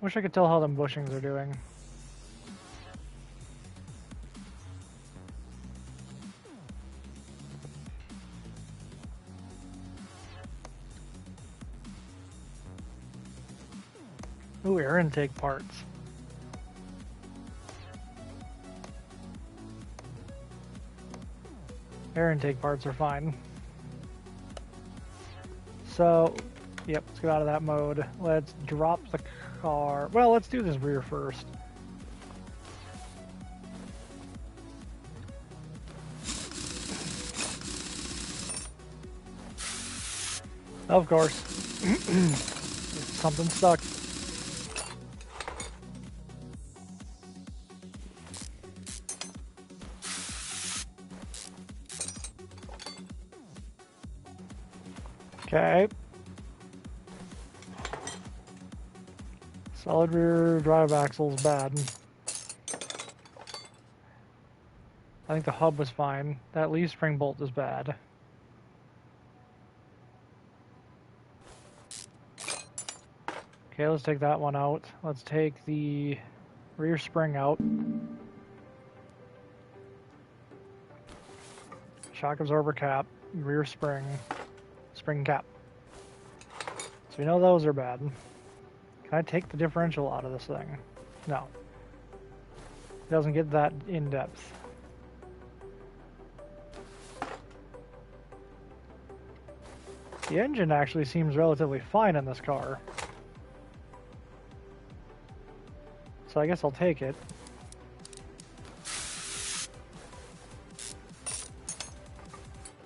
Wish I could tell how them bushings are doing. Ooh, air intake parts. Air intake parts are fine. So, yep, let's get out of that mode. Let's drop the car. Well, let's do this rear first. Of course. Something stuck. Okay. Solid rear drive axle is bad. I think the hub was fine. That leaf spring bolt is bad. Okay, let's take that one out. Let's take the rear spring out. Shock absorber cap, rear spring, spring cap. So we know those are bad. Can I take the differential out of this thing? No. It doesn't get that in depth. The engine actually seems relatively fine in this car. So I guess I'll take it.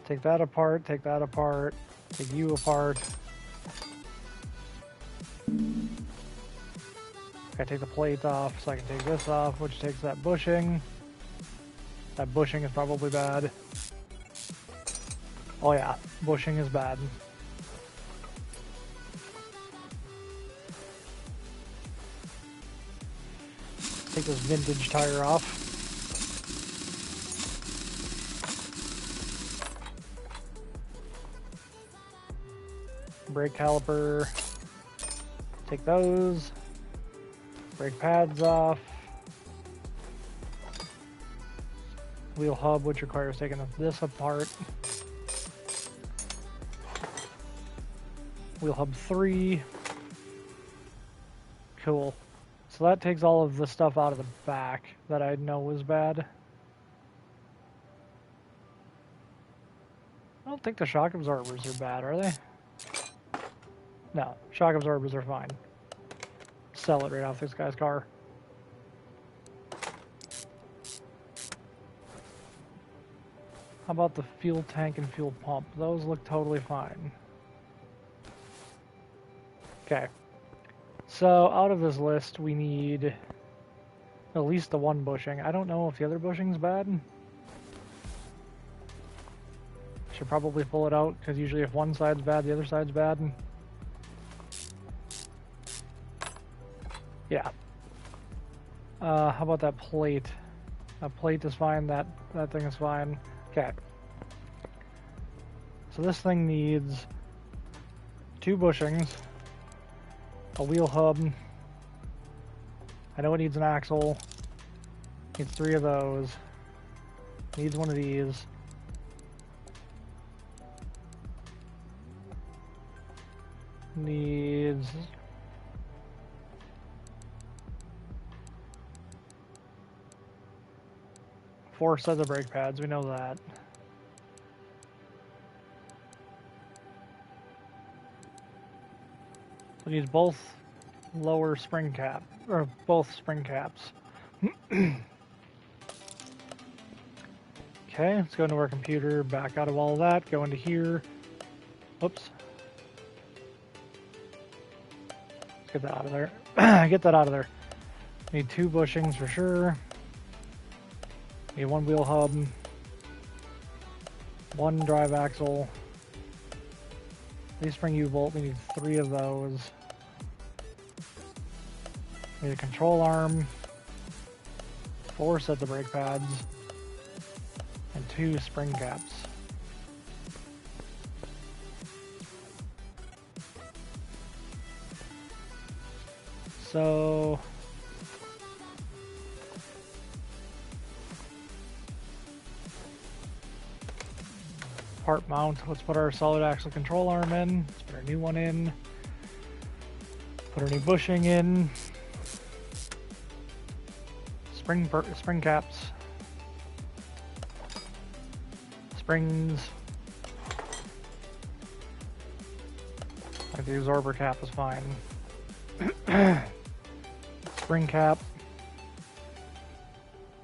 Take that apart, take that apart, take you apart. I take the plate off so I can take this off, which takes that bushing. That bushing is probably bad. Oh yeah, bushing is bad. Take this vintage tire off. Brake caliper. Take those. Brake pads off. Wheel hub, which requires taking this apart. Wheel hub 3. Cool. So that takes all of the stuff out of the back that I know was bad. I don't think the shock absorbers are bad, are they? No, shock absorbers are fine. Sell it right off this guy's car. How about the fuel tank and fuel pump? Those look totally fine. Okay. So, out of this list, we need at least the one bushing. I don't know if the other bushing's bad. Should probably pull it out, because usually if one side's bad, the other side's bad. Yeah. How about that plate? That plate is fine, that thing is fine. Okay. So this thing needs 2 bushings. A wheel hub. I know it needs an axle. Needs 3 of those. Needs one of these. Needs... four sets of brake pads, we know that. It needs both lower spring cap, or both spring caps. Okay, let's go into our computer, back out of all of that, go into here. Oops. Let's get that out of there. Get that out of there. Need 2 bushings for sure. Need 1 wheel hub. 1 drive axle. Leaf spring U-bolt, we need 3 of those. Need a control arm. 4 sets of brake pads. And 2 spring caps. So part mount, let's put our solid axle control arm in, let's put our new one in, put our new bushing in, spring caps, springs, like the absorber cap is fine, spring cap,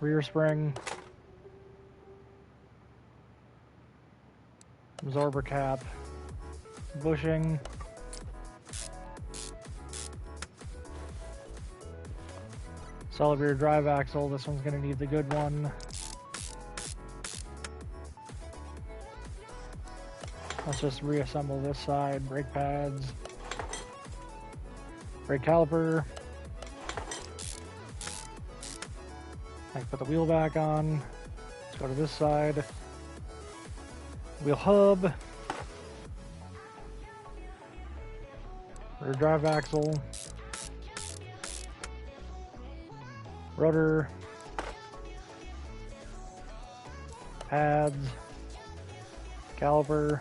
rear spring, absorber cap, bushing, solid rear drive axle, this one's going to need the good one. Let's just reassemble this side, brake pads, brake caliper. I can put the wheel back on. Let's go to this side. Wheel hub, rear drive axle, rotor, pads, caliper.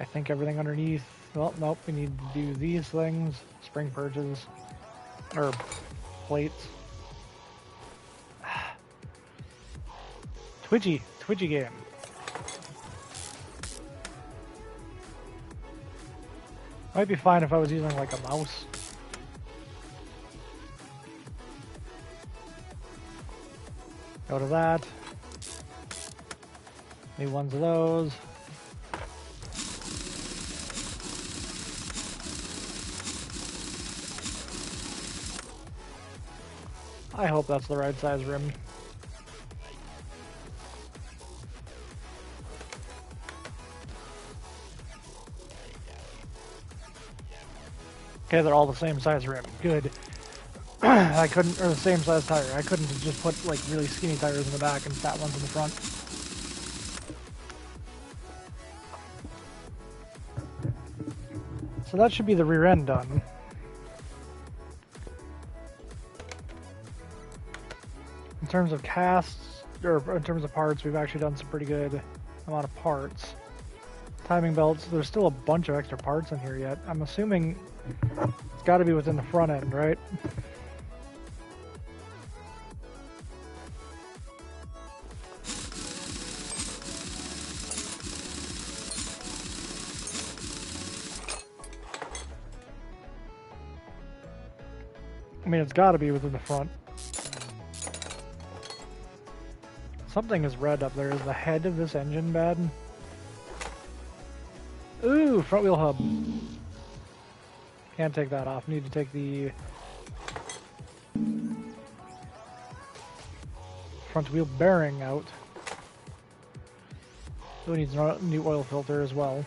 I think everything underneath. Well, nope, we need to do these things. Spring purges, or plates. Twitchy game. Might be fine if I was using like a mouse. Go to that. Need ones of those. I hope that's the right size rim. Okay, they're all the same size rim. Good. I couldn't, or the same size tire. I couldn't just put like really skinny tires in the back and fat ones in the front. So that should be the rear end done. In terms of casts, or in terms of parts, we've actually done some pretty good amount of parts. Timing belts, there's still a bunch of extra parts in here yet. I'm assuming it's got to be within the front end, right? I mean, it's got to be within the front. Something is red up there. Is the head of this engine bad? Ooh, front wheel hub. Can't take that off. Need to take the front wheel bearing out. So it needs a new oil filter as well.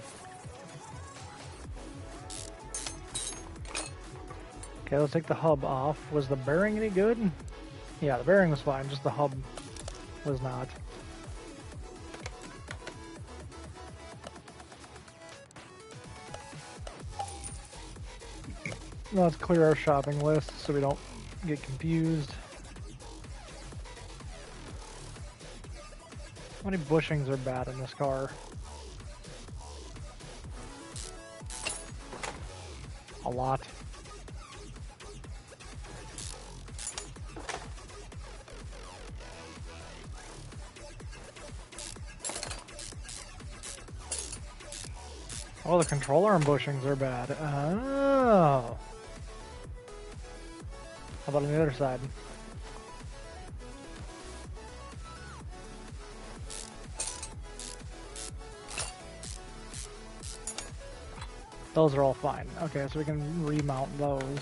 Okay, let's take the hub off. Was the bearing any good? Yeah, the bearing was fine, just the hub was not. Now let's clear our shopping list so we don't get confused. How many bushings are bad in this car? A lot. Oh, the control arm bushings are bad. Oh. How about on the other side? Those are all fine. Okay, so we can remount those.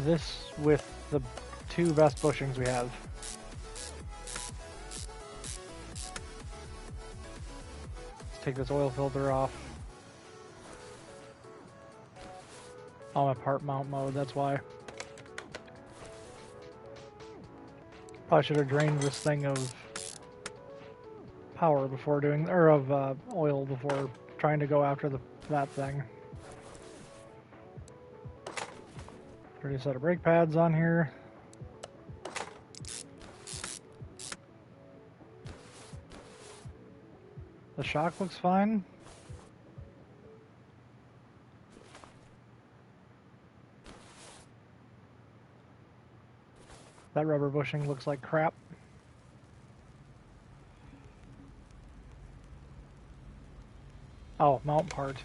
This with the two best bushings we have. Let's take this oil filter off. I'm at part mount mode, that's why. Probably should have drained this thing of power before doing, or of oil before trying to go after that thing. Pretty set of brake pads on here. The shock looks fine. That rubber bushing looks like crap. Oh, mount part.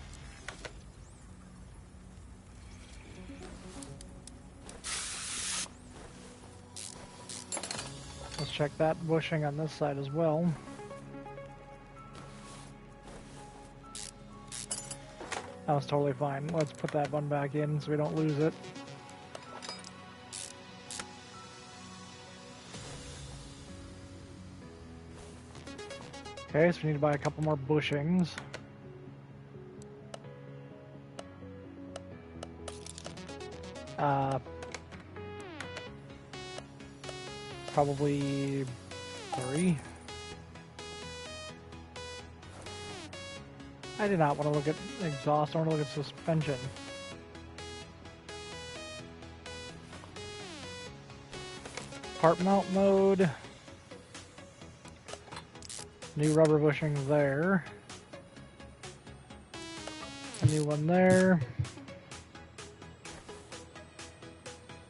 Let's check that bushing on this side as well. That was totally fine. Let's put that one back in so we don't lose it. Okay, so we need to buy a couple more bushings. Probably 3. I did not want to look at exhaust, I want to look at suspension. Part mount mode. New rubber bushing there. A new one there.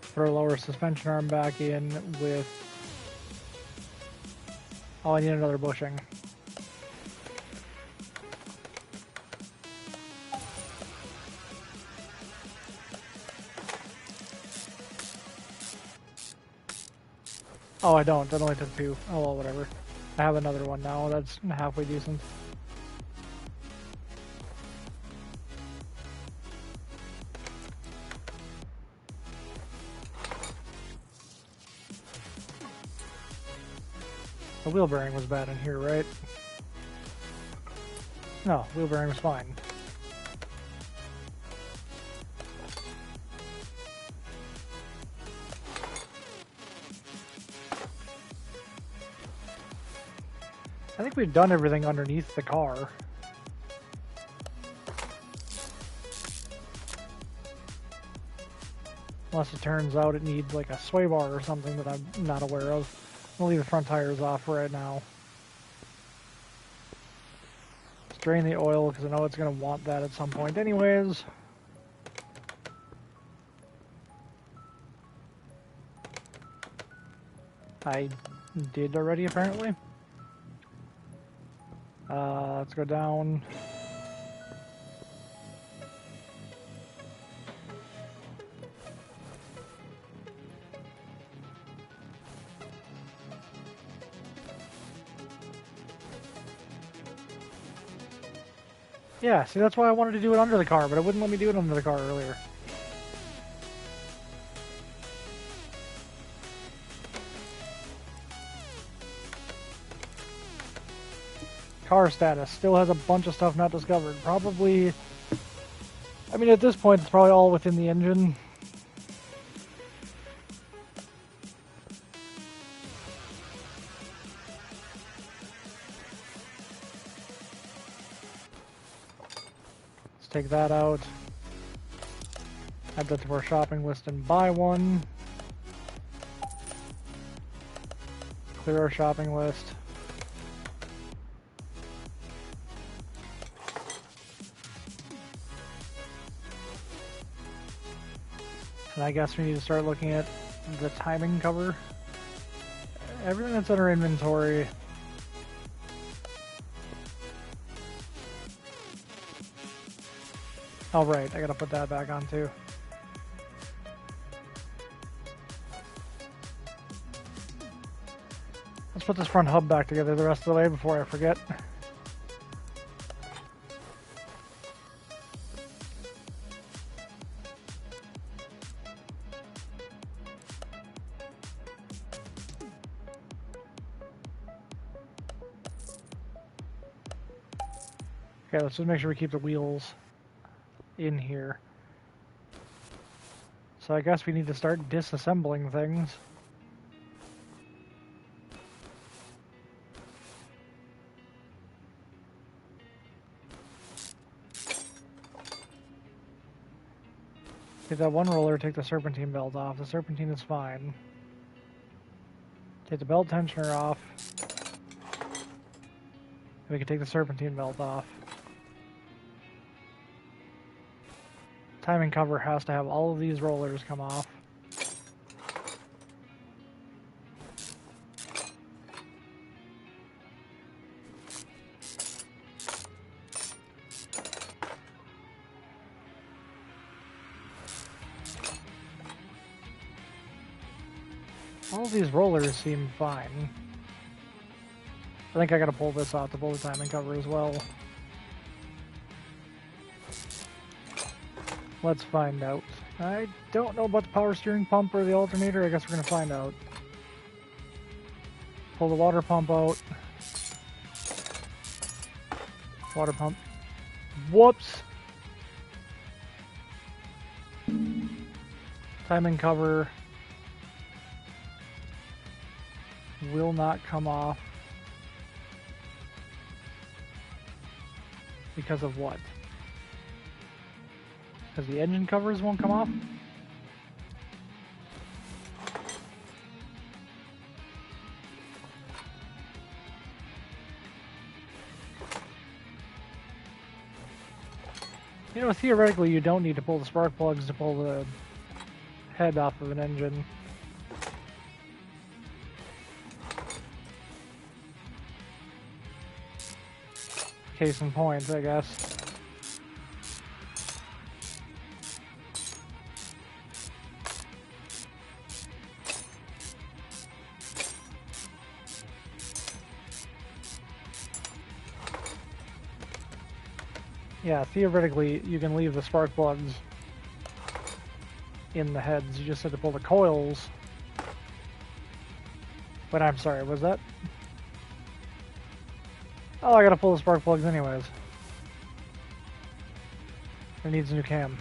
Throw lower suspension arm back in with... Oh, I need another bushing. Oh, I don't. That only took 2. Oh, well, whatever. I have another one now. That's halfway decent. The wheel bearing was bad in here, right? No, wheel bearing was fine. I think we've done everything underneath the car. Unless it turns out it needs like a sway bar or something that I'm not aware of. I'll leave the front tires off right now. Let's drain the oil because I know it's going to want that at some point anyways. I did already apparently. Let's go down. Yeah, see, that's why I wanted to do it under the car, but it wouldn't let me do it under the car earlier. Car status still has a bunch of stuff not discovered. Probably, I mean, at this point, it's probably all within the engine. Let's take that out. Add that to our shopping list and buy one. Clear our shopping list. And I guess we need to start looking at the timing cover. Everything that's in our inventory. Oh right, I gotta put that back on too. Let's put this front hub back together the rest of the way before I forget. Okay, let's just make sure we keep the wheels in here. So I guess we need to start disassembling things. Take that one roller, take the serpentine belt off. The serpentine is fine. Take the belt tensioner off. We can take the serpentine belt off. Timing cover has to have all of these rollers come off. All of these rollers seem fine. I think I gotta pull this off to pull the timing cover as well. Let's find out. I don't know about the power steering pump or the alternator. I guess we're gonna find out. Pull the water pump out. Water pump. Whoops! Timing cover will not come off. Because of what? Because the engine covers won't come off? You know, theoretically you don't need to pull the spark plugs to pull the head off of an engine. Case in point, I guess. Yeah, theoretically you can leave the spark plugs in the heads. You just have to pull the coils. But I'm sorry, was that? Oh, I gotta pull the spark plugs anyways. It needs a new cam.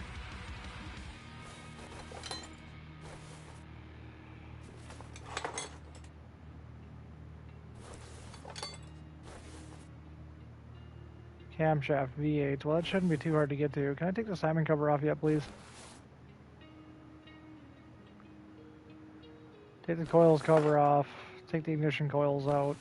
Camshaft V8. Well, that shouldn't be too hard to get to. Can I take the timing cover off yet, please? Take the coils cover off. Take the ignition coils out.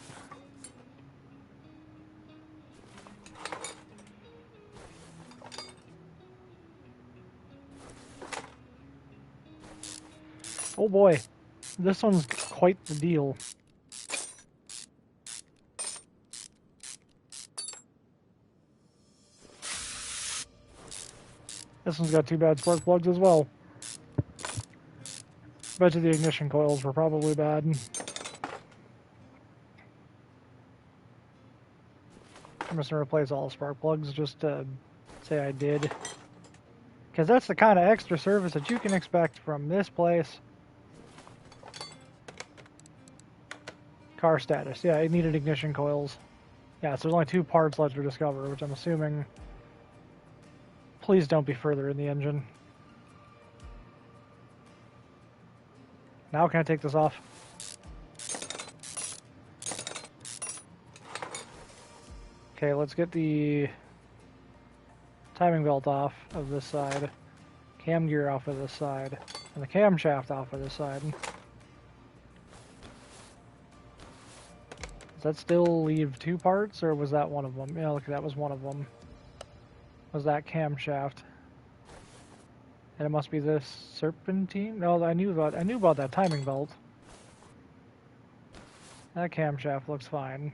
Oh boy, this one's quite the deal. This one's got two bad spark plugs as well. Bet you the ignition coils were probably bad. I'm just gonna replace all the spark plugs just to say I did. Because that's the kind of extra service that you can expect from this place. Car status. Yeah, it needed ignition coils. Yeah, so there's only 2 parts left to discover, which I'm assuming... Please don't be further in the engine. Now can I take this off? Okay, let's get the timing belt off of this side, cam gear off of this side, and the camshaft off of this side. Does that still leave 2 parts, or was that one of them? Yeah, look, that was one of them. Was that camshaft? And it must be this serpentine? No, I knew about that timing belt. That camshaft looks fine.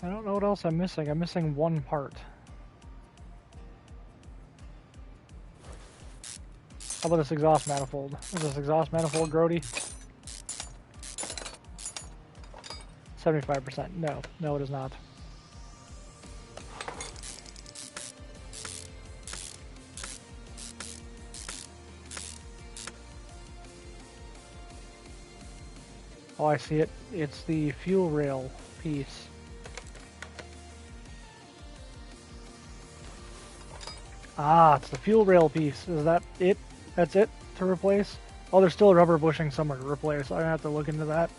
I don't know what else I'm missing. I'm missing 1 part. How about this exhaust manifold? Is this exhaust manifold grody? 75%. No. No, it is not. Oh, I see it. It's the fuel rail piece. Ah, it's the fuel rail piece. Is that it? That's it to replace? Oh, there's still a rubber bushing somewhere to replace. I'm gonna have to look into that.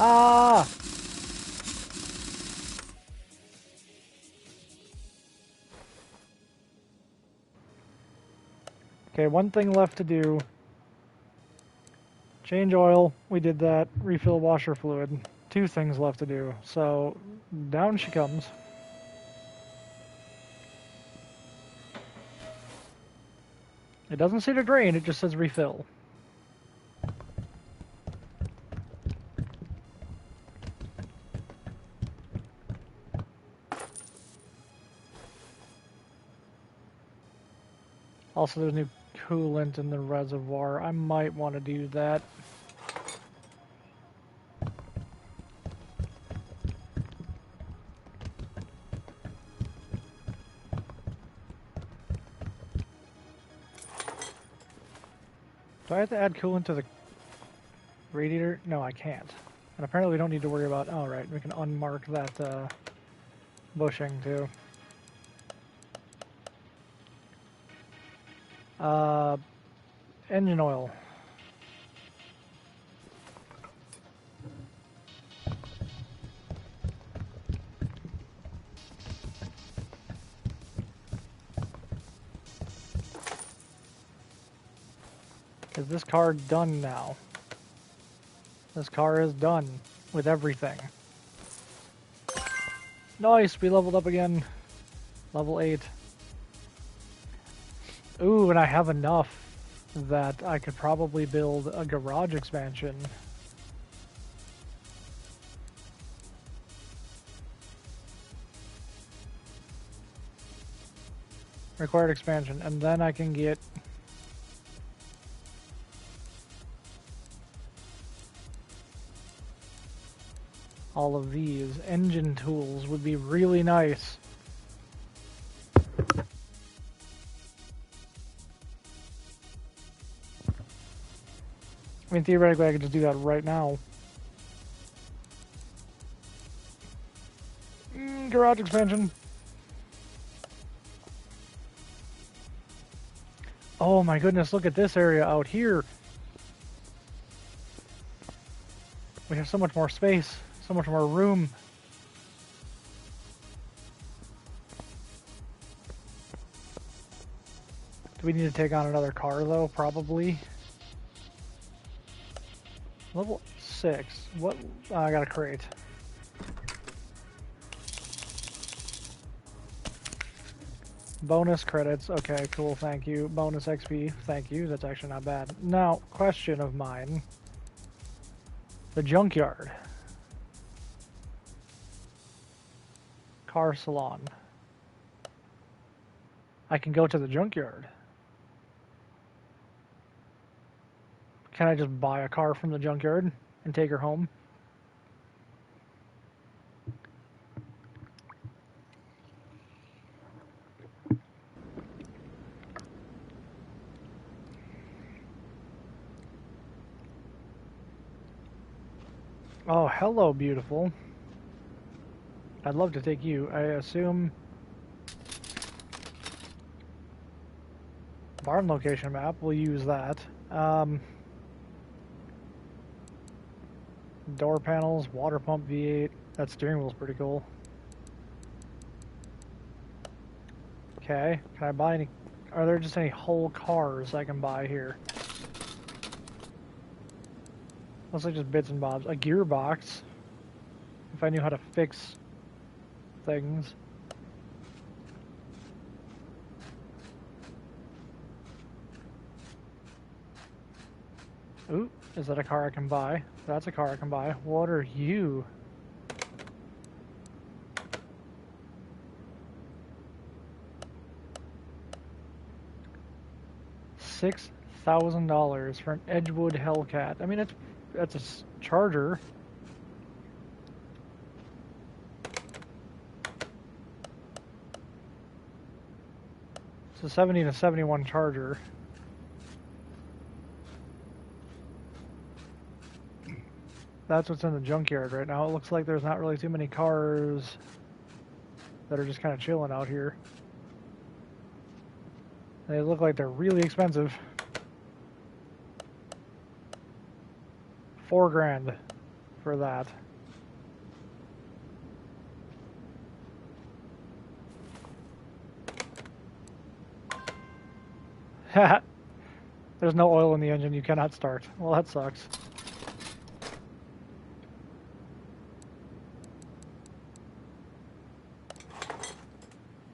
Ah! Okay, one thing left to do. Change oil, we did that. Refill washer fluid. 2 things left to do. So, down she comes. It doesn't say to drain, it just says refill. Also, there's new coolant in the reservoir. I might want to do that. Do I have to add coolant to the radiator? No, I can't. And apparently we don't need to worry about... Oh, right. We can unmark that bushing, too. Engine oil. Is this car done now? This car is done with everything. Nice, we leveled up again. Level 8. Ooh, and I have enough that I could probably build a garage expansion. Required expansion, and then I can get all of these. Engine tools would be really nice. I mean, theoretically, I could just do that right now. Garage expansion. Oh my goodness, look at this area out here. We have so much more space, so much more room. Do we need to take on another car though? Probably. Level 6. What? I got a crate. Bonus credits. Okay, cool, thank you. Bonus XP. Thank you. That's actually not bad. Now, question of mine. The junkyard. Car salon. I can go to the junkyard. Can I just buy a car from the junkyard and take her home? Oh, hello, beautiful. I'd love to take you. I assume... Barn location map, we'll use that. Door panels, water pump V8. That steering wheel's pretty cool. Okay, can I buy any... Are there just any whole cars I can buy here? Looks like just bits and bobs. A gearbox. If I knew how to fix things. Ooh, is that a car I can buy? That's a car I can buy. What are you? $6,000 for an Edgewood Hellcat. I mean, that's a Charger. It's a 70 to 71 Charger. That's what's in the junkyard right now. It looks like there's not really too many cars that are just kind of chilling out here. They look like they're really expensive. $4 grand for that. There's no oil in the engine, you cannot start. Well, that sucks.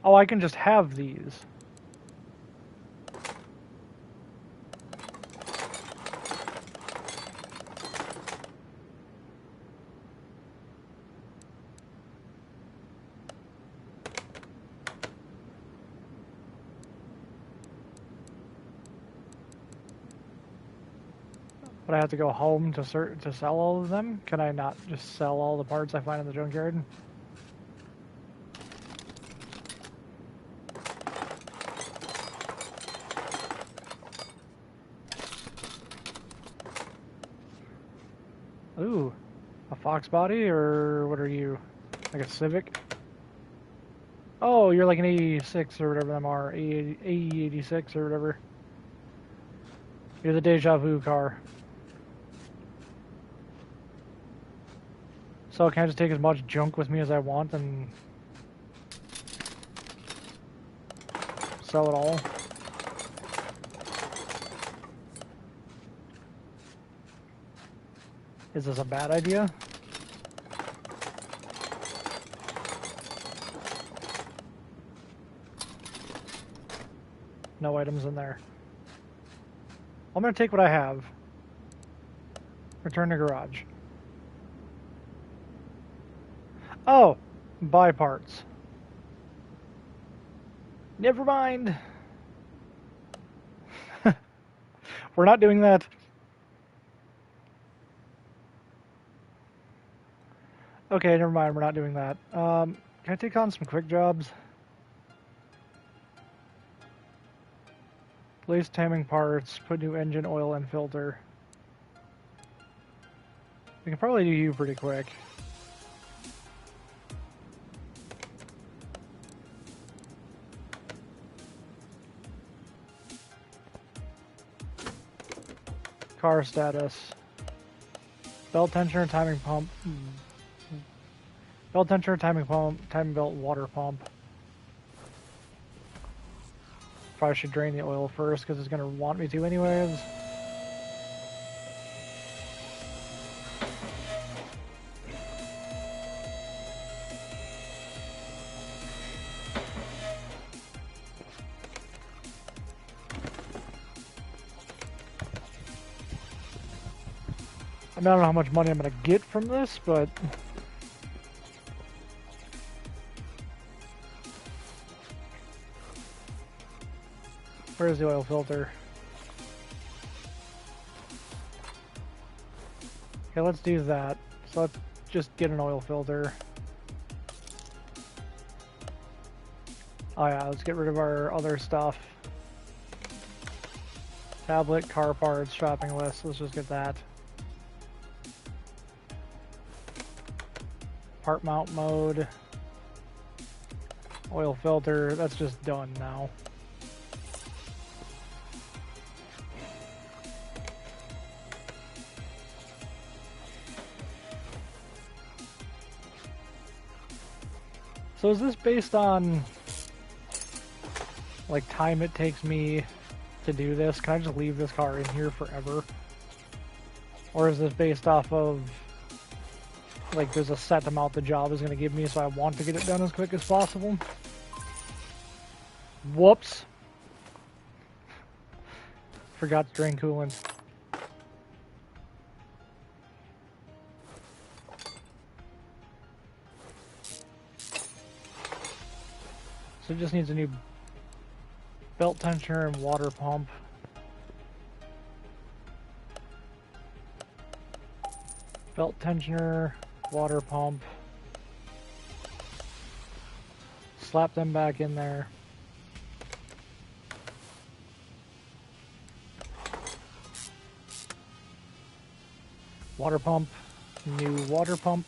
Oh, I can just have these. But I have to go home to sell all of them? Can I not just sell all the parts I find in the junkyard? Ooh, a Fox body, or what are you? Like a Civic? Oh, you're like an 86 or whatever them are. AE86 or whatever. You're the Deja Vu car. So can I just take as much junk with me as I want and sell it all? Is this a bad idea? No items in there. I'm gonna take what I have. Return to garage. Oh, buy parts. Never mind. We're not doing that. Okay, never mind. We're not doing that. Can I take on some quick jobs? Place timing parts. Put new engine oil and filter. We can probably do you pretty quick. Car status. Belt tensioner, timing pump. Belt tensioner, timing pump, timing belt, water pump. Probably should drain the oil first because it's going to want me to anyways. I don't know how much money I'm going to get from this, but where's the oil filter? Okay, let's do that. So let's just get an oil filter. Oh yeah, let's get rid of our other stuff. Tablet, car parts, shopping list. Let's just get that. Part mount mode. Oil filter. That's just done now. So is this based on like time it takes me to do this? Can I just leave this car in here forever? Or is this based off of like there's a set amount the job is going to give me, so I want to get it done as quick as possible? Whoops. Forgot to drain coolant. So it just needs a new belt tensioner and water pump. Belt tensioner, water pump. Slap them back in there. Water pump, new water pump.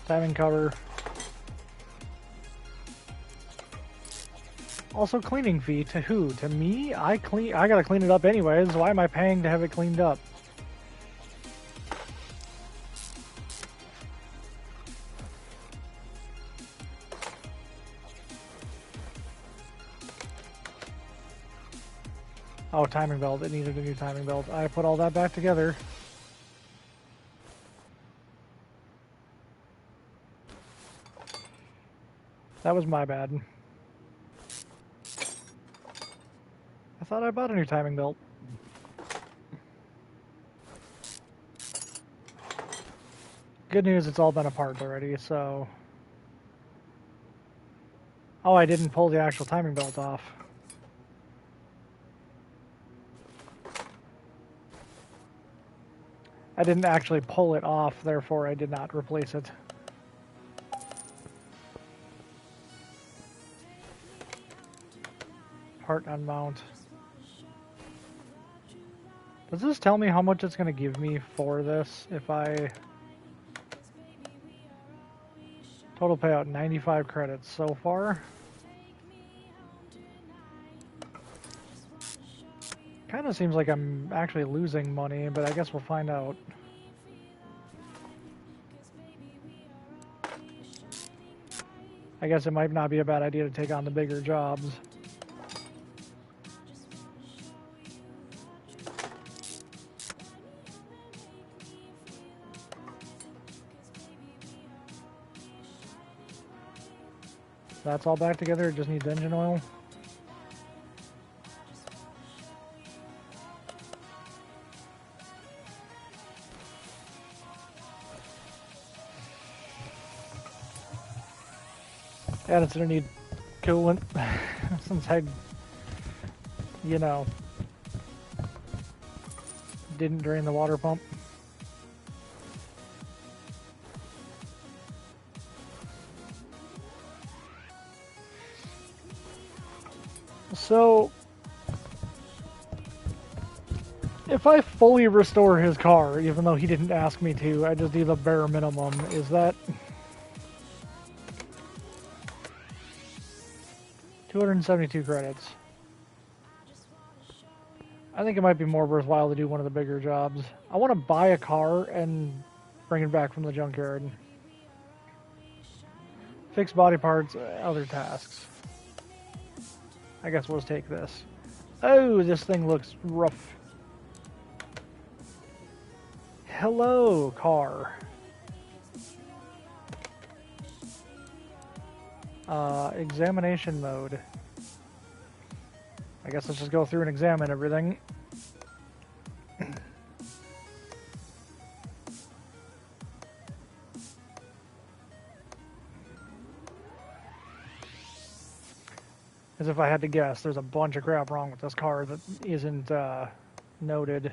Timing cover. Also cleaning fee to who? To me? I gotta clean it up anyways. Why am I paying to have it cleaned up? Oh, timing belt. It needed a new timing belt. I put all that back together. That was my bad. I thought I bought a new timing belt. Good news, it's all been apart already, so... Oh, I didn't pull the actual timing belt off. I didn't actually pull it off, therefore I did not replace it. Part on mount. Does this tell me how much it's going to give me for this if I... Total payout 95 credits so far. Kind of seems like I'm actually losing money, but I guess we'll find out. I guess it might not be a bad idea to take on the bigger jobs. That's all back together, it just needs engine oil. And it's gonna need coolant, since I, you know, didn't drain the water pump. So, if I fully restore his car, even though he didn't ask me to, I just do the bare minimum, is that 272 credits. I think it might be more worthwhile to do one of the bigger jobs. I want to buy a car and bring it back from the junkyard. Fix body parts, other tasks. I guess we'll just take this. Oh, this thing looks rough. Hello, car. Examination mode. I guess let's just go through and examine everything. As if I had to guess, there's a bunch of crap wrong with this car that isn't noted.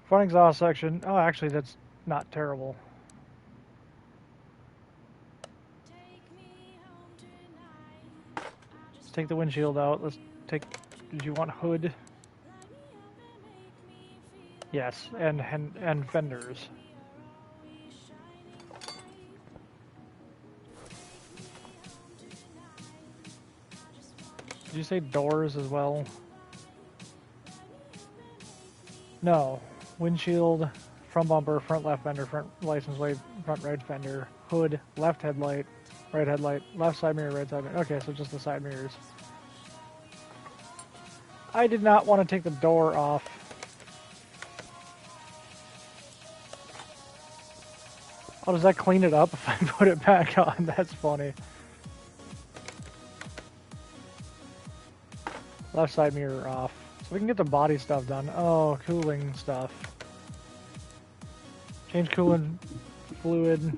Front exhaust section. Oh, actually, that's not terrible. Let's take the windshield out. Let's take... Did you want hood? Yes, and fenders. Did you say doors as well? No. Windshield, front bumper, front left fender, front license plate, front right fender, hood, left headlight, left side mirror, right side mirror. Okay, so just the side mirrors. I did not want to take the door off. Oh, does that clean it up if I put it back on? That's funny. Left side mirror off. So we can get the body stuff done. Oh, cooling stuff. Change coolant fluid.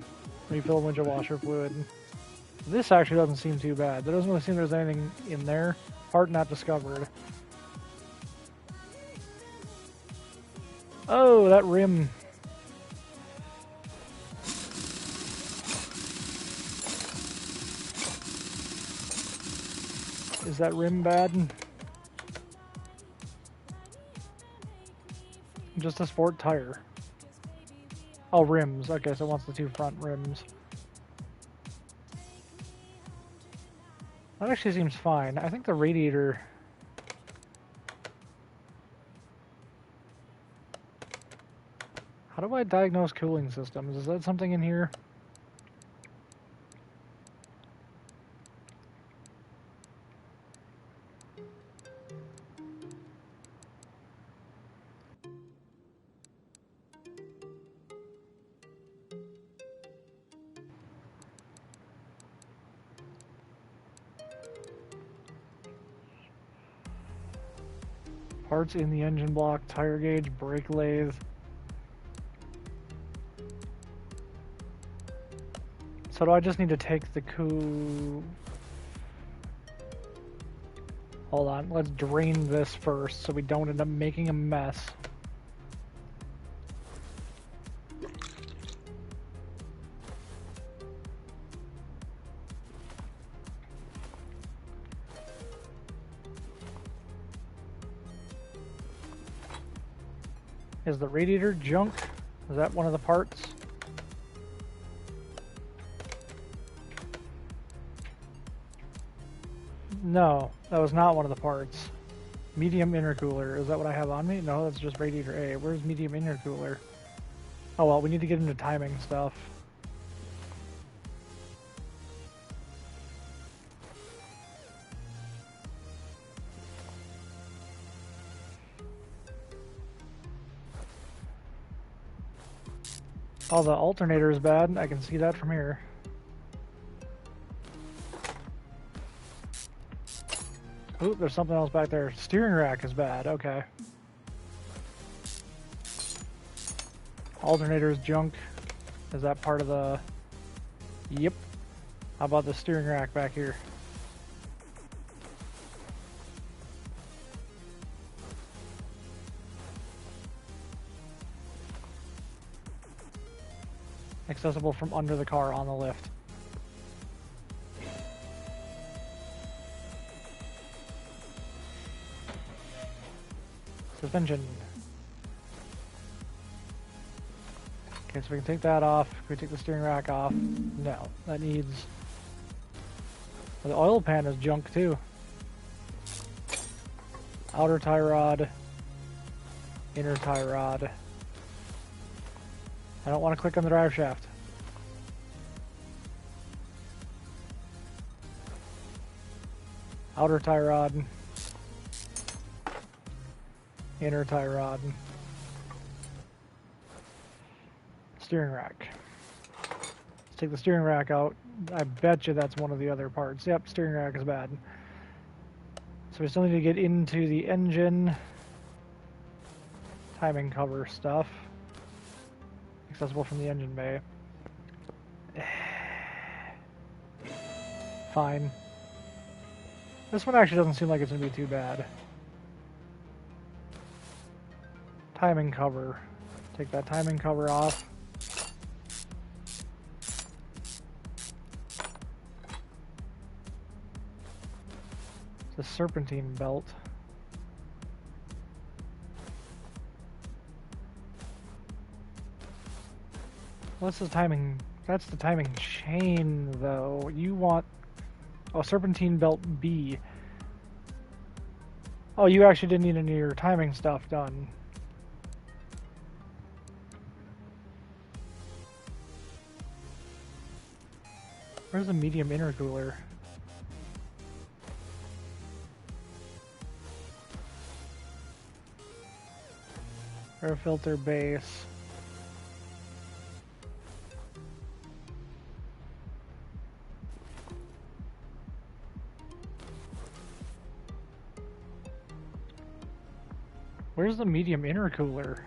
Refill windshield washer fluid. This actually doesn't seem too bad. There doesn't really seem there's anything in there. Part not discovered. Oh, that rim. Is that rim bad? Just a sport tire. Oh, rims. Okay, so it wants the two front rims. That actually seems fine. I think the radiator... How do I diagnose cooling systems? Is that something in here? Parts in the engine block, tire gauge, brake lathe. So do I just need to take the coup? Hold on, let's drain this first so we don't end up making a mess. Is the radiator junk? Is that one of the parts? No, that was not one of the parts. Medium intercooler, is that what I have on me? No, that's just radiator A. Where's medium intercooler? Oh well, we need to get into timing stuff. Oh, the alternator is bad. I can see that from here. Ooh, there's something else back there. Steering rack is bad. Okay. Alternator is junk. Is that part of the... Yep. How about the steering rack back here? Accessible from under the car on the lift. Suspension. Okay, so we can take that off. Can we take the steering rack off? No, that needs... The oil pan is junk too. Outer tie rod. Inner tie rod. I don't want to click on the drive shaft. Outer tie rod. Inner tie rod. Steering rack. Let's take the steering rack out. I bet you that's one of the other parts. Yep, steering rack is bad. So we still need to get into the engine. Timing cover stuff. Accessible from the engine bay. Fine. This one actually doesn't seem like it's going to be too bad. Timing cover. Take that timing cover off. It's a serpentine belt. What's the timing? That's the timing chain, though. You want... Oh, serpentine belt B. Oh, you actually didn't need any of your timing stuff done. Where's the medium intercooler? Air filter base. Where's the medium intercooler?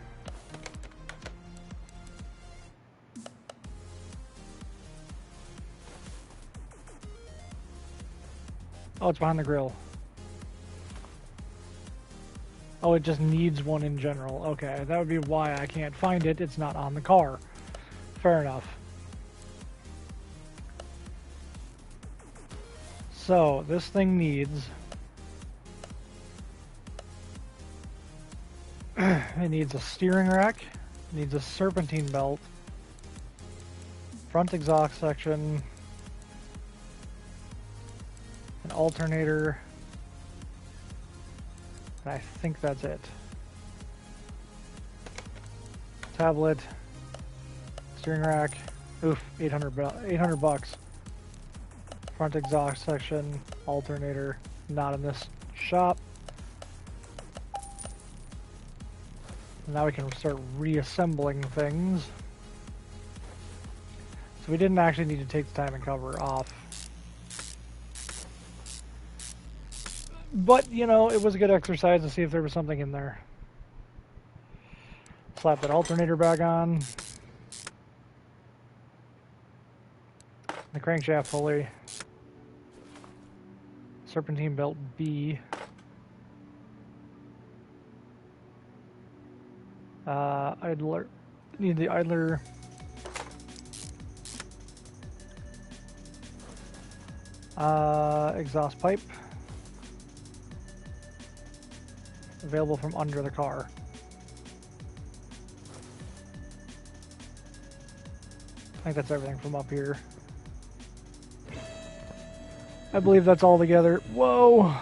Oh, it's behind the grill. Oh, it just needs one in general. Okay, that would be why I can't find it. It's not on the car. Fair enough. So, this thing needs... It needs a steering rack, it needs a serpentine belt, front exhaust section, an alternator, and I think that's it. Tablet, steering rack, oof, 800 bucks. Front exhaust section, alternator, not in this shop. Now we can start reassembling things. So we didn't actually need to take the timing cover off. But, you know, it was a good exercise to see if there was something in there. Slap that alternator back on. The crankshaft pulley. Serpentine belt B. Idler. Need the idler. Exhaust pipe. Available from under the car. I think that's everything from up here. I believe that's all together. Whoa!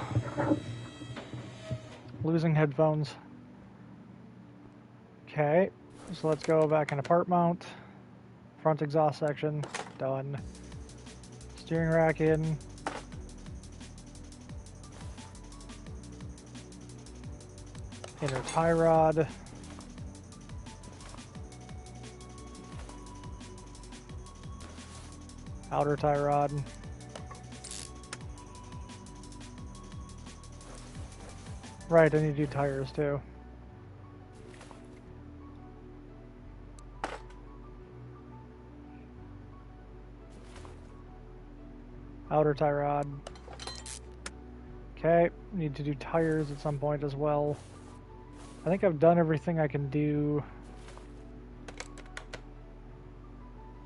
Losing headphones. Okay, so let's go back into part mount. Front exhaust section, done. Steering rack in. Inner tie rod. Outer tie rod. Right, I need to do tires too. Outer tie rod. Okay, need to do tires at some point as well. I think I've done everything I can do.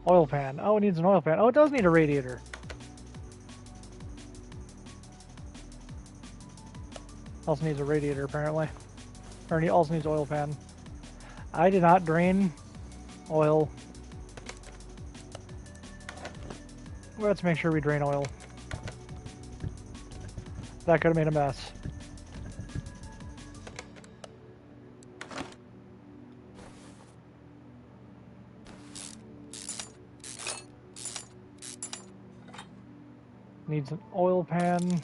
Oil pan. Oh, it needs an oil pan. Oh, it does need a radiator. Also needs a radiator, apparently. Or it also needs oil pan. I did not drain oil. Let's make sure we drain oil. That could have made a mess. Needs an oil pan.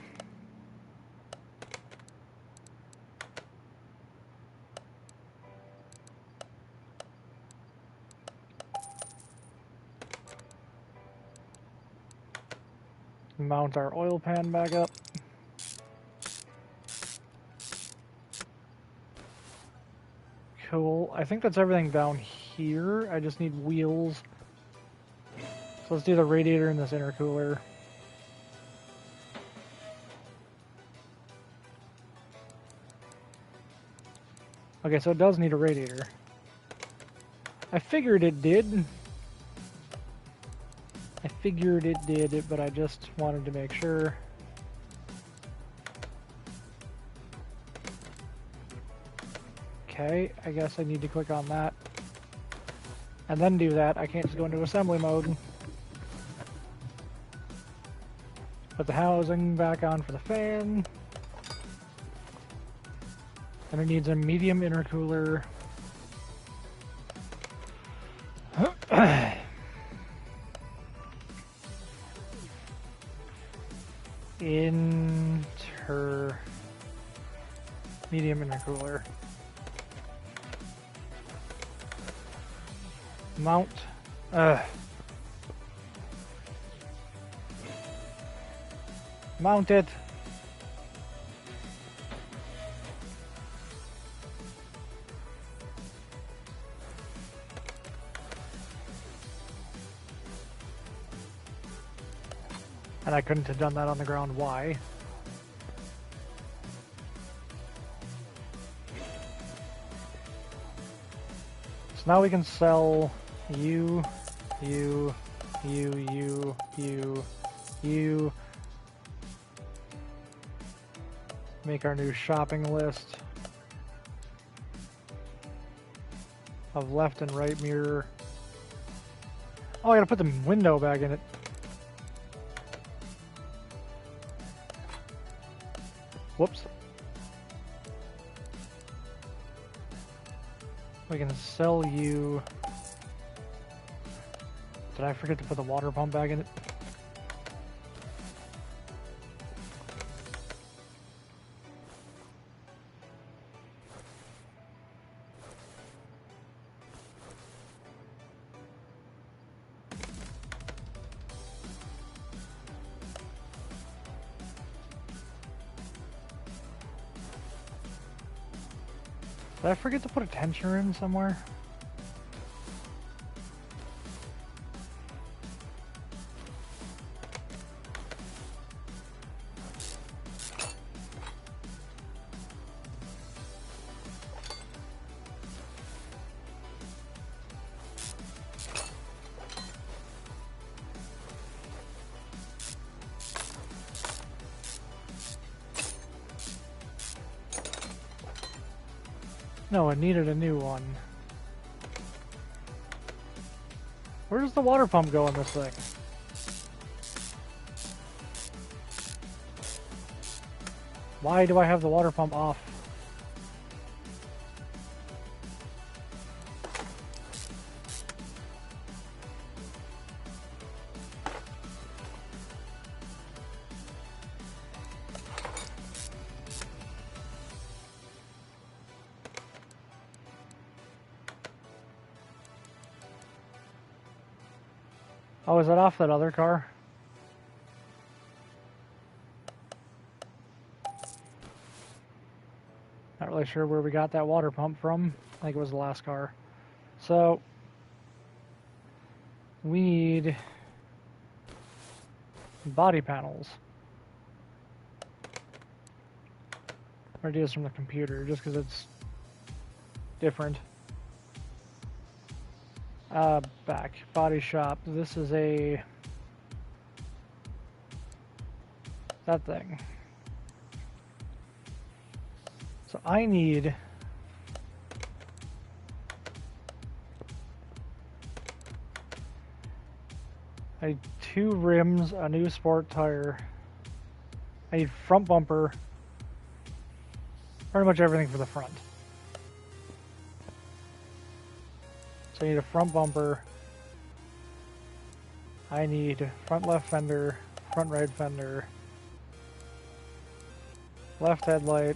Mount our oil pan back up. Cool. I think that's everything down here. I just need wheels. So let's do the radiator in this intercooler. Okay, so it does need a radiator. I figured it did. I figured it did, but I just wanted to make sure. Okay, I guess I need to click on that. And then do that. I can't just go into assembly mode. Put the housing back on for the fan. And it needs a medium intercooler. Medium intercooler. Mount. Mount it. And I couldn't have done that on the ground. Why? So now we can sell you. Make our new shopping list of left and right mirror. Oh, I gotta put the window back in it. Whoops. We can sell you. Did I forget to put the water pump back in it? Did I forget to put a tensioner in somewhere? No, it needed a new one. Where does the water pump go in this thing? Why do I have the water pump off? Oh, is that off that other car? Not really sure where we got that water pump from. I think it was the last car. So, we need body panels. Or ideas from the computer, just because it's different. Back. Body shop. This is that thing. So I need two rims, a new sport tire. I need front bumper. Pretty much everything for the front. So I need a front bumper. I need front left fender, front right fender, left headlight,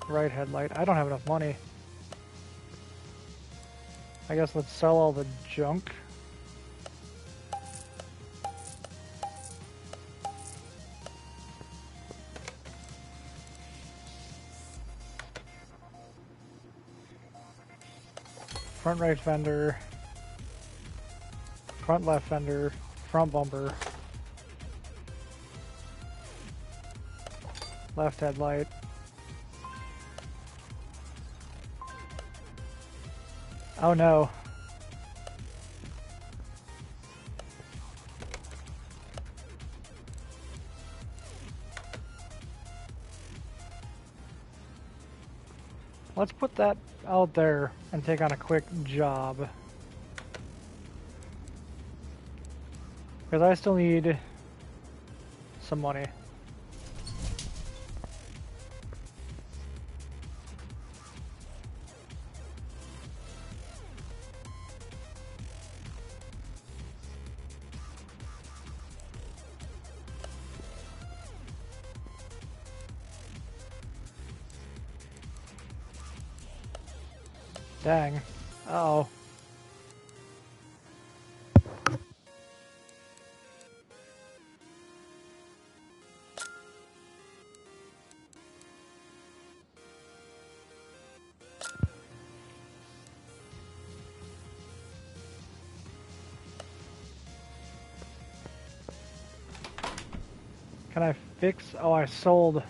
right headlight. I don't have enough money. I guess let's sell all the junk. Front right fender, front left fender, front bumper, left headlight. Oh no. Let's put that out there and take on a quick job. Because I still need some money. Dang. Uh-oh. Can I fix? Oh, I sold.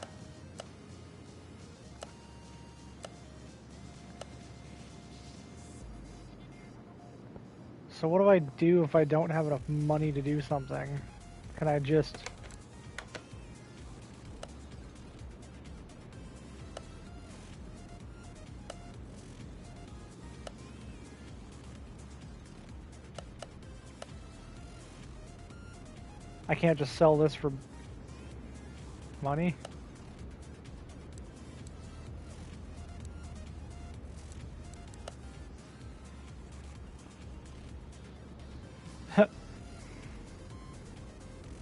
So what do I do if I don't have enough money to do something? Can I just... I can't just sell this for money?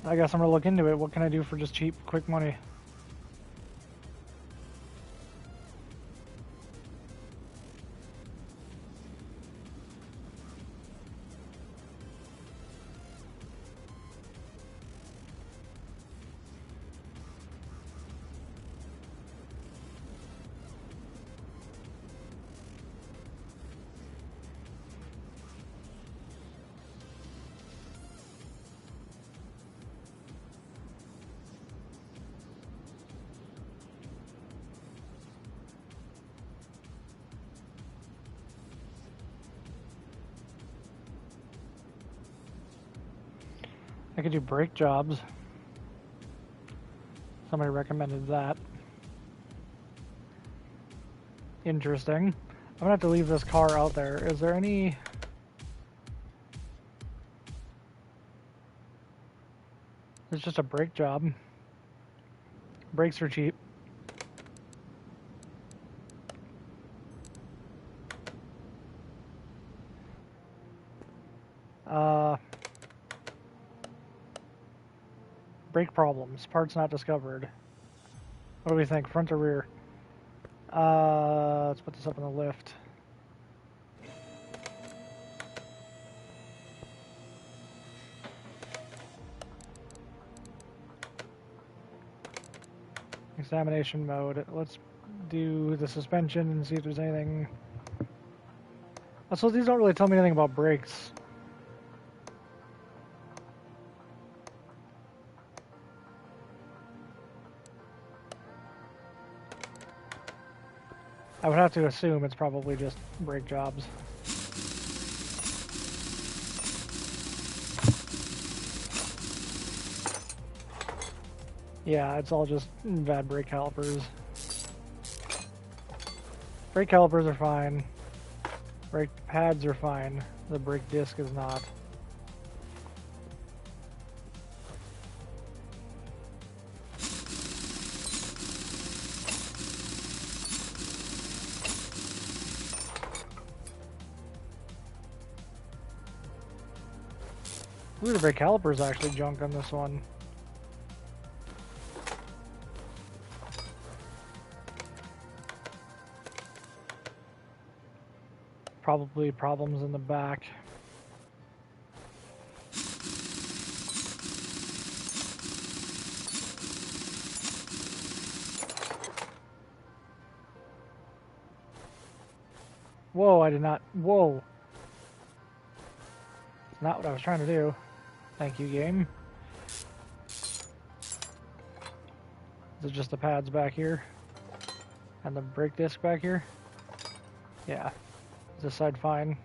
I guess I'm gonna look into it. What can I do for just cheap, quick money? I could do brake jobs. Somebody recommended that. Interesting. I'm gonna have to leave this car out there. Is there any... It's just a brake job. Brakes are cheap. Brake problems. Parts not discovered. What do we think? Front or rear? Let's put this up on the lift. Examination mode. Let's do the suspension and see if there's anything. So these don't really tell me anything about brakes. I would have to assume it's probably just brake jobs. Yeah, it's all just bad brake calipers. Brake calipers are fine. Brake pads are fine. The brake disc is not. Ooh, the brake caliper is actually junk on this one. Probably problems in the back. Whoa, I did not. Whoa. It's not what I was trying to do. Thank you, game. Is it just the pads back here? And the brake disc back here? Yeah. Is this side fine?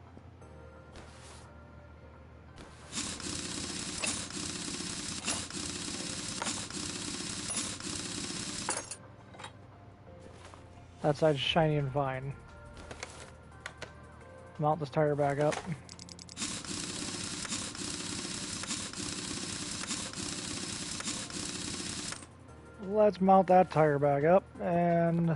That side's shiny and fine. Mount this tire back up. Let's mount that tire back up and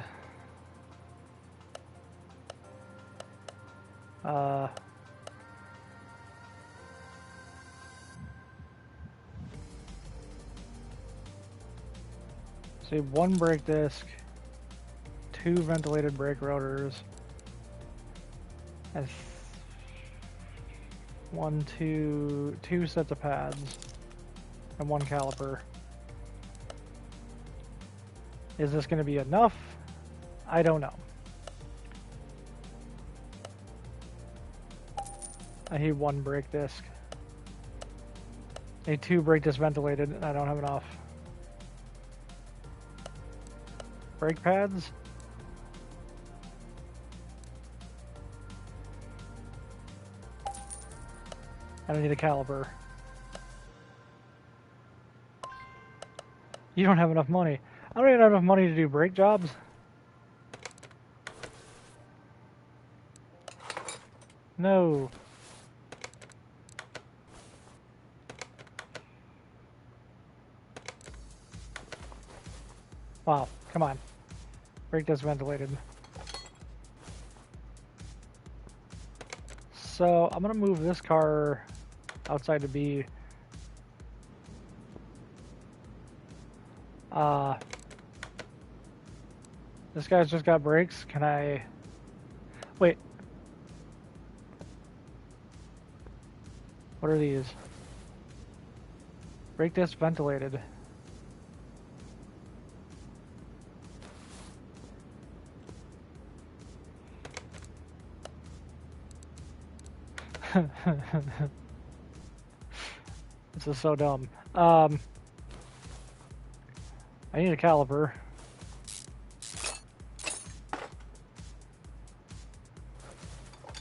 see, one brake disc, two ventilated brake rotors, and two sets of pads, and one caliper. Is this going to be enough? I don't know. I need one brake disc. I need two brake discs ventilated, and I don't have enough. Brake pads? I don't need a caliper. You don't have enough money. I don't even have enough money to do brake jobs. No. Wow, come on. Brake disc ventilated. So I'm gonna move this car outside to be this guy's just got brakes. Can I wait? What are these? Brake disc ventilated. This is so dumb. I need a caliper.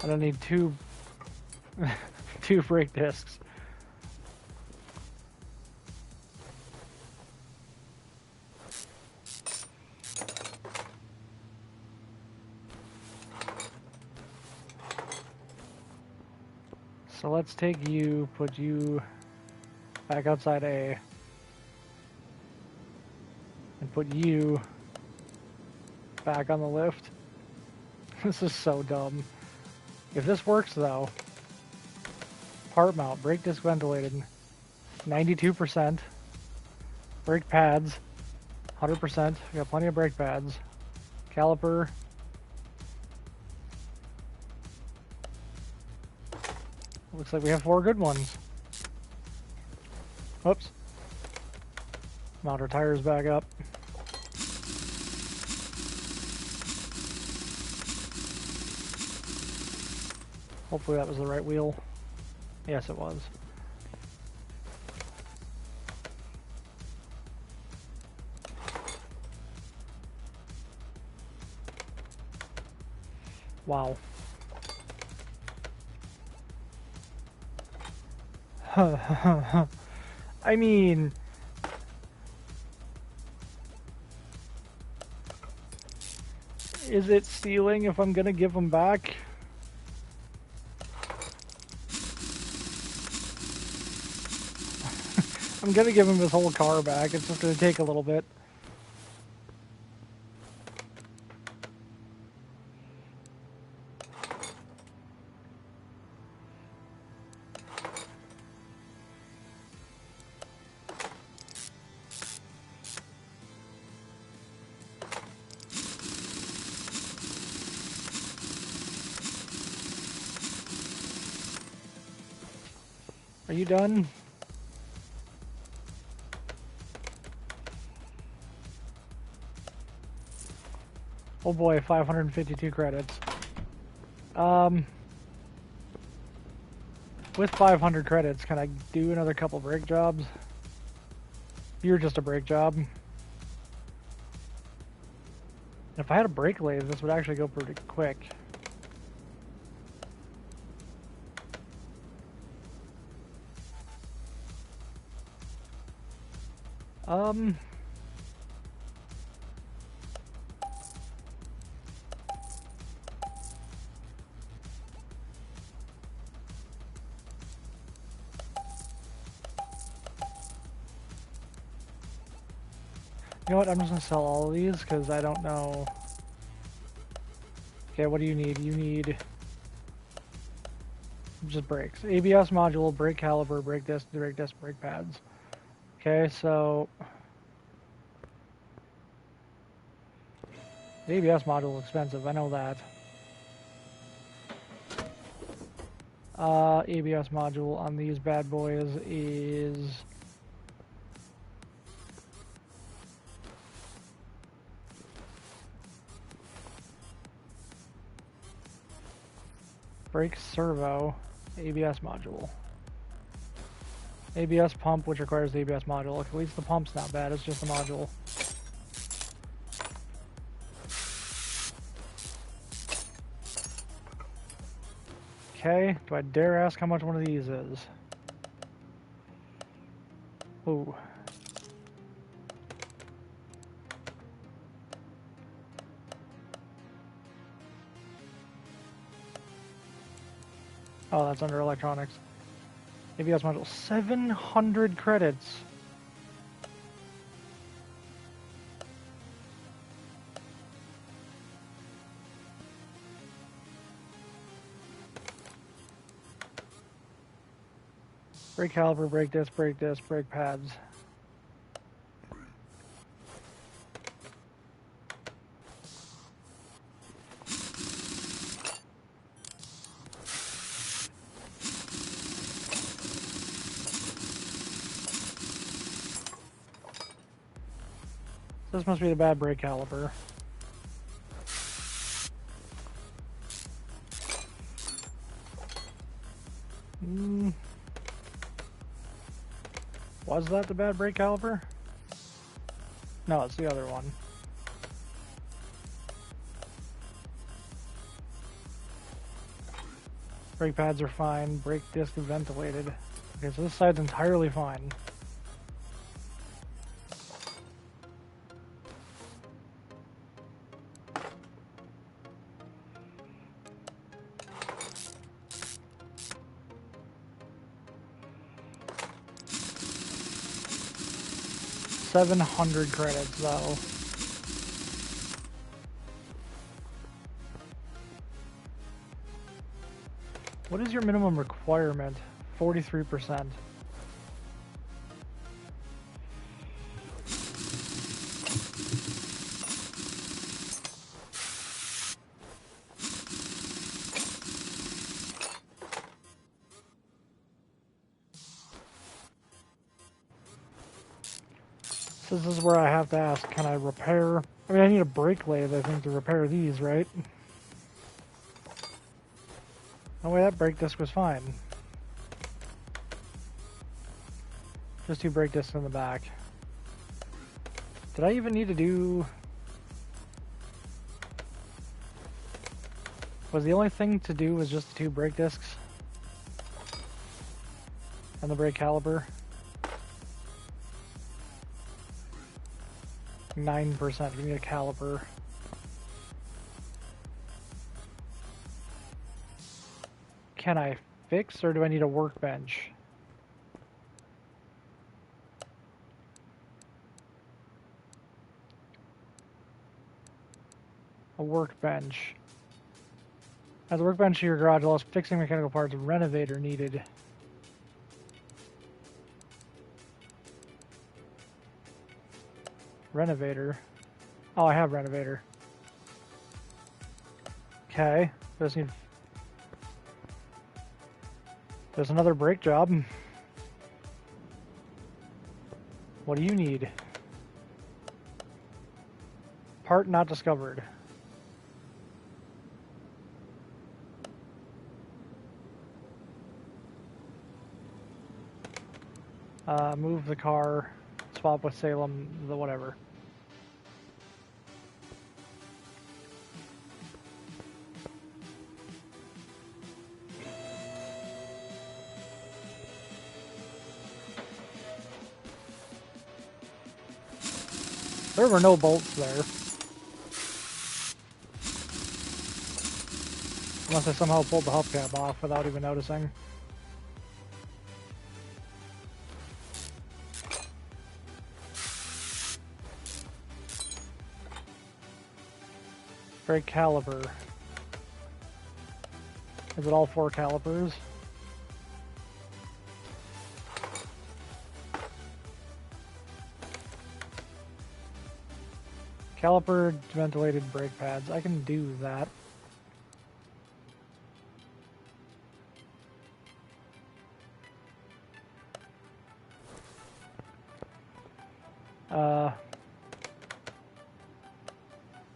I don't need two brake discs. So let's take you, put you back outside A, and put you back on the lift. This is so dumb. If this works though, part mount, brake disc ventilated, 92%, brake pads, 100%, we got plenty of brake pads, caliper, looks like we have 4 good ones. Whoops. Mount our tires back up. Hopefully that was the right wheel. Yes, it was. Wow. I mean... Is it stealing if I'm gonna give them back? I'm gonna give him his whole car back. It's just gonna take a little bit. Are you done? Oh boy, 552 credits. With 500 credits, can I do another couple brake jobs? You're just a brake job. If I had a brake lathe, this would actually go pretty quick. You know what, I'm just gonna sell all of these because I don't know. Okay, what do you need? You need just brakes. ABS module, brake caliper, brake disc, brake pads. Okay, so the ABS module is expensive, I know that. ABS module on these bad boys is brake servo, ABS module. ABS pump, which requires the ABS module. At least the pump's not bad, it's just the module. Okay, do I dare ask how much one of these is? Ooh. Oh, that's under electronics. ABS module, 700 credits. Brake caliper, brake disc, brake pads. This must be the bad brake caliper. Was that the bad brake caliper? No, it's the other one. Brake pads are fine. Brake disc is ventilated. Okay, so this side's entirely fine. 700 credits though. What is your minimum requirement? 43%. So this is where I have to ask, can I repair? I mean, I need a brake lathe, I think, to repair these, right? No way, that brake disc was fine. Just 2 brake discs in the back. Did I even need to do... Was the only thing to do was just the 2 brake discs? And the brake caliper? 9%, give me a caliper. Can I fix, or do I need a workbench? A workbench. As a workbench to your garage allows fixing mechanical parts. Renovator needed. Renovator. Oh, I have renovator. Okay. There's another brake job. What do you need? Part not discovered. Move the car, swap with Salem, the whatever. There were no bolts there. Unless I somehow pulled the hubcap off without even noticing. Brake caliper. Is it all 4 calipers? Caliper, ventilated brake pads. I can do that.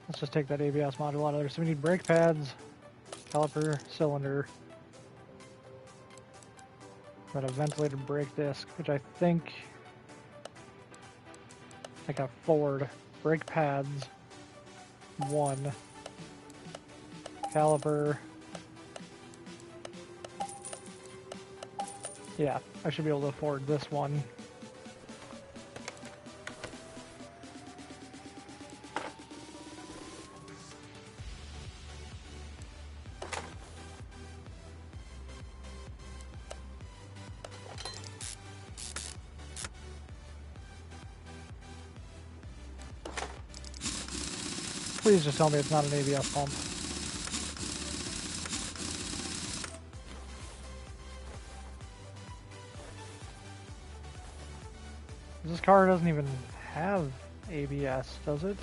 Let's just take that ABS module out of there. So we need brake pads, caliper, cylinder, got a ventilated brake disc, which I think I got Ford. Brake pads, 1, caliper. Yeah, I should be able to afford this one. Please just tell me it's not an ABS pump. This car doesn't even have ABS, does it?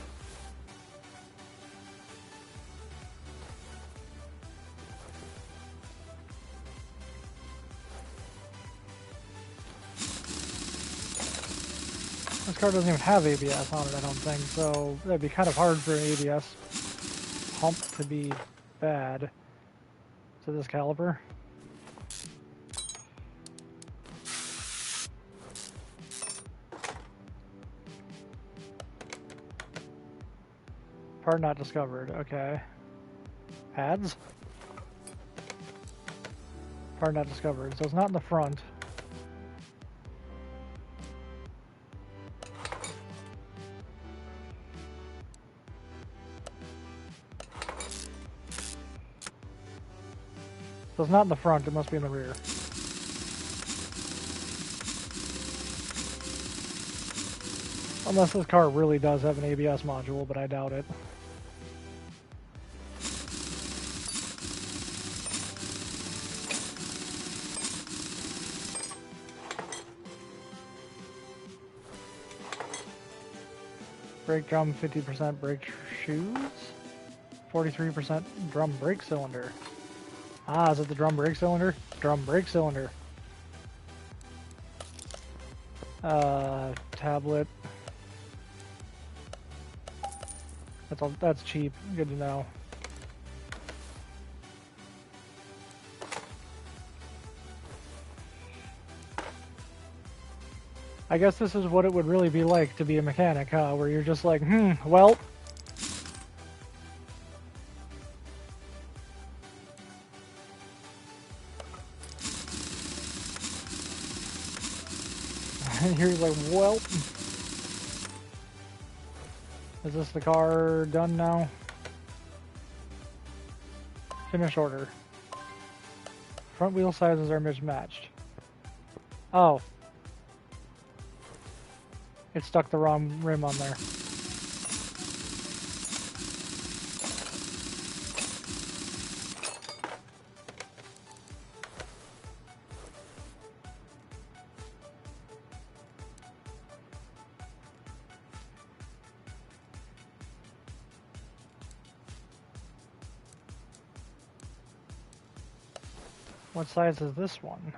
This car doesn't even have ABS on it, I don't think, so that'd be kind of hard for an ABS pump to be bad. So this caliper. Part not discovered, okay. Pads? Part not discovered, so it's not in the front. So it's not in the front, it must be in the rear. Unless this car really does have an ABS module, but I doubt it. Brake drum, 50% brake shoes, 43% drum brake cylinder. Ah, is it the drum brake cylinder? Drum brake cylinder. Tablet. That's cheap. Good to know. I guess this is what it would really be like to be a mechanic, huh? Where you're just like, well. And you're like, well. Is this the car done now? Finish order. Front wheel sizes are mismatched. Oh. It stuck the wrong rim on there. What size is this one?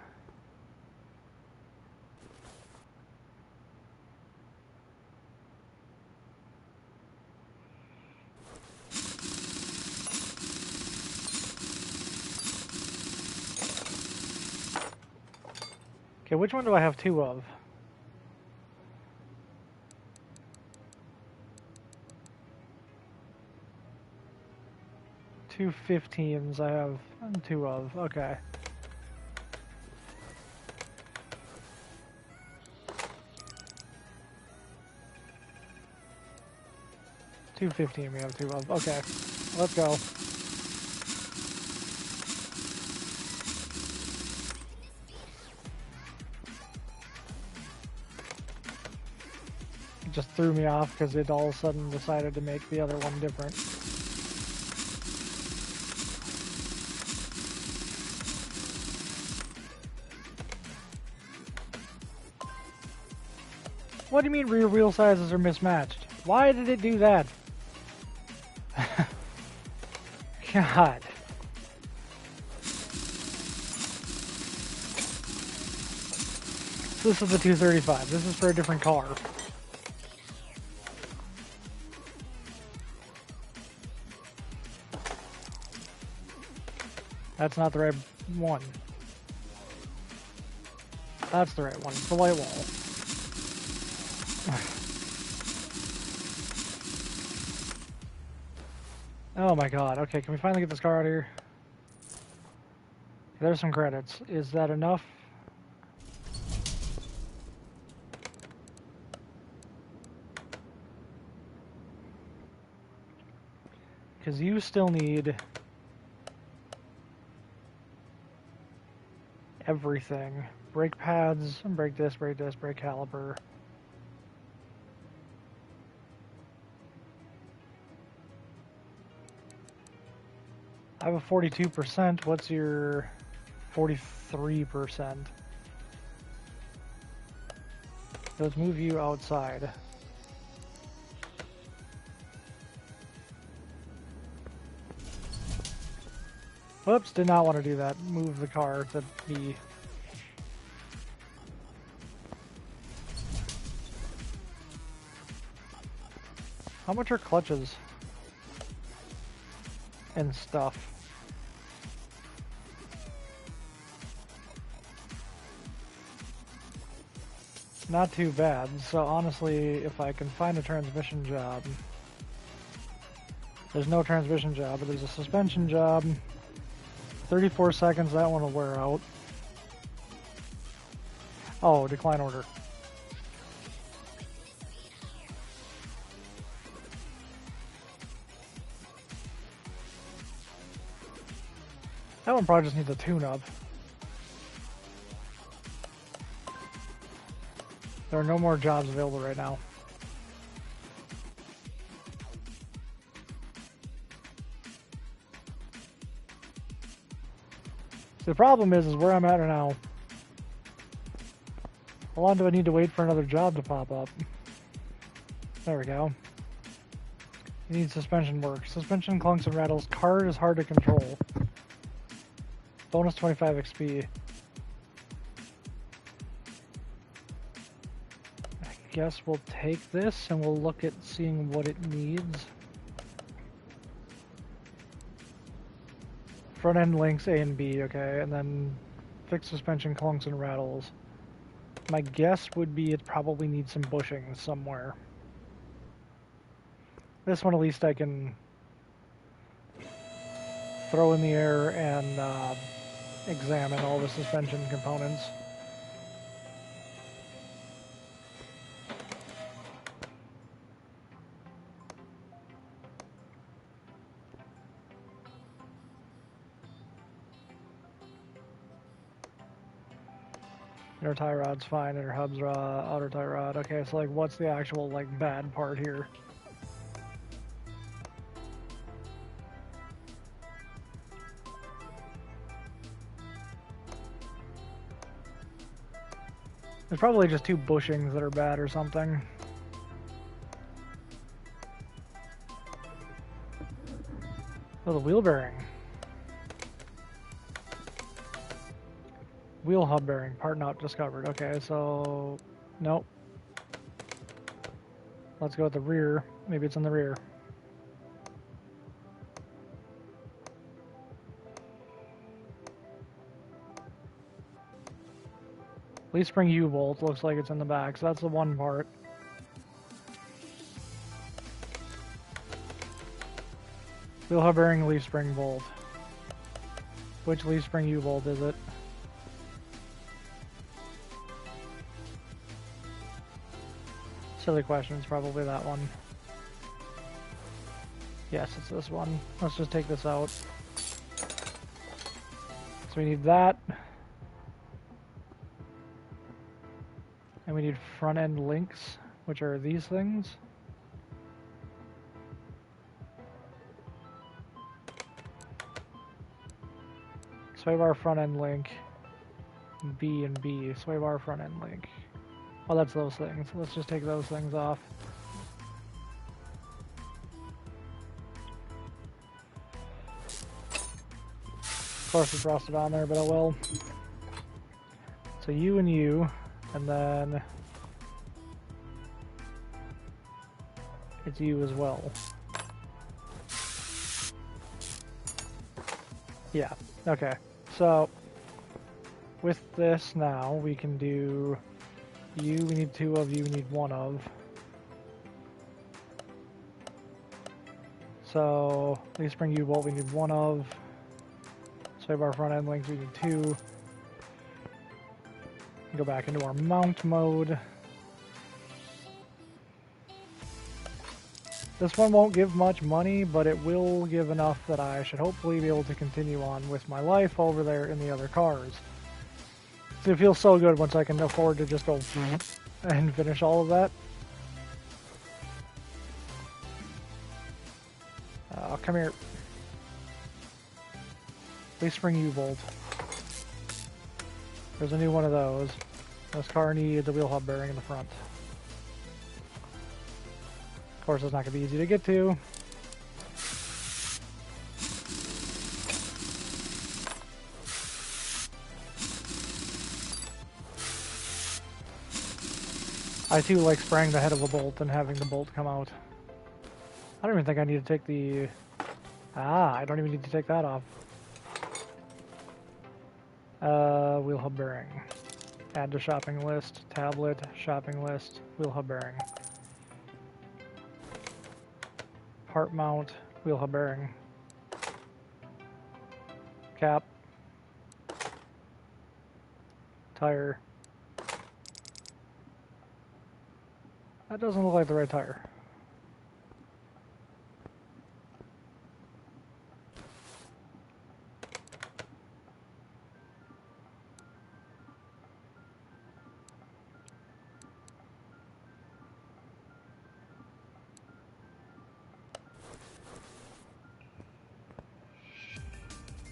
Okay, which one do I have two of? Two 15s I have two of, okay. Two 15 we have two of, okay. Let's go. It just threw me off because it all of a sudden decided to make the other one different. What do you mean rear wheel sizes are mismatched? Why did it do that? God. This is the 235. This is for a different car. That's not the right one. That's the right one. It's the white wall. Oh my god. Okay, can we finally get this car out of here? There's some credits. Is that enough? Because you still need everything. Brake pads, brake disc, brake caliper. I have a 42%. What's your 43%? Let's move you outside. Whoops, did not want to do that. Move the car to B. How much are clutches and stuff? Not too bad. So honestly, if I can find a transmission job, there's no transmission job, but there's a suspension job. 34 seconds, that one will wear out. Oh, decline order. That one probably just needs a tune-up. There are no more jobs available right now. So the problem is where I'm at right now. How long do I need to wait for another job to pop up? There we go. You need suspension work. Suspension clunks and rattles. Card is hard to control. Bonus 25 XP. I guess we'll take this and we'll look at seeing what it needs. Front end links A and B, okay, and then fix suspension clunks and rattles. My guess would be it probably needs some bushings somewhere. This one at least I can throw in the air and examine all the suspension components. Inner tie rod's fine, inner hub's raw, outer tie rod. Okay, so like what's the actual like bad part here? There's probably just two bushings that are bad or something. Oh, the wheel bearing. Wheel hub bearing, part not discovered. Okay, so nope. Let's go with the rear. Maybe it's in the rear. Leaf spring U-bolt looks like it's in the back, so that's the one part. Wheel hub bearing, leaf spring bolt. Which leaf spring U-bolt is it? Silly question, it's probably that one. Yes, it's this one. Let's just take this out. So we need that. And we need front end links, which are these things. Sway bar front end link, B and B. Sway bar front end link. Oh, that's those things. Let's just take those things off. Of course it's rusted on there, but I will. So U and U, and then it's U as well. Yeah, okay. So with this now, we can do U, we need 2 of, U, we need 1 of. So leaf spring U-bolt, we need 1 of. Sway bar front end links, we need 2. Go back into our mount mode. This one won't give much money, but it will give enough that I should hopefully be able to continue on with my life over there in the other cars. So it feels so good once I can afford to just go and finish all of that. Come here. Leaf spring U-bolt. There's a new one of those. This car needs a wheel hub bearing in the front. Of course, it's not going to be easy to get to. I too like spraying the head of a bolt and having the bolt come out. I don't even think I need to take the... I don't even need to take that off. Wheel hub bearing. Add to shopping list, tablet, shopping list, wheel hub bearing. Part mount, wheel hub bearing. Cap. Tire. That doesn't look like the right tire.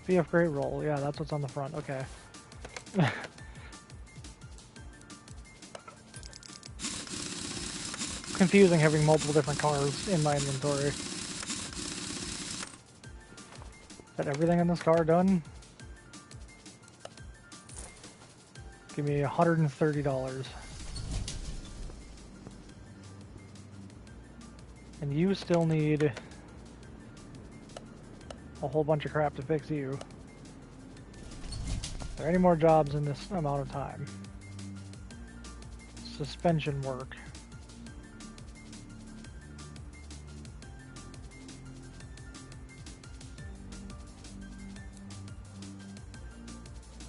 VF Great Roll, yeah, that's what's on the front, okay. Confusing having multiple different cars in my inventory. Is that everything in this car done? Give me $130. And you still need a whole bunch of crap to fix you. Are there any more jobs in this amount of time? Suspension work.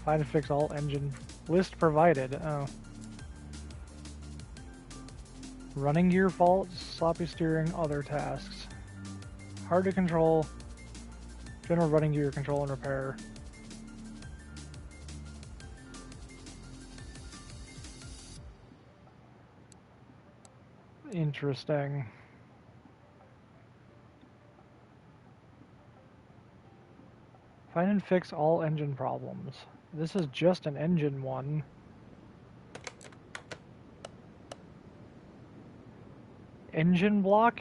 Find and fix all engine list provided. Oh. Running gear faults, sloppy steering, other tasks. Hard to control. General running gear control and repair. Interesting. Find and fix all engine problems. This is just an engine one. Engine block?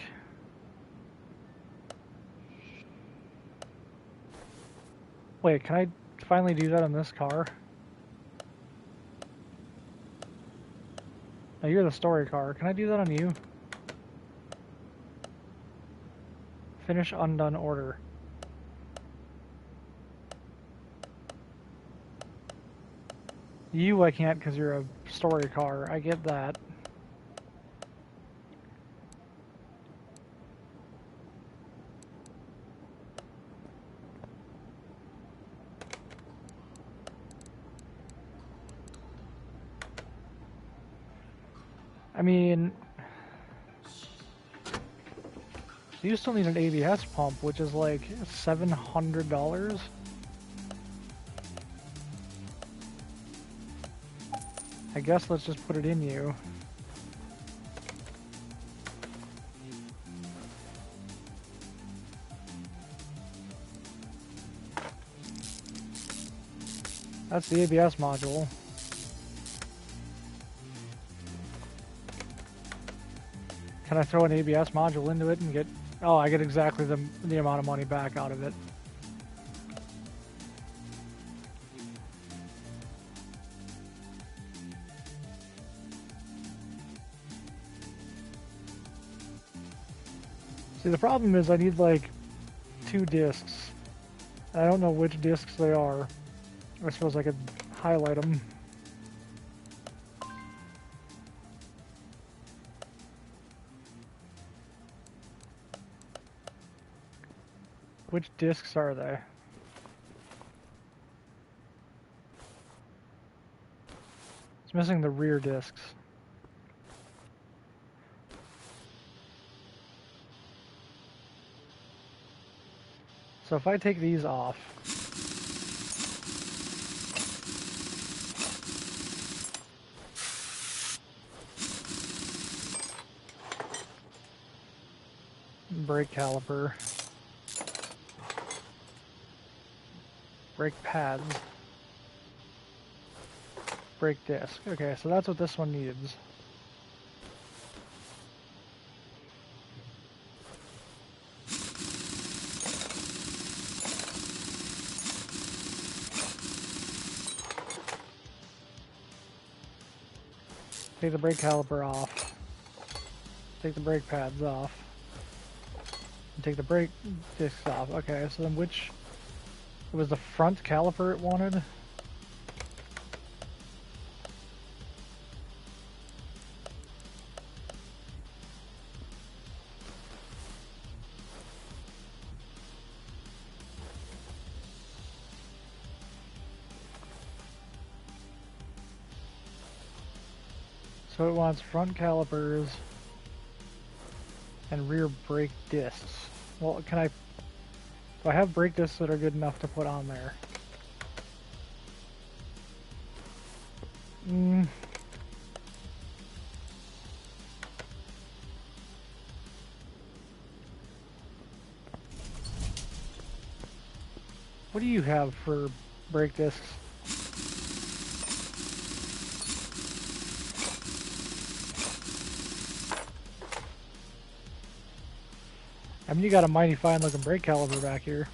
Wait, can I finally do that on this car? Now you're the story car. Can I do that on you? Finish undone order. You I can't because you're a story car. I get that. I mean, you still need an ABS pump, which is like $700. I guess let's just put it in you. That's the ABS module. Can I throw an ABS module into it and get... Oh, I get exactly the amount of money back out of it. See, the problem is I need like 2 discs. I don't know which discs they are. I suppose I could highlight them. Which discs are they? It's missing the rear discs. So if I take these off, brake caliper, brake pads, brake disc. Okay, so that's what this one needs. Take the brake caliper off. Take the brake pads off. And take the brake discs off. Okay, so then which... It was the front caliper it wanted? So it wants front calipers and rear brake discs. Well, can I... Do I have brake discs that are good enough to put on there? What do you have for brake discs? I mean, you got a mighty fine looking brake caliper back here.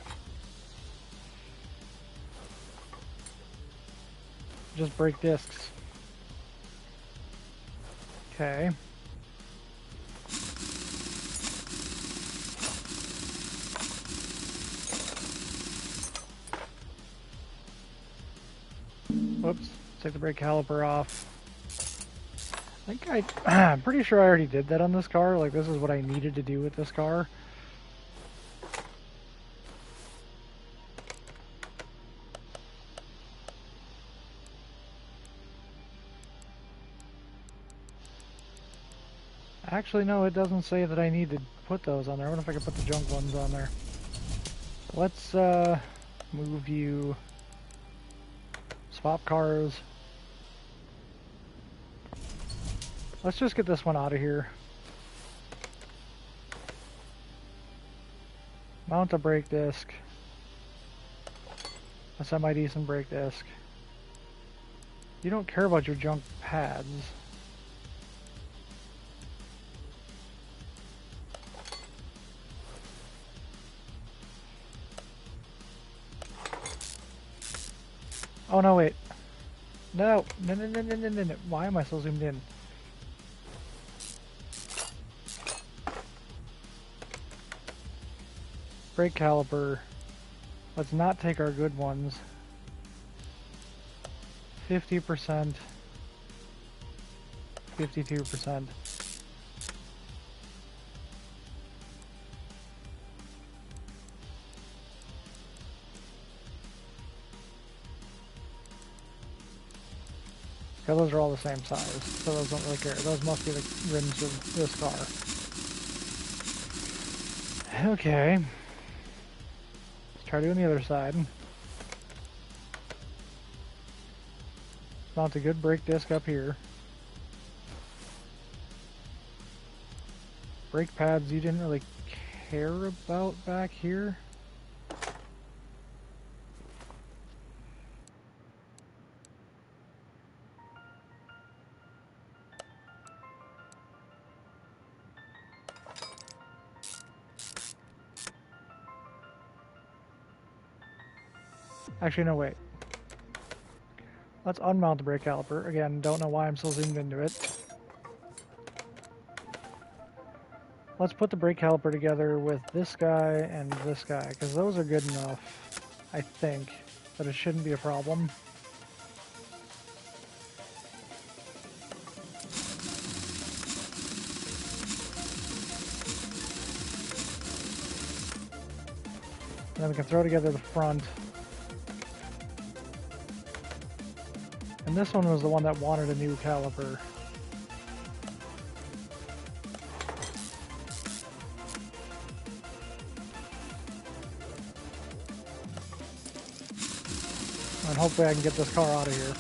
Just brake discs. Okay. Whoops. Take the brake caliper off. I think I'm pretty sure I already did that on this car. Like, this is what I needed to do with this car. Actually, no, it doesn't say that I need to put those on there. I wonder if I can put the junk ones on there. Let's move you. Swap cars. Let's just get this one out of here. Mount a brake disc. A semi-decent brake disc. You don't care about your junk pads. Oh no, wait. No. No. Why am I so zoomed in? Brake caliper. Let's not take our good ones. 50%. 52%. Yeah, those are all the same size, so those don't really care. Those must be the rims of this car. Okay. Let's try doing the other side. Mount a good brake disc up here. Brake pads you didn't really care about back here. Actually, no, wait. Let's unmount the brake caliper. Again, don't know why I'm so zoomed into it. Let's put the brake caliper together with this guy and this guy, because those are good enough, I think, that it shouldn't be a problem. And then we can throw together the front. And this one was the one that wanted a new caliper. And hopefully I can get this car out of here.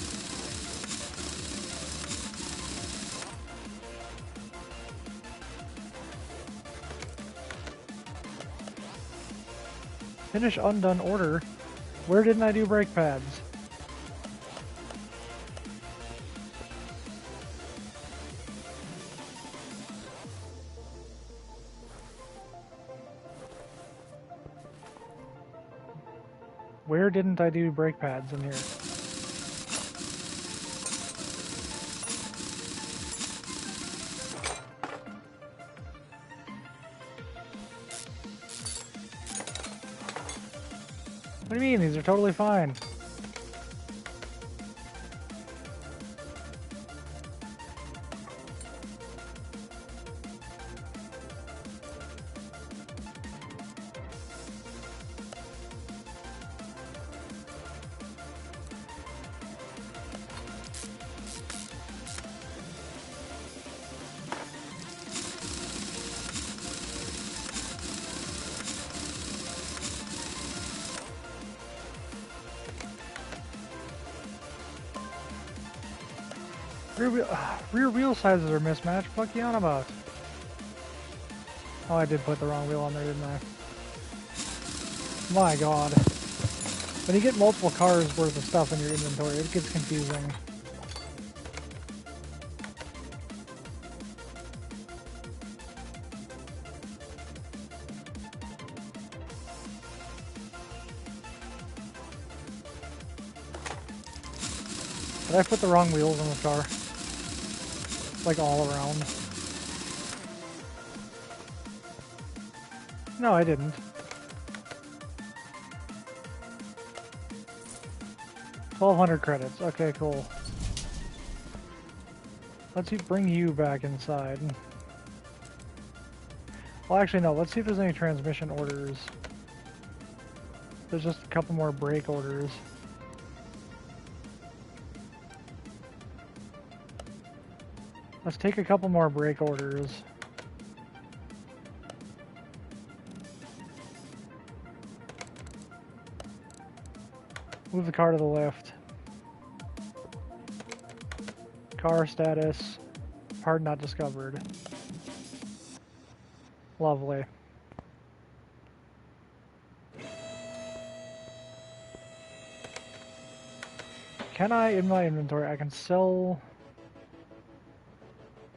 Finish undone order. Where didn't I do brake pads? Where didn't I do brake pads in here? What do you mean? These are totally fine. Rear wheel sizes are mismatched. Fuck you on about? Oh, I did put the wrong wheel on there, didn't I? My God. When you get multiple cars worth of stuff in your inventory, it gets confusing. Did I put the wrong wheels on the car? Like all around. No, I didn't. $1,200 credits. Okay, cool. Let's bring you back inside. Well, actually, no. Let's see if there's any transmission orders. There's just a couple more brake orders. Let's take a couple more brake orders. Move the car to the left. Car status. Part not discovered. Lovely. Can I, in my inventory, I can sell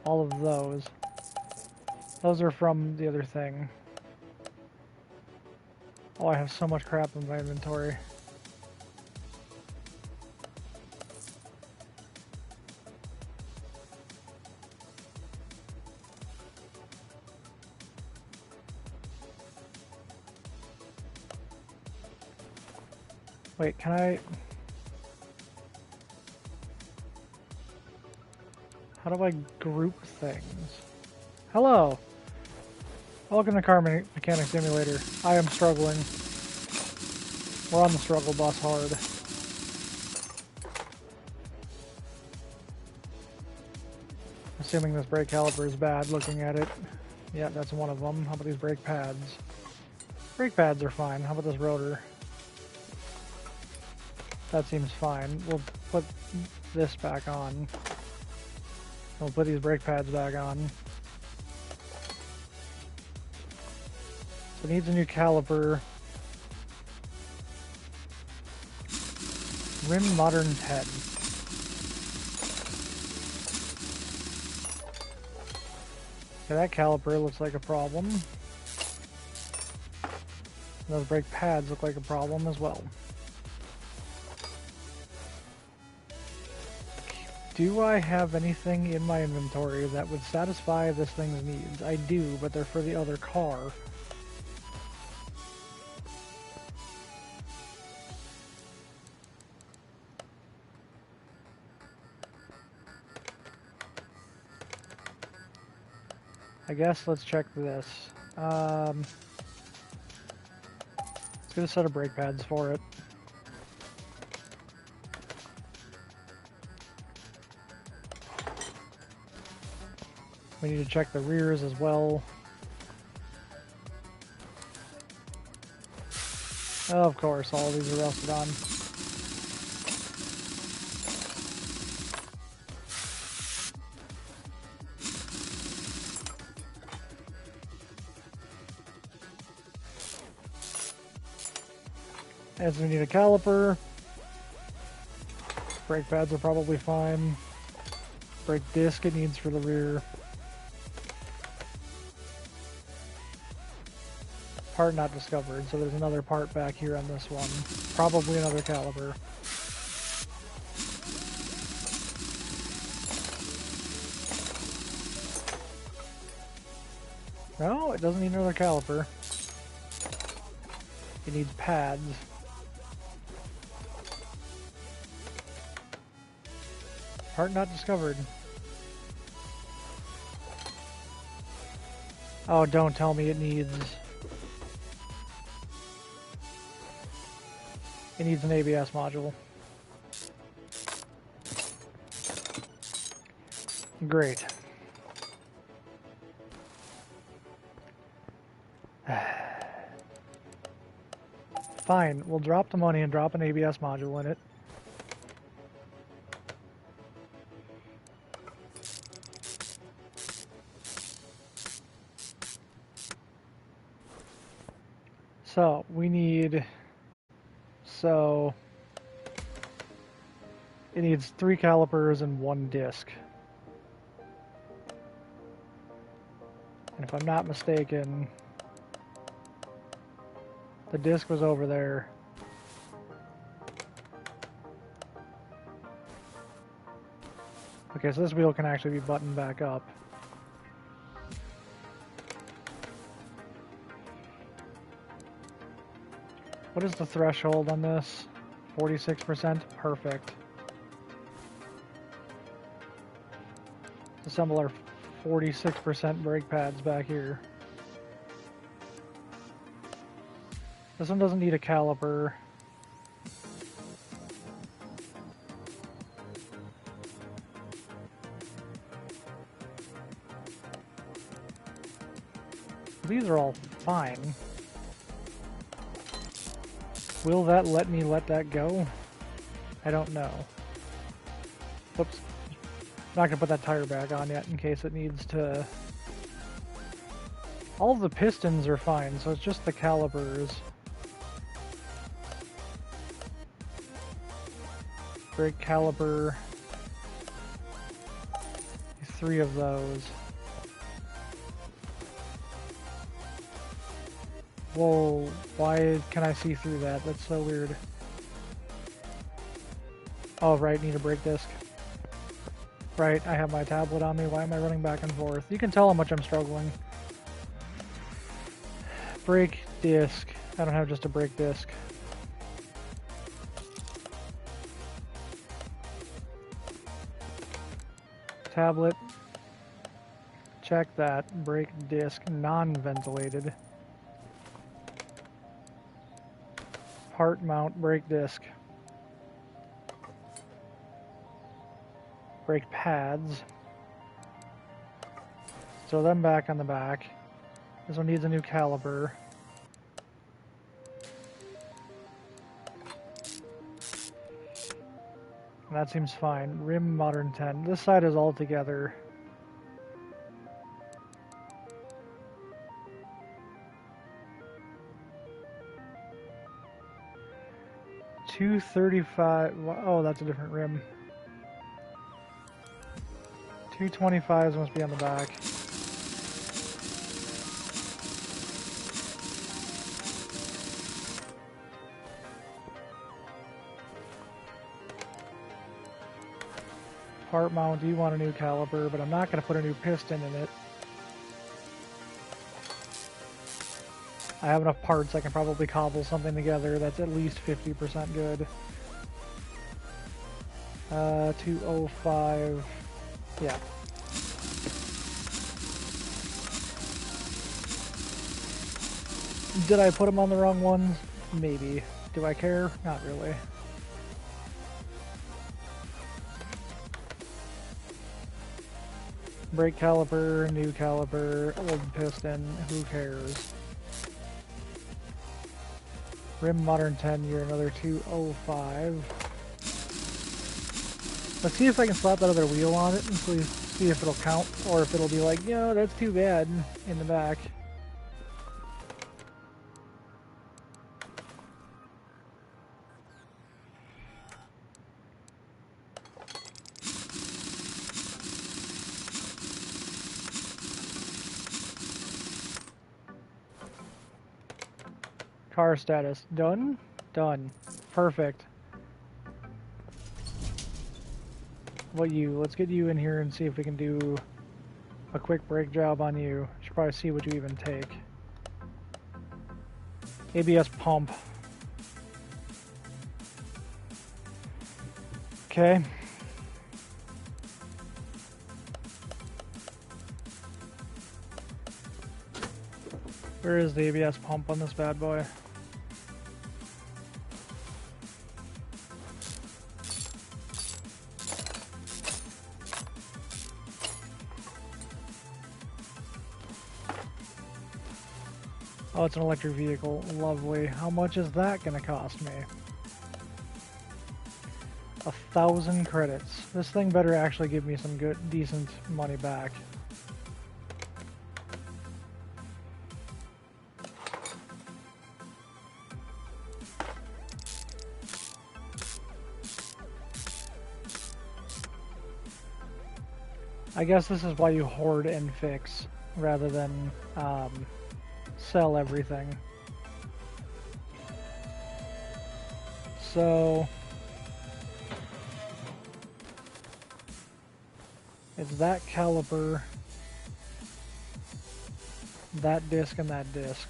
all of those. Those are from the other thing. Oh, I have so much crap in my inventory. Wait, can I... How do I group things? Hello! Welcome to Car Mechanic Simulator. I am struggling. We're on the struggle bus hard. Assuming this brake caliper is bad, looking at it. Yeah, that's one of them. How about these brake pads? Brake pads are fine. How about this rotor? That seems fine. We'll put this back on. We'll put these brake pads back on. So it needs a new caliper. Rim modern head. Okay, that caliper looks like a problem. Those brake pads look like a problem as well. Do I have anything in my inventory that would satisfy this thing's needs? I do, but they're for the other car. I guess let's check this. Let's get a set of brake pads for it. We need to check the rears as well. Of course, all of these are rusted on. As we need a caliper. Brake pads are probably fine. Brake disc it needs for the rear. Part not discovered, so there's another part back here on this one. Probably another caliper. No, it doesn't need another caliper. It needs pads. Part not discovered. Oh, don't tell me it needs... It needs an ABS module. Great. Fine, we'll drop the money and drop an ABS module in it. So, we need So it needs 3 calipers and 1 disc. And if I'm not mistaken, the disc was over there. Okay, so this wheel can actually be buttoned back up. What is the threshold on this? 46%? Perfect. Assemble our 46% brake pads back here. This one doesn't need a caliper. These are all fine. Will that let me let that go? I don't know. Whoops. I'm not going to put that tire back on yet in case it needs to... All of the pistons are fine, so it's just the calipers. Brake caliper. 3 of those. Whoa, why can I see through that? That's so weird. Oh, right, need a brake disc. Right, I have my tablet on me. Why am I running back and forth? You can tell how much I'm struggling. Brake disc. I don't have just a brake disc. Tablet. Check that. Brake disc. Non-ventilated. Part mount brake disc. Brake pads. Throw them back on the back. This one needs a new caliper. That seems fine. Rim modern 10. This side is all together. $235. Oh, that's a different rim. 225s must be on the back. Part mount, you want a new caliper, but I'm not going to put a new piston in it. I have enough parts I can probably cobble something together that's at least 50% good. 205. Yeah. Did I put them on the wrong ones? Maybe. Do I care? Not really. Brake caliper, new caliper, old piston, who cares? Rim modern 10, you're another 205. Let's see if I can slap that other wheel on it and see if it'll count, or if it'll be like, yo, that's too bad in the back. Car status. Done? Done. Perfect. Let's get you in here and see if we can do a quick brake job on you. Should probably see what you even take. ABS pump. Okay. Where is the ABS pump on this bad boy? Oh, it's an electric vehicle. Lovely. How much is that going to cost me? 1,000 credits. This thing better actually give me some good, decent money back. I guess this is why you hoard and fix rather than sell everything. So it's that caliper, that disc, and that disc.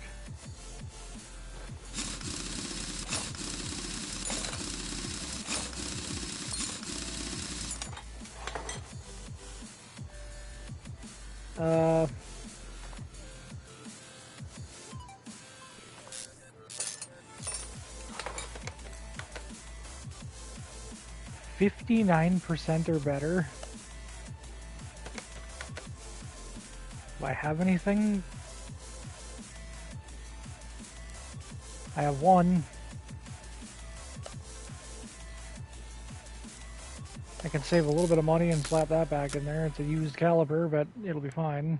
Uh, 59% or better. Do I have anything? I have one. I can save a little bit of money and slap that back in there. It's a used caliper, but it'll be fine.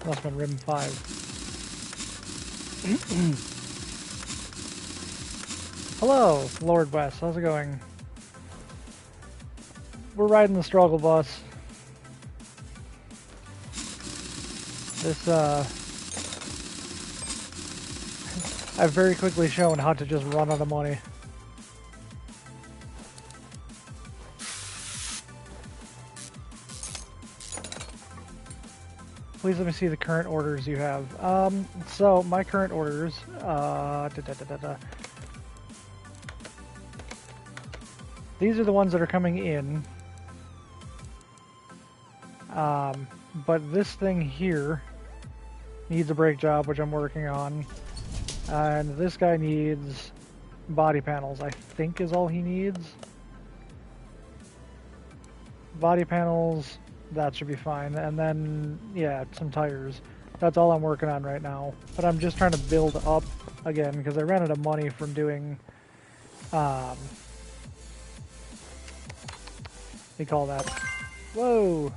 Must have been Rim 5. Hello, Lord West. How's it going? We're riding the struggle bus. This, I've very quickly shown how to just run out of money. Please let me see the current orders you have. So my current orders, these are the ones that are coming in. But this thing here needs a brake job, which I'm working on. And this guy needs body panels, I think is all he needs. Body panels, that should be fine. And then, yeah, some tires. That's all I'm working on right now. But I'm just trying to build up again, because I ran out of money from doing, what do you call that? Whoa!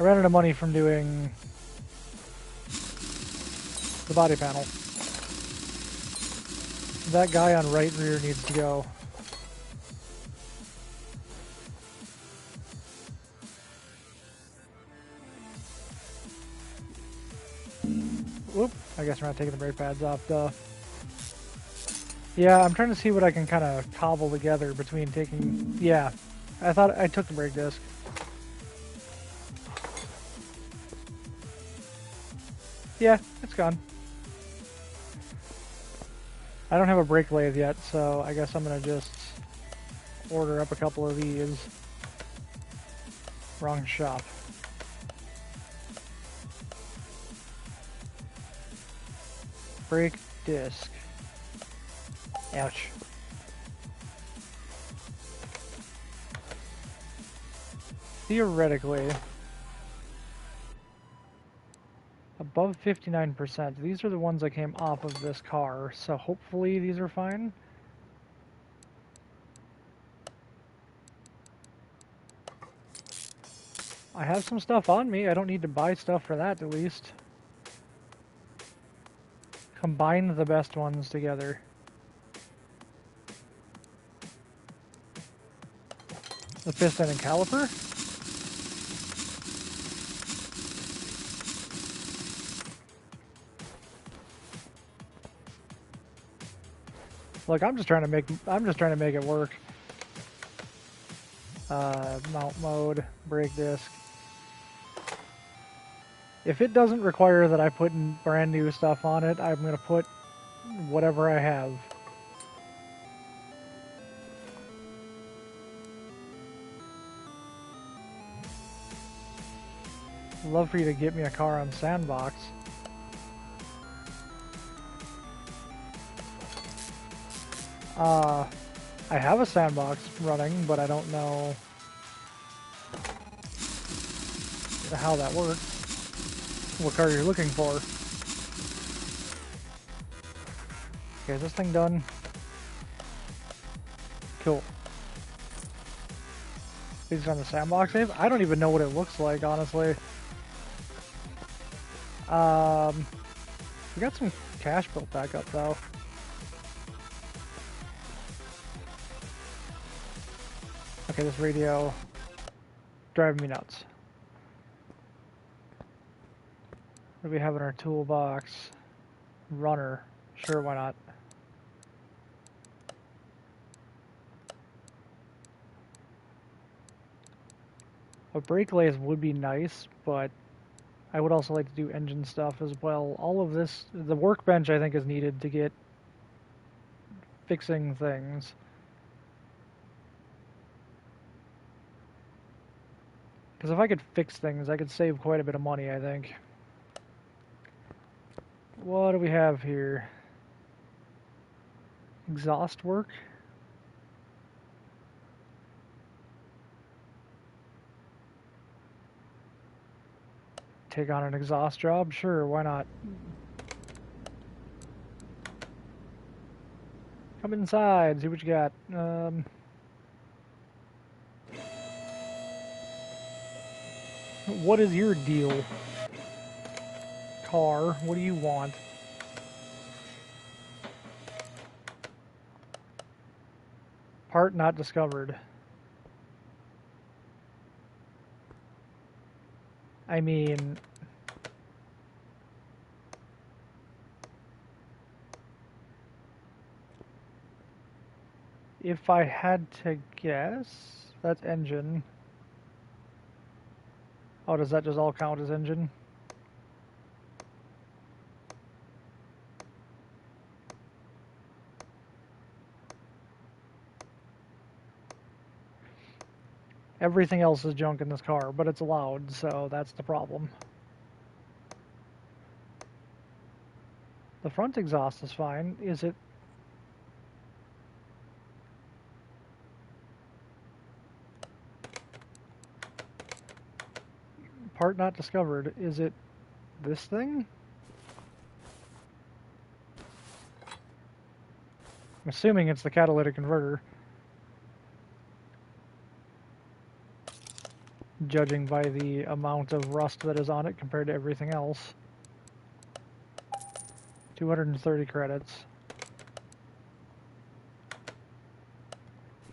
I ran out of money from doing the body panel. That guy on right rear needs to go. Whoop, I guess we're not taking the brake pads off, duh. Yeah, I'm trying to see what I can kind of cobble together between taking... Yeah, I thought I took the brake disc. Yeah, it's gone. I don't have a brake lathe yet, so I guess I'm gonna just order up a couple of these. Wrong shop. Brake disc. Ouch. Theoretically, above 59%. These are the ones that came off of this car, so hopefully these are fine. I have some stuff on me. I don't need to buy stuff for that, at least. Combine the best ones together. The piston and caliper? Look, I'm just trying to make it work. Mount mode, brake disc. If it doesn't require that I put brand new stuff on it, I'm gonna put whatever I have. I'd love for you to get me a car on Sandbox. I have a Sandbox running, but I don't know how that works. What car you're looking for. Okay, is this thing done? Cool. These on the Sandbox save? I don't even know what it looks like, honestly. We got some cash built back up, though. Okay, this radio driving me nuts. What do we have in our toolbox? Runner. Sure, why not? A brake lathe would be nice, but I would also like to do engine stuff as well. All of this, the workbench I think is needed to get fixing things. Because if I could fix things, I could save quite a bit of money, I think. What do we have here? Exhaust work? Take on an exhaust job? Sure, why not? Come inside, see what you got. What is your deal? Car, what do you want? Part not discovered. I mean... If I had to guess... That's engine. Oh, does that just all count as engine? Everything else is junk in this car, but it's allowed, so that's the problem. The front exhaust is fine. Is it... Part not discovered. Is it this thing? I'm assuming it's the catalytic converter. Judging by the amount of rust that is on it compared to everything else. 230 credits.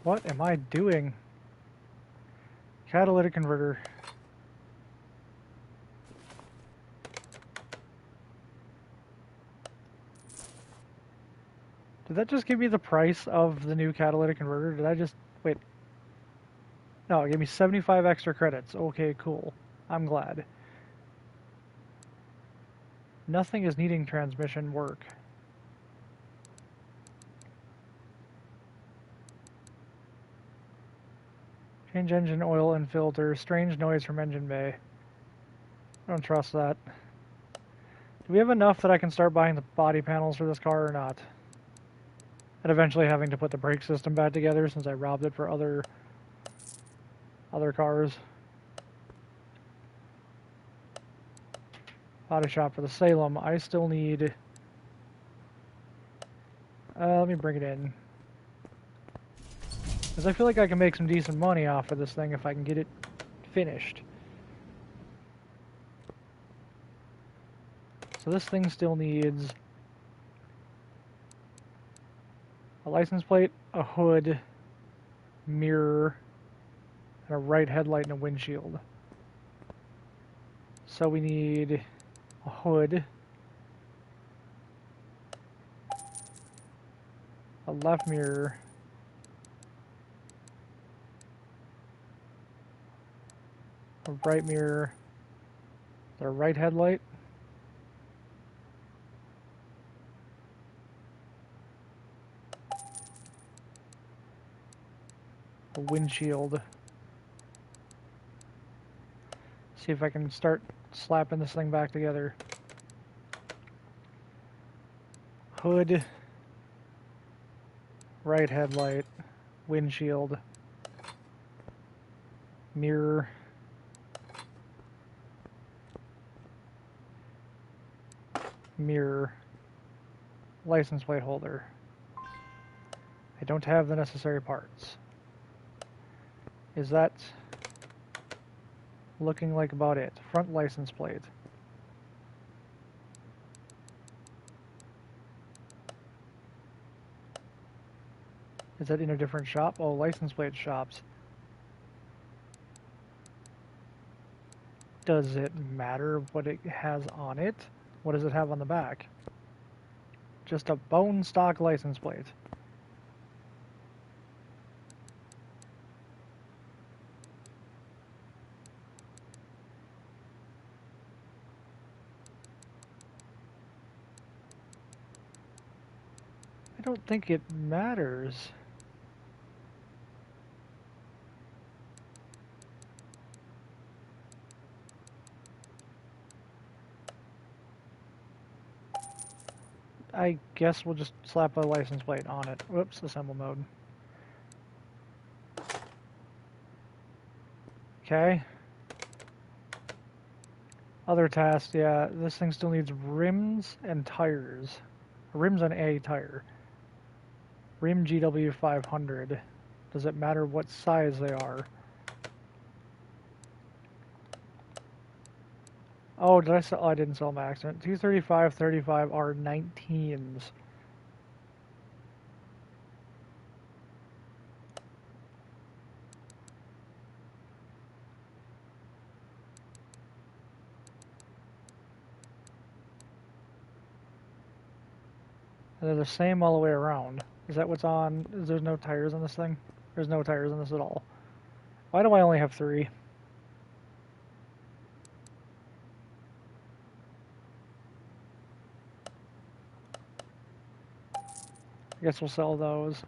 What am I doing? Catalytic converter. Did that just give me the price of the new catalytic converter? Did I just... Wait. No, it gave me 75 extra credits. Okay, cool. I'm glad. Nothing is needing transmission work. Change engine oil and filter. Strange noise from engine bay. I don't trust that. Do we have enough that I can start buying the body panels for this car or not? And eventually having to put the brake system back together since I robbed it for other cars. Body shop for the Salem. I still need... let me bring it in. Because I feel like I can make some decent money off of this thing if I can get it finished. So this thing still needs a license plate, a hood, mirror, and a right headlight and a windshield. So we need a hood, a left mirror, a right mirror, a right headlight, a windshield. See if I can start slapping this thing back together. Hood, right headlight, windshield, mirror, mirror, license plate holder. I don't have the necessary parts. Is that looking like about it? Front license plate. Is that in a different shop? Oh, license plate shops. Does it matter what it has on it? What does it have on the back? Just a bone stock license plate. I don't think it matters. I guess we'll just slap a license plate on it. Whoops, assemble mode. Okay. Other tasks, yeah, this thing still needs rims and tires. Rims on a tire. Rim GW 500. Does it matter what size they are? Oh, did I sell? Oh, I didn't sell them by accident. 235, 35 are 19s. And they're the same all the way around. Is that what's on? Is there no tires on this thing? There's no tires on this at all. Why do I only have 3? I guess we'll sell those.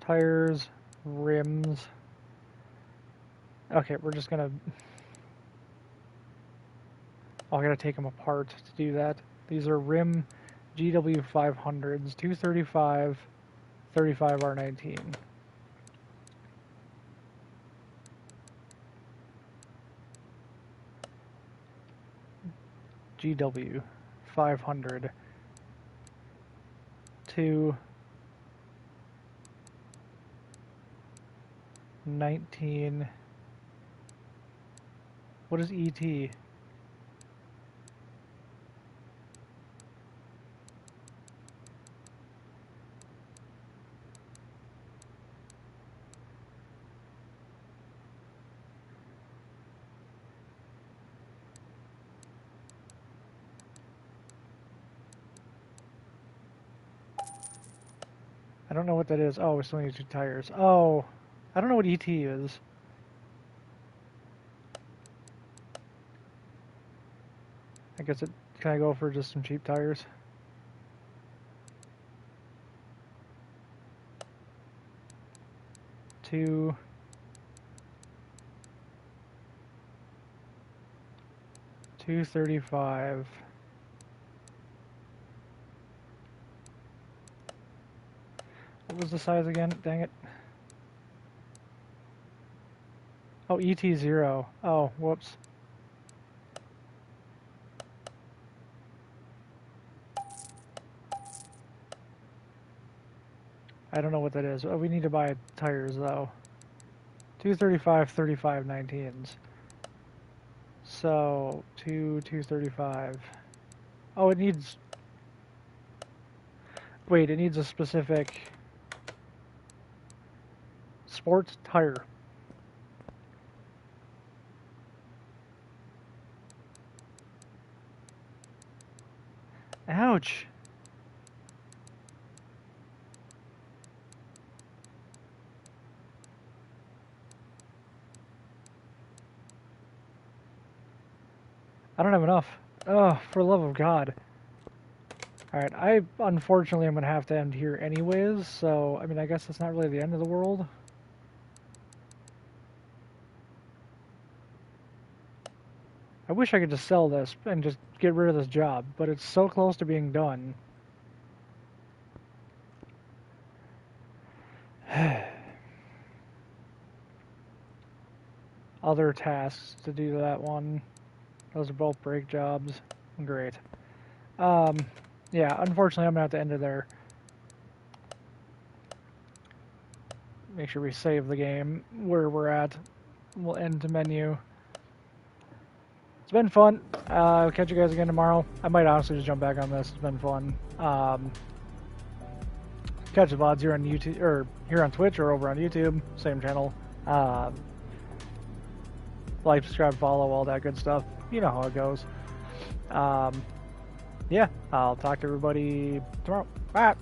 Tires, rims. Okay, we're just gonna... Oh, I gotta take them apart to do that. These are rim GW 500s, 235, 35 R19. GW 500 to 19. What is ET? I don't know what that is. Oh, we still need 2 tires. Oh, I don't know what ET is. I guess it... Can I go for just some cheap tires? Two... 235. What was the size again? Dang it. Oh, ET0. Oh, whoops. I don't know what that is. Oh, we need to buy tires, though. 235, 35, 19s. So, 235. Oh, it needs... Wait, it needs a specific... Sports tire. Ouch. I don't have enough. Oh, for the love of God. Alright, I unfortunately am going to have to end here anyways, so, I mean, I guess it's not really the end of the world. I wish I could just sell this and just get rid of this job, but it's so close to being done. Other tasks to do that one. Those are both brake jobs. Great. Yeah, unfortunately I'm going to have to end it there. Make sure we save the game where we're at. We'll end the menu. It's been fun. I'll catch you guys again tomorrow. I might honestly just jump back on this. It's been fun. Catch catch the VODs here on YouTube or here on Twitch or over on YouTube, same channel. Like, subscribe, follow, all that good stuff. You know how it goes. Yeah, I'll talk to everybody tomorrow. Bye.